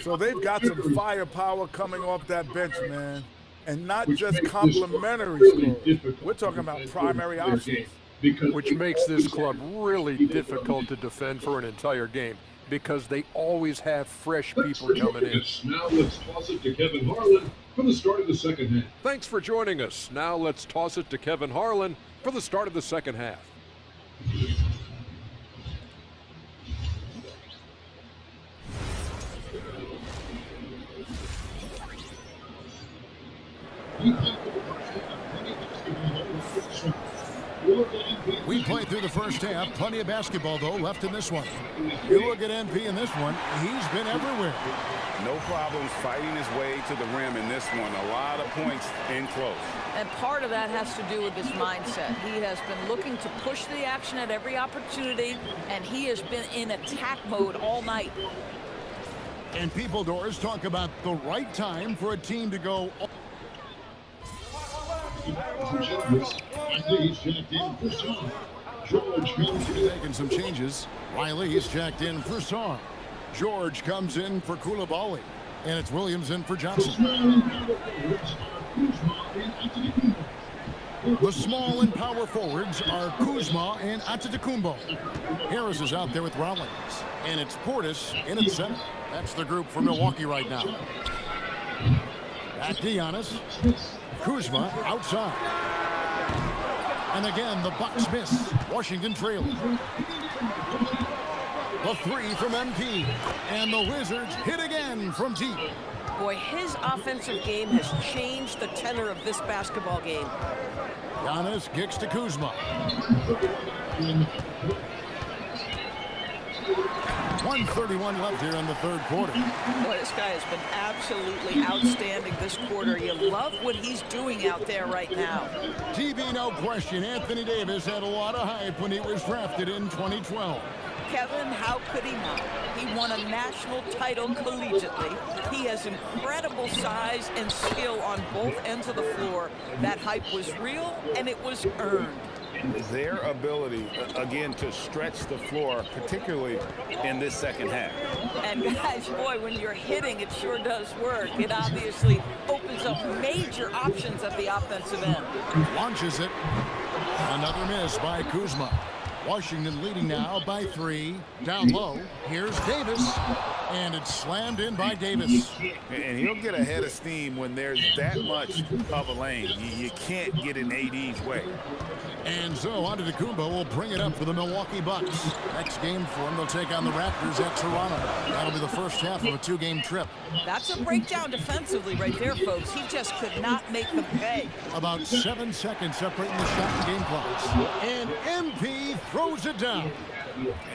So they've got some firepower coming off that bench, man. And not just complimentary scoring. We're talking about primary options. Which makes this club really difficult to defend for an entire game because they always have fresh people coming in. Now let's toss it to Kevin Harlan for the start of the second half. Thanks for joining us. Now let's toss it to Kevin Harlan for the start of the second half. We played through the first half. Plenty of basketball, though, left in this one. You look at MP in this one. He's been everywhere. No problems fighting his way to the rim in this one. A lot of points in close. And part of that has to do with his mindset. He has been looking to push the action at every opportunity, and he has been in attack mode all night. And People Doors talk about the right time for a team to go. George comes in, making some changes. Riley is jacked in for Song. George comes in for Koulibaly. And it's Williams in for Johnson. The small and power forwards are Kuzma and Antetokounmpo. Harris is out there with Rollins. And it's Portis in at center. That's the group for Milwaukee right now. At Giannis. Kuzma outside. And again, the Bucks miss. Washington trailing. The three from MP. And the Wizards hit again from deep. Boy, his offensive game has changed the tenor of this basketball game. Giannis kicks to Kuzma. 1:31 left here in the third quarter. Boy, this guy has been absolutely outstanding this quarter. You love what he's doing out there right now. TB, no question. Anthony Davis had a lot of hype when he was drafted in 2012. Kevin, how could he not? He won a national title collegiately. He has incredible size and skill on both ends of the floor. That hype was real, and it was earned. Their ability, again, to stretch the floor, particularly in this second half. And guys, boy, when you're hitting, it sure does work. It obviously opens up major options at the offensive end. Launches it. Another miss by Kuzma. Washington leading now by 3. Down low. Here's Davis. And it's slammed in by Davis. And he'll get a head of steam when there's that much of a lane. You can't get in AD's way. And so Antetokounmpo will bring it up for the Milwaukee Bucks. Next game for them, they'll take on the Raptors at Toronto. That'll be the first half of a 2-game trip. That's a breakdown defensively right there, folks. He just could not make them pay. About 7 seconds separating the shot and game clocks. And MP throws it down.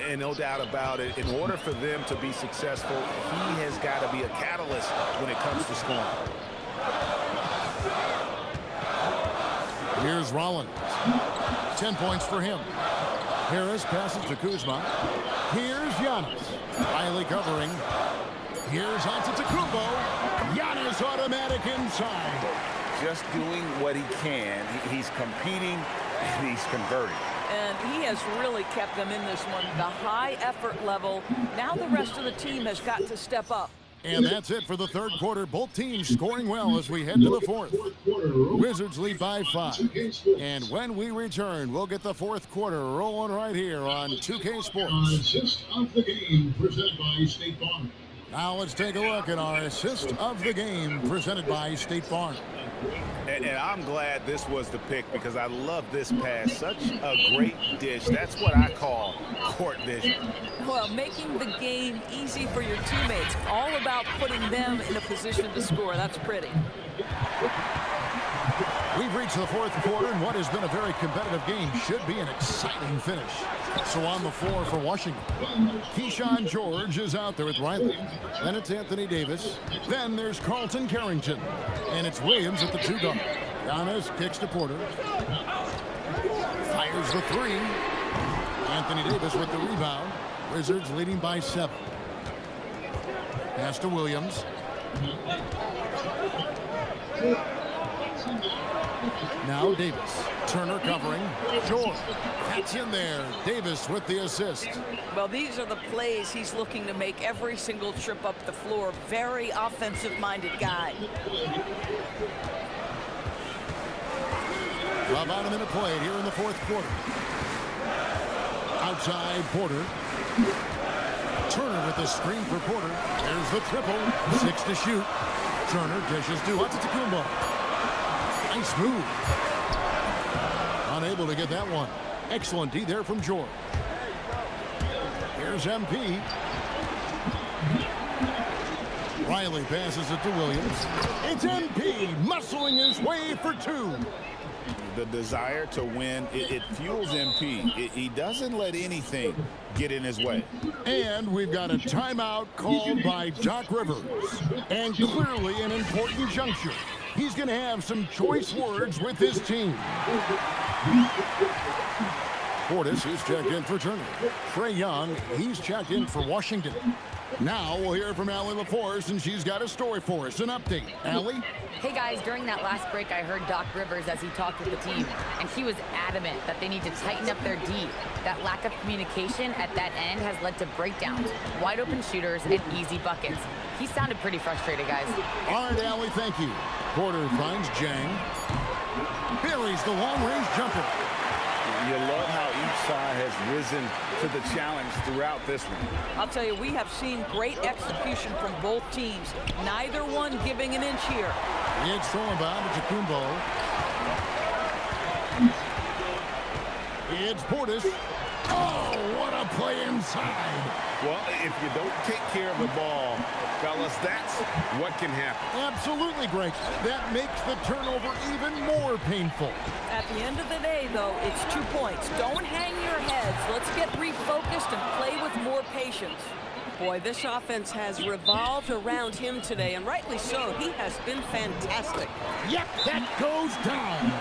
And no doubt about it, in order for them to be successful, he has got to be a catalyst when it comes to scoring. Here's Rollins. 10 points for him. Harris passes to Kuzma. Here's Giannis. Riley covering. Here's Antetokounmpo. Giannis automatic inside. Just doing what he can. He's competing and he's converting. And he has really kept them in this one. The high effort level. Now the rest of the team has got to step up. And that's it for the third quarter. Both teams scoring well as we head to the fourth. Wizards lead by 5. And when we return, we'll get the fourth quarter rolling right here on 2K Sports. Assist of the game presented by State Farm. Now let's take a look at our assist of the game presented by State Farm. And I'm glad this was the pick because I love this pass. Such a great dish. That's what I call court vision. Well, making the game easy for your teammates. All about putting them in a position to score. That's pretty. We've reached the fourth quarter, and what has been a very competitive game should be an exciting finish. So on the floor for Washington, Keyshawn George is out there with Riley. Then it's Anthony Davis. Then there's Carlton Carrington. And it's Williams at the 2 guard. Giannis kicks to Porter. Fires the 3. Anthony Davis with the rebound. Wizards leading by 7. Pass to Williams. Now Davis. Turner covering. George. That's in there. Davis with the assist. Well, these are the plays he's looking to make every single trip up the floor. Very offensive-minded guy. About a minute played here in the fourth quarter. Outside Porter. Turner with the screen for Porter. There's the triple. 6 to shoot. Turner dishes to Antetokounmpo. Nice move. Unable to get that one. Excellent D there from George. Here's MP. Riley passes it to Williams. It's MP muscling his way for 2. The desire to win, it fuels MP. He doesn't let anything get in his way. And we've got a timeout called by Doc Rivers. And clearly an important juncture. He's going to have some choice words with his team. Portis, who's checked in for Turner. Trae Young, he's checked in for Washington. Now we'll hear from Allie LaForce, and she's got a story for us, an update. Allie? Hey guys, during that last break, I heard Doc Rivers as he talked with the team, and he was adamant that they need to tighten up their D. That lack of communication at that end has led to breakdowns, wide open shooters, and easy buckets. He sounded pretty frustrated, guys. All right, Allie, thank you. Porter finds Jang. Buries the long-range jumper. You love how each side has risen to the challenge throughout this one. I'll tell you, we have seen great execution from both teams. Neither one giving an inch here. It's thrown by Antetokounmpo. It's Portis. Oh, what a play inside. Well, if you don't take care of the ball, fellas, that's what can happen. Absolutely, Greg. That makes the turnover even more painful. At the end of the day, though, it's 2 points. Don't hang your heads. Let's get refocused and play with more patience. Boy, this offense has revolved around him today, and rightly so. He has been fantastic. Yep, that goes down.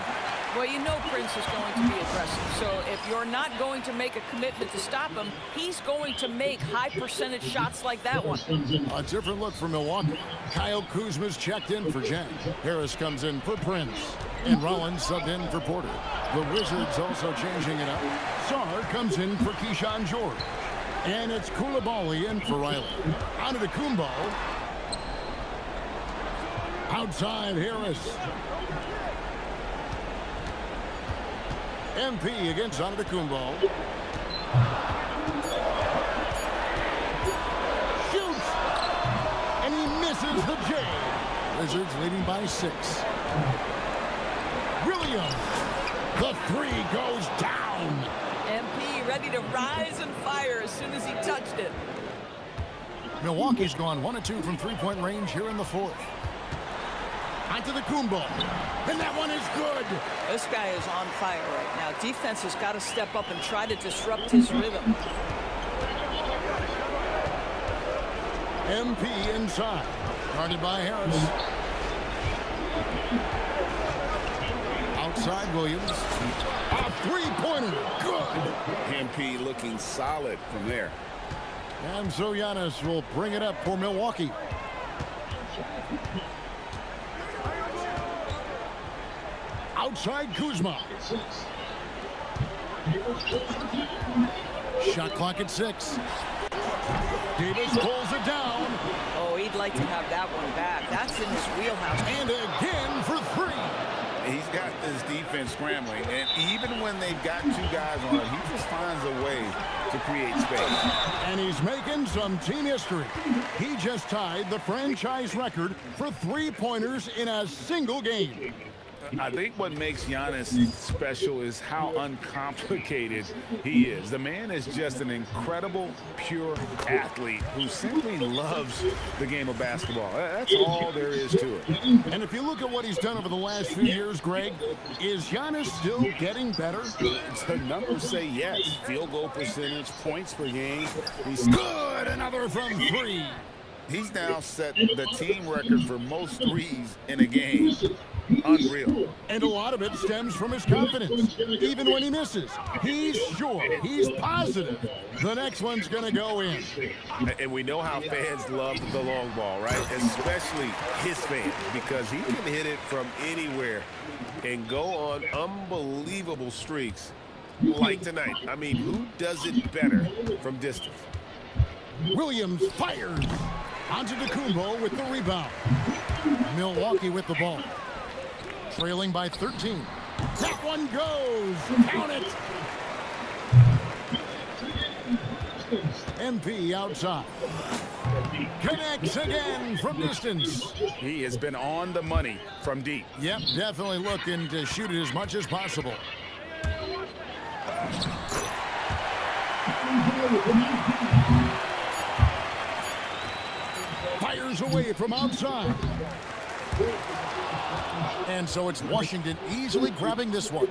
Well, you know Prince is going to be aggressive, so if you're not going to make a commitment to stop him, he's going to make high-percentage shots like that one. A different look for Milwaukee. Kyle Kuzma's checked in for Jen. Harris comes in for Prince. And Rollins subbed in for Porter. The Wizards also changing it up. Sarr comes in for Keyshawn George. And it's Koulibaly in for Riley. Antetokounmpo. Outside Harris. MP against Antetokounmpo. Shoots! And he misses the J. Wizards leading by 6. Williams. The 3 goes down. MP ready to rise and fire as soon as he touched it. Milwaukee's gone 1 of 2 from three-point range here in the fourth. Antetokounmpo, and that one is good. This guy is on fire right now. Defense has got to step up and try to disrupt his rhythm. MP inside, guarded by Harris. Outside Williams, a three-pointer, good. MP looking solid from there. And so Giannis will bring it up for Milwaukee. Outside Kuzma. Shot clock at 6. Davis pulls it down. Oh, he'd like to have that one back. That's in his wheelhouse. And again for 3. He's got this defense scrambling, and even when they've got 2 guys on it, he just finds a way to create space. And he's making some team history. He just tied the franchise record for 3-pointers in a single game. I think what makes Giannis special is how uncomplicated he is. The man is just an incredible, pure athlete who simply loves the game of basketball. That's all there is to it. And if you look at what he's done over the last few years, Greg, is Giannis still getting better? The numbers say yes. Field goal percentage, points per game. He's good. Another from 3. He's now set the team record for most threes in a game. Unreal. And a lot of it stems from his confidence. Even when he misses, he's sure, he's positive the next one's going to go in. And we know how fans love the long ball, right? Especially his fans, because he can hit it from anywhere and go on unbelievable streaks like tonight. I mean, who does it better from distance? Williams fires. Antetokounmpo with the rebound. Milwaukee with the ball. Trailing by 13. That one goes. Count it. MP outside. Connects again from distance. He has been on the money from deep. Yep, definitely looking to shoot it as much as possible. Fires away from outside. And so it's Washington easily grabbing this one.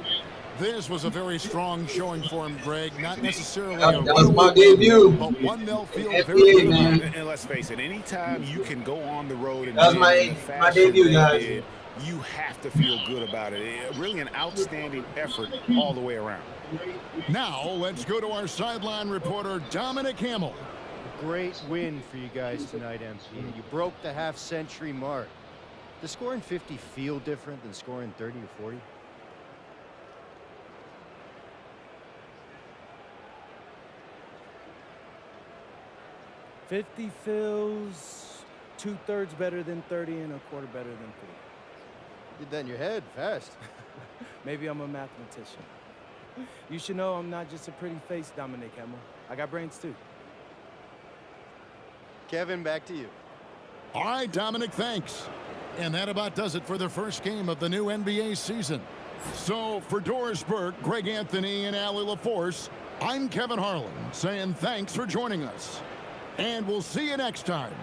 This was a very strong showing for him, Greg. Not necessarily that was my debut. But one they'll feel very good about. And let's face it, anytime you can go on the road and that was my debut, guys. You have to feel good about it. Really an outstanding effort all the way around. Now let's go to our sideline reporter, Dominic Hamill. Great win for you guys tonight, MP. You broke the half-century mark. Does scoring 50 feel different than scoring 30 or 40? $50 feels 2/3 better than 30 and 1/4 better than 40. Did that in your head fast. Maybe I'm a mathematician. You should know I'm not just a pretty face, Dominic Hamill. I got brains too. Kevin, back to you. All right, Dominic, thanks. And that about does it for the first game of the new NBA season. So for Doris Burke, Greg Anthony, and Allie LaForce, I'm Kevin Harlan saying thanks for joining us. And we'll see you next time.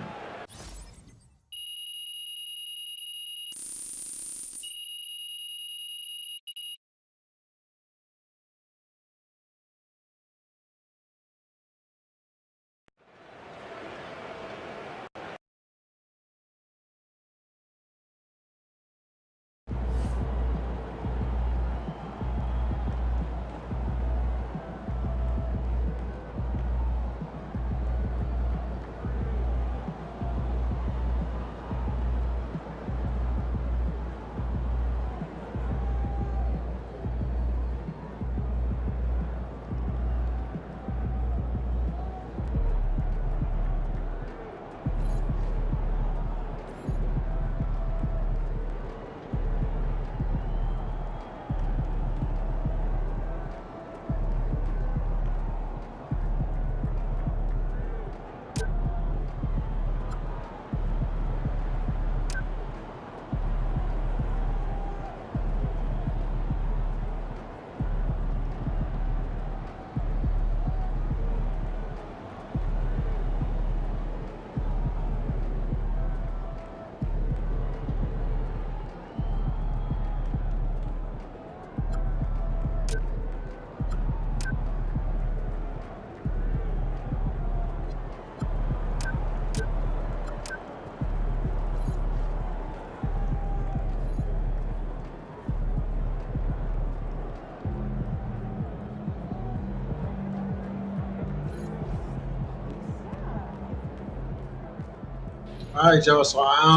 All right, y'all. So I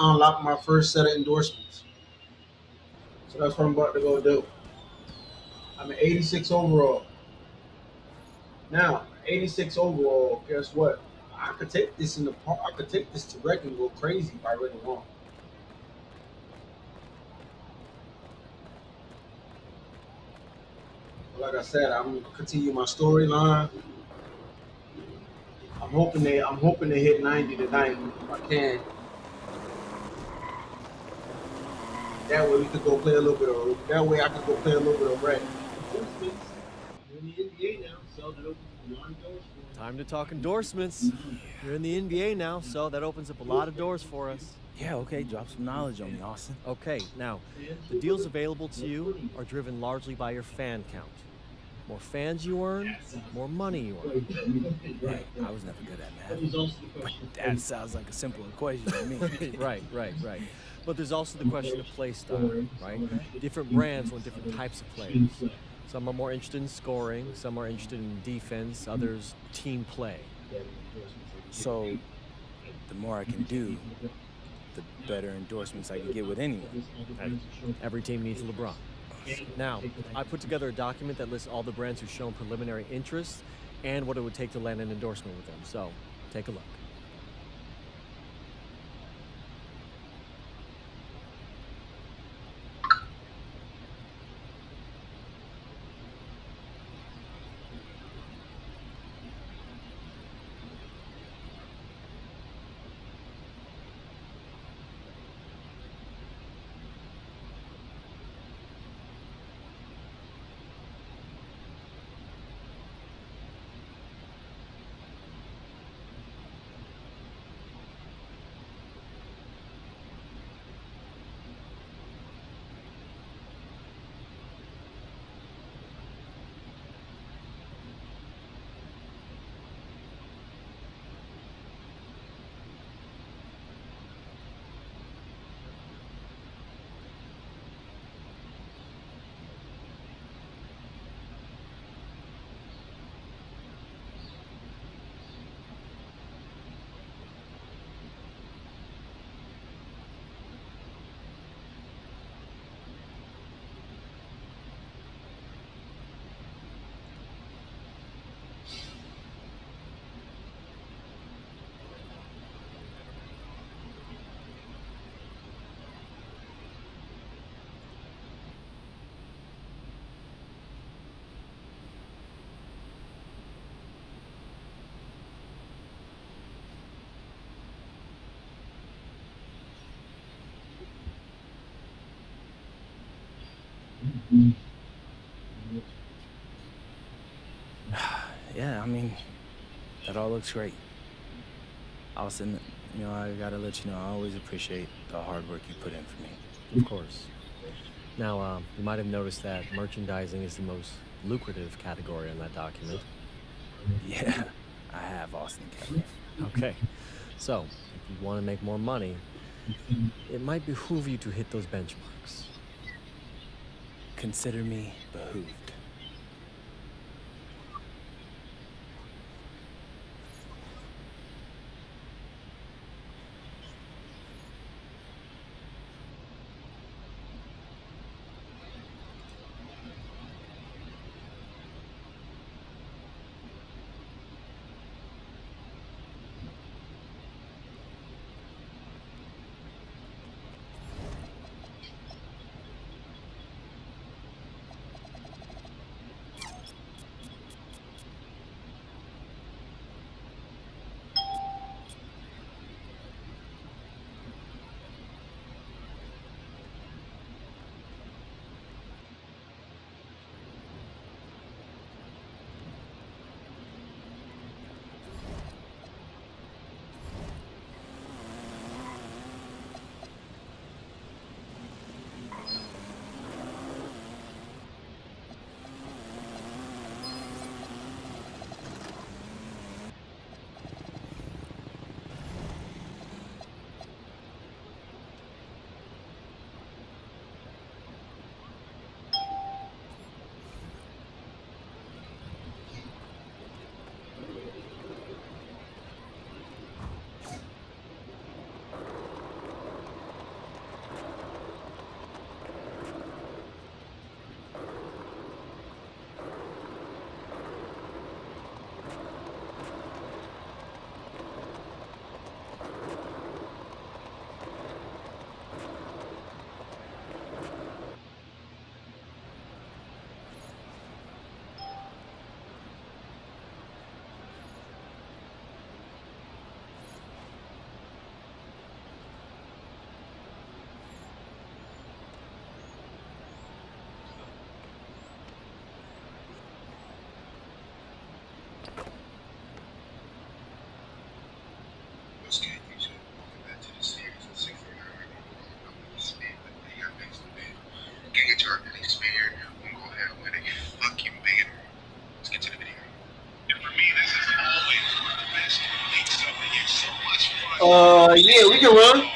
unlocked my first set of endorsements. So that's what I'm about to go do. I'm an 86 overall. Now, 86 overall. Guess what? I could take this in the park. I could take this to wreck and go crazy if I really want. But like I said, I'm gonna continue my storyline. I'm hoping to hit 90 tonight if I can. That way we could go play a little bit of. That way I could go play a little bit of red. Time to talk endorsements. You're in the NBA now, so that opens up a lot of doors for us. Yeah, okay, drop some knowledge on me, Austin. Okay, now, the deals available to you are driven largely by your fan count. More fans you earn, more money you earn. Hey, I was never good at math, but that sounds like a simple equation to me. Right. But there's also the question of play style, right? Different brands want different types of players. Some are more interested in scoring, some are interested in defense, others team play. So, the more I can do, the better endorsements I can get with anyone. Every team needs LeBron. Now, I put together a document that lists all the brands who've shown preliminary interest and what it would take to land an endorsement with them. So, take a look. Yeah, I mean, that all looks great. Austin, I gotta let you know, I always appreciate the hard work you put in for me. Of course. Now, you might have noticed that merchandising is the most lucrative category on that document. Yeah, I have, Austin Kevin. Okay, so if you want to make more money, it might behoove you to hit those benchmarks. Consider me behooved. Yeah, we can run.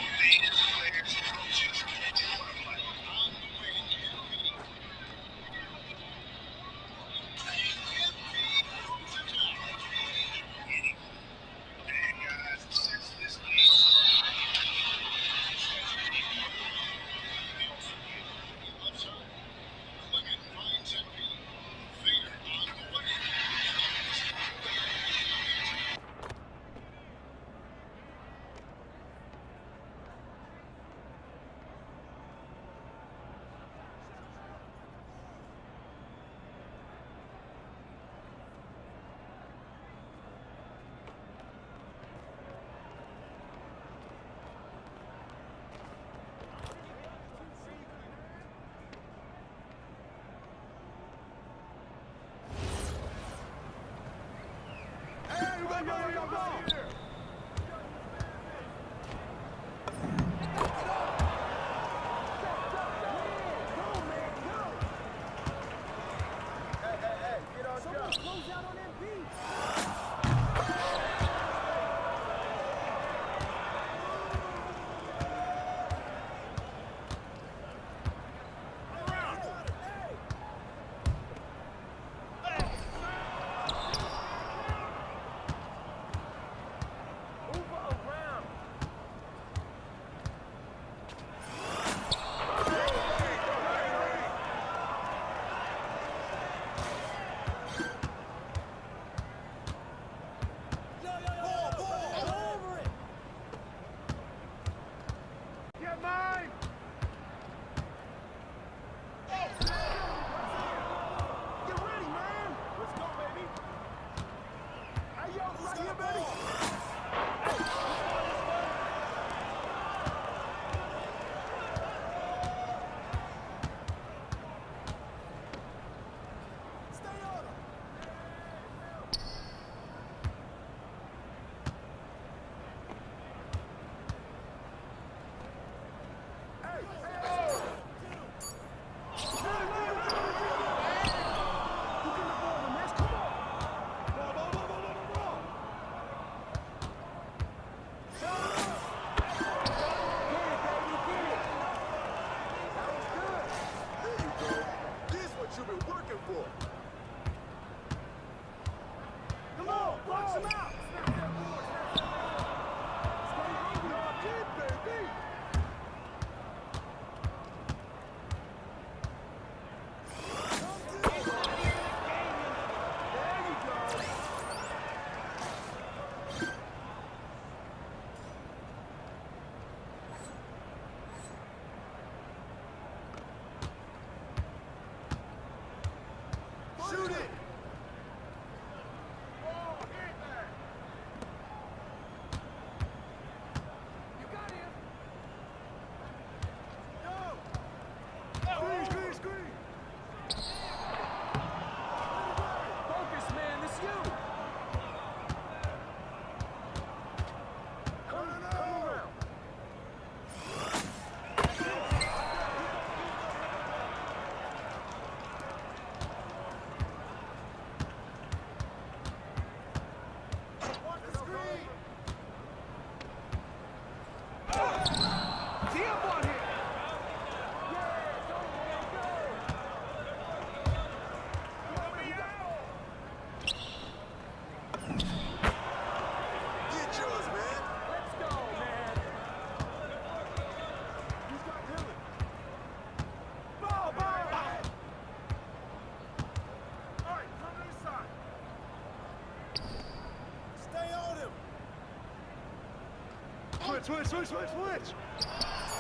Switch!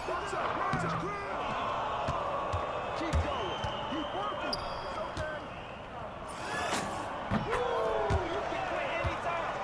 Watch out! Keep going. Keep working. It's okay. You can quit anytime.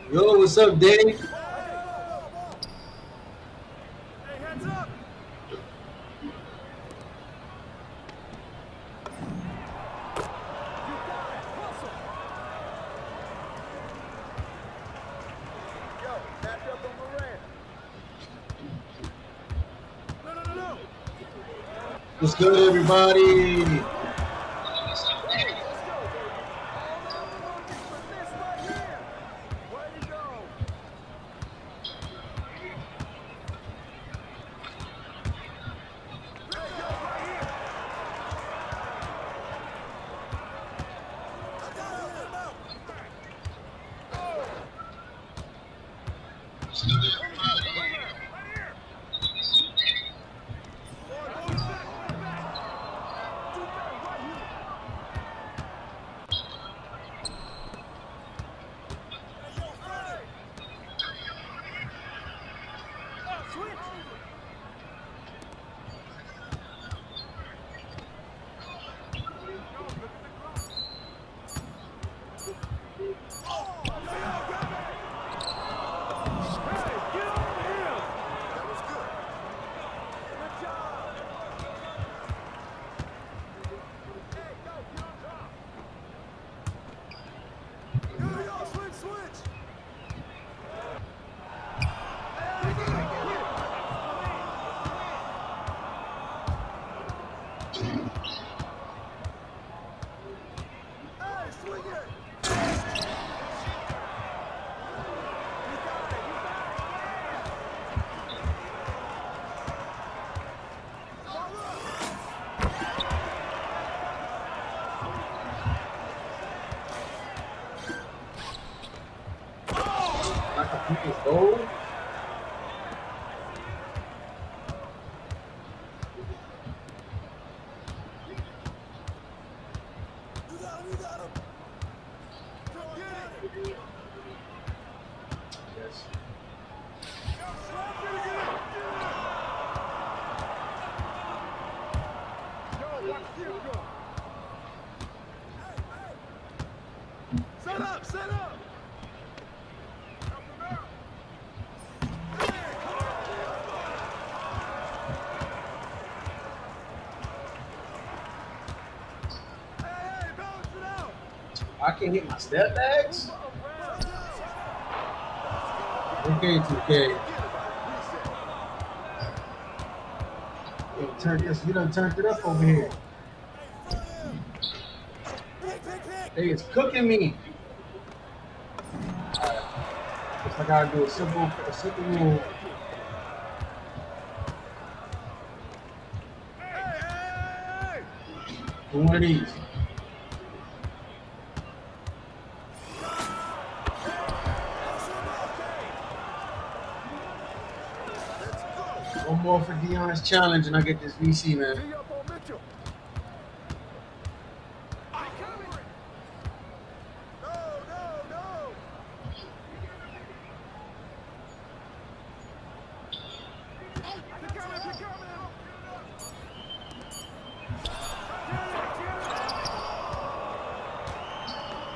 Yo, what's up, Dave? What's good, everybody? Oh. Set up, set up! I can't hit my step backs? Okay, 2K. You done turned it up over here. They is cooking me. Alright. Guess I gotta do a simple move. Do one of these. One more for Deion's challenge, and I get this VC, man.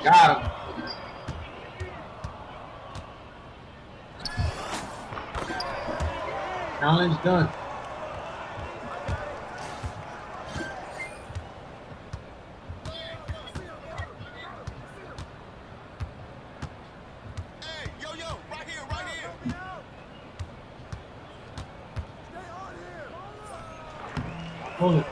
Got him. Challenge done. Hold it.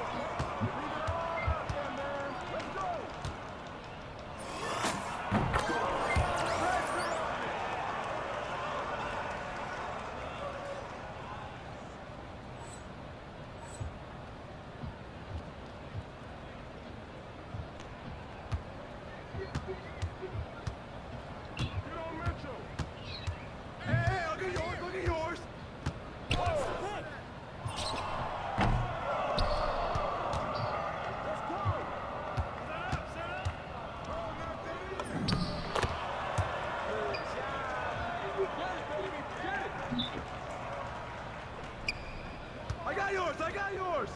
I got yours!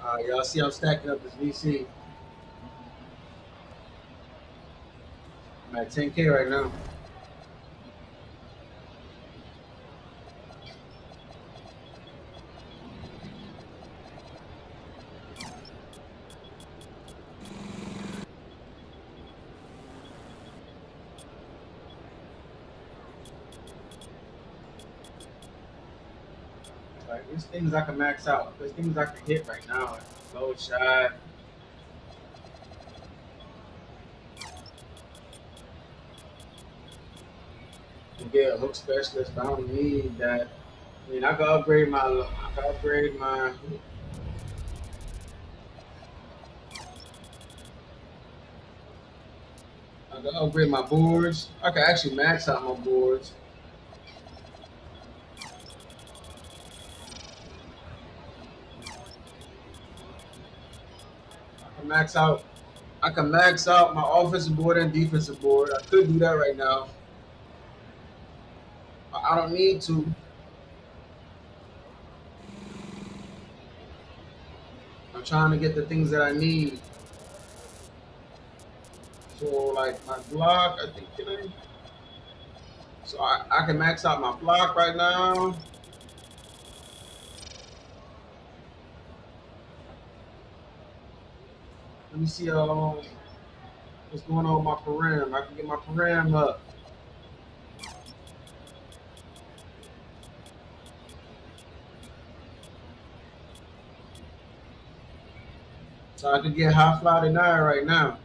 Y'all see I'm stacking up this VC. I'm at 10K right now. Like, there's things I can max out. There's things I can hit right now. Like low shot. To get a hook specialist, but I don't need that. I mean, I can upgrade my. I can upgrade my boards. I can actually max out my boards. I can max out my offensive board and defensive board. I could do that right now. I don't need to. I'm trying to get the things that I need. So like my block, I think today. So I can max out my block right now. Let me see what's going on with my param. I can get my param up. So I can get high fly to 9 right now.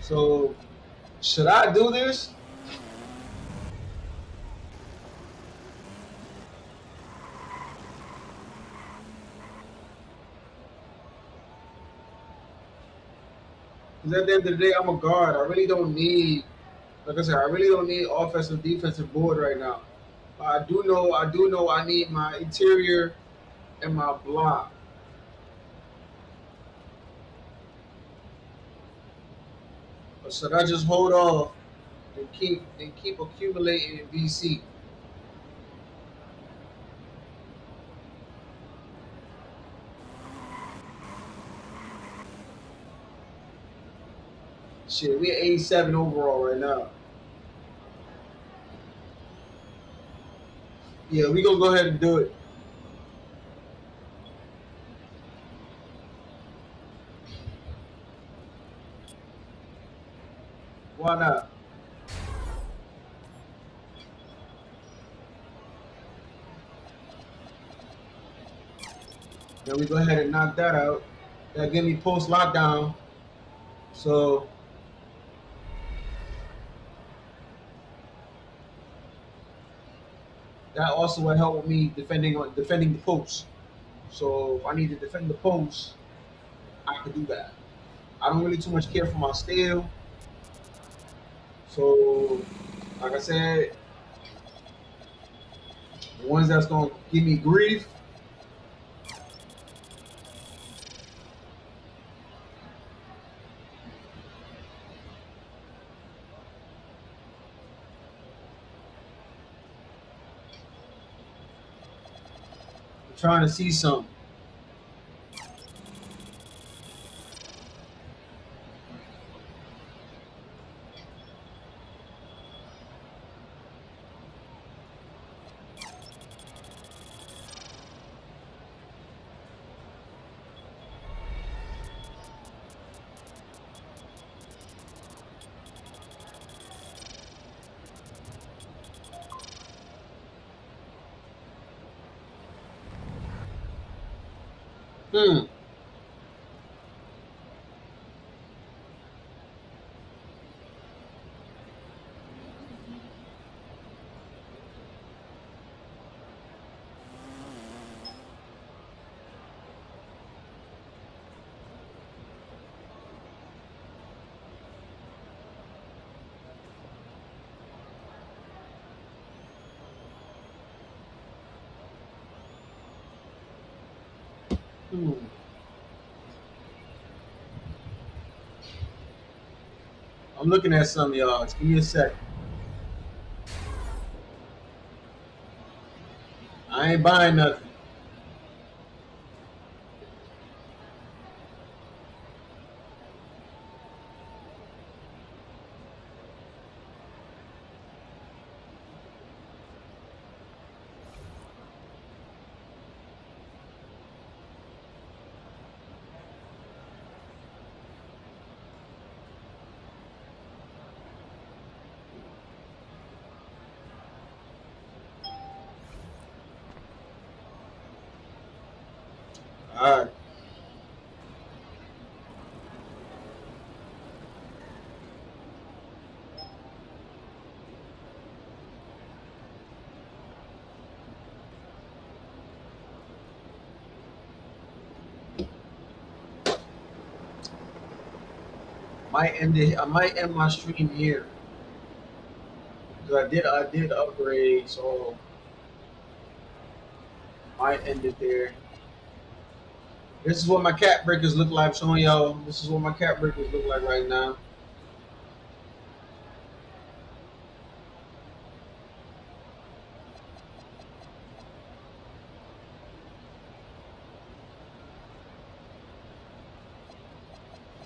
So should I do this? Because at the end of the day, I'm a guard. I really don't need, like I said, I really don't need offensive, defensive board right now. But I do know I need my interior and my block. Or should I just hold off and keep accumulating in VC? Shit, we're 87 overall right now. Yeah, we gonna go ahead and do it. Why not? Then we go ahead and knock that out. That give me post lockdown. So that also will help with me defending the post. So if I need to defend the post, I can do that. I don't really too much care for my steal. So like I said, the ones that's gonna give me grief, I'm trying to see something. I'm looking at some, y'all. Just give me a sec. I ain't buying nothing. All right. I might end my stream here because I did upgrade, so might end it there. This is what my cat breakers look like. I'm showing y'all. This is what my cat breakers look like right now.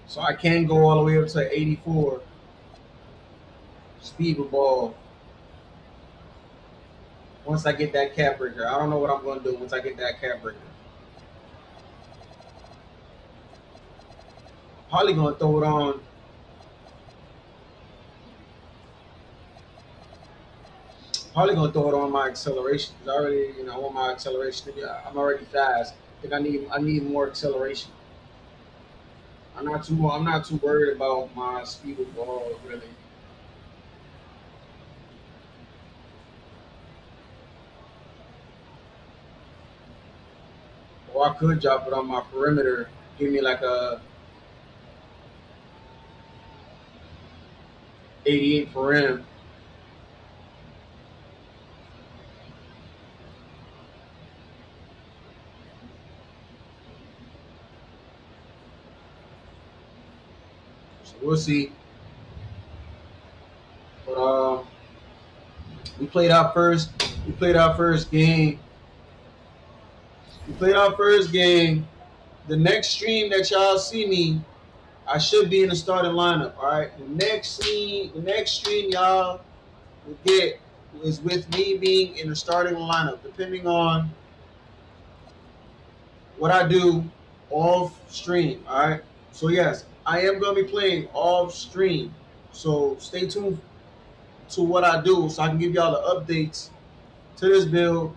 So I can go all the way up to 84 speed with ball once I get that cat breaker. I don't know what I'm going to do once I get that cat breaker. Probably going to throw it on. Probably going to throw it on my acceleration because I already, I want my acceleration. I'm already fast. I think I need more acceleration. I'm not too worried about my speed with ball really. Or I could drop it on my perimeter, give me like a 88 perim. So we'll see. But we played our first game. We played our first game. The next stream that y'all see me, I should be in the starting lineup. All right. The next stream y'all will get is with me being in the starting lineup, depending on what I do off stream. All right. So yes, I am gonna be playing off stream. So stay tuned to what I do so I can give y'all the updates to this build.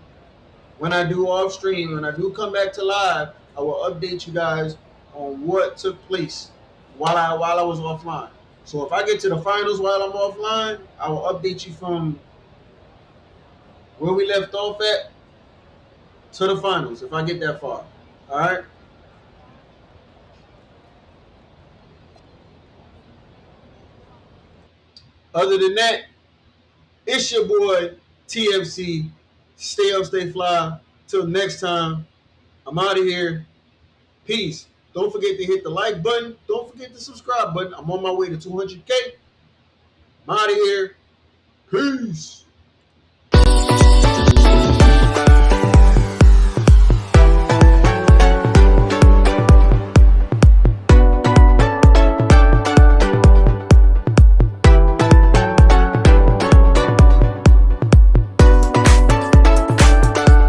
When I do off stream, when I do come back to live, I will update you guys on what took place while I was offline. So if I get to the finals while I'm offline, I will update you from where we left off at to the finals if I get that far. All right. Other than that, it's your boy TFC. Stay up, stay fly. Till next time, I'm out of here. Peace. Don't forget to hit the like button. Don't forget the subscribe button. I'm on my way to 200K. I'm out of here. Peace.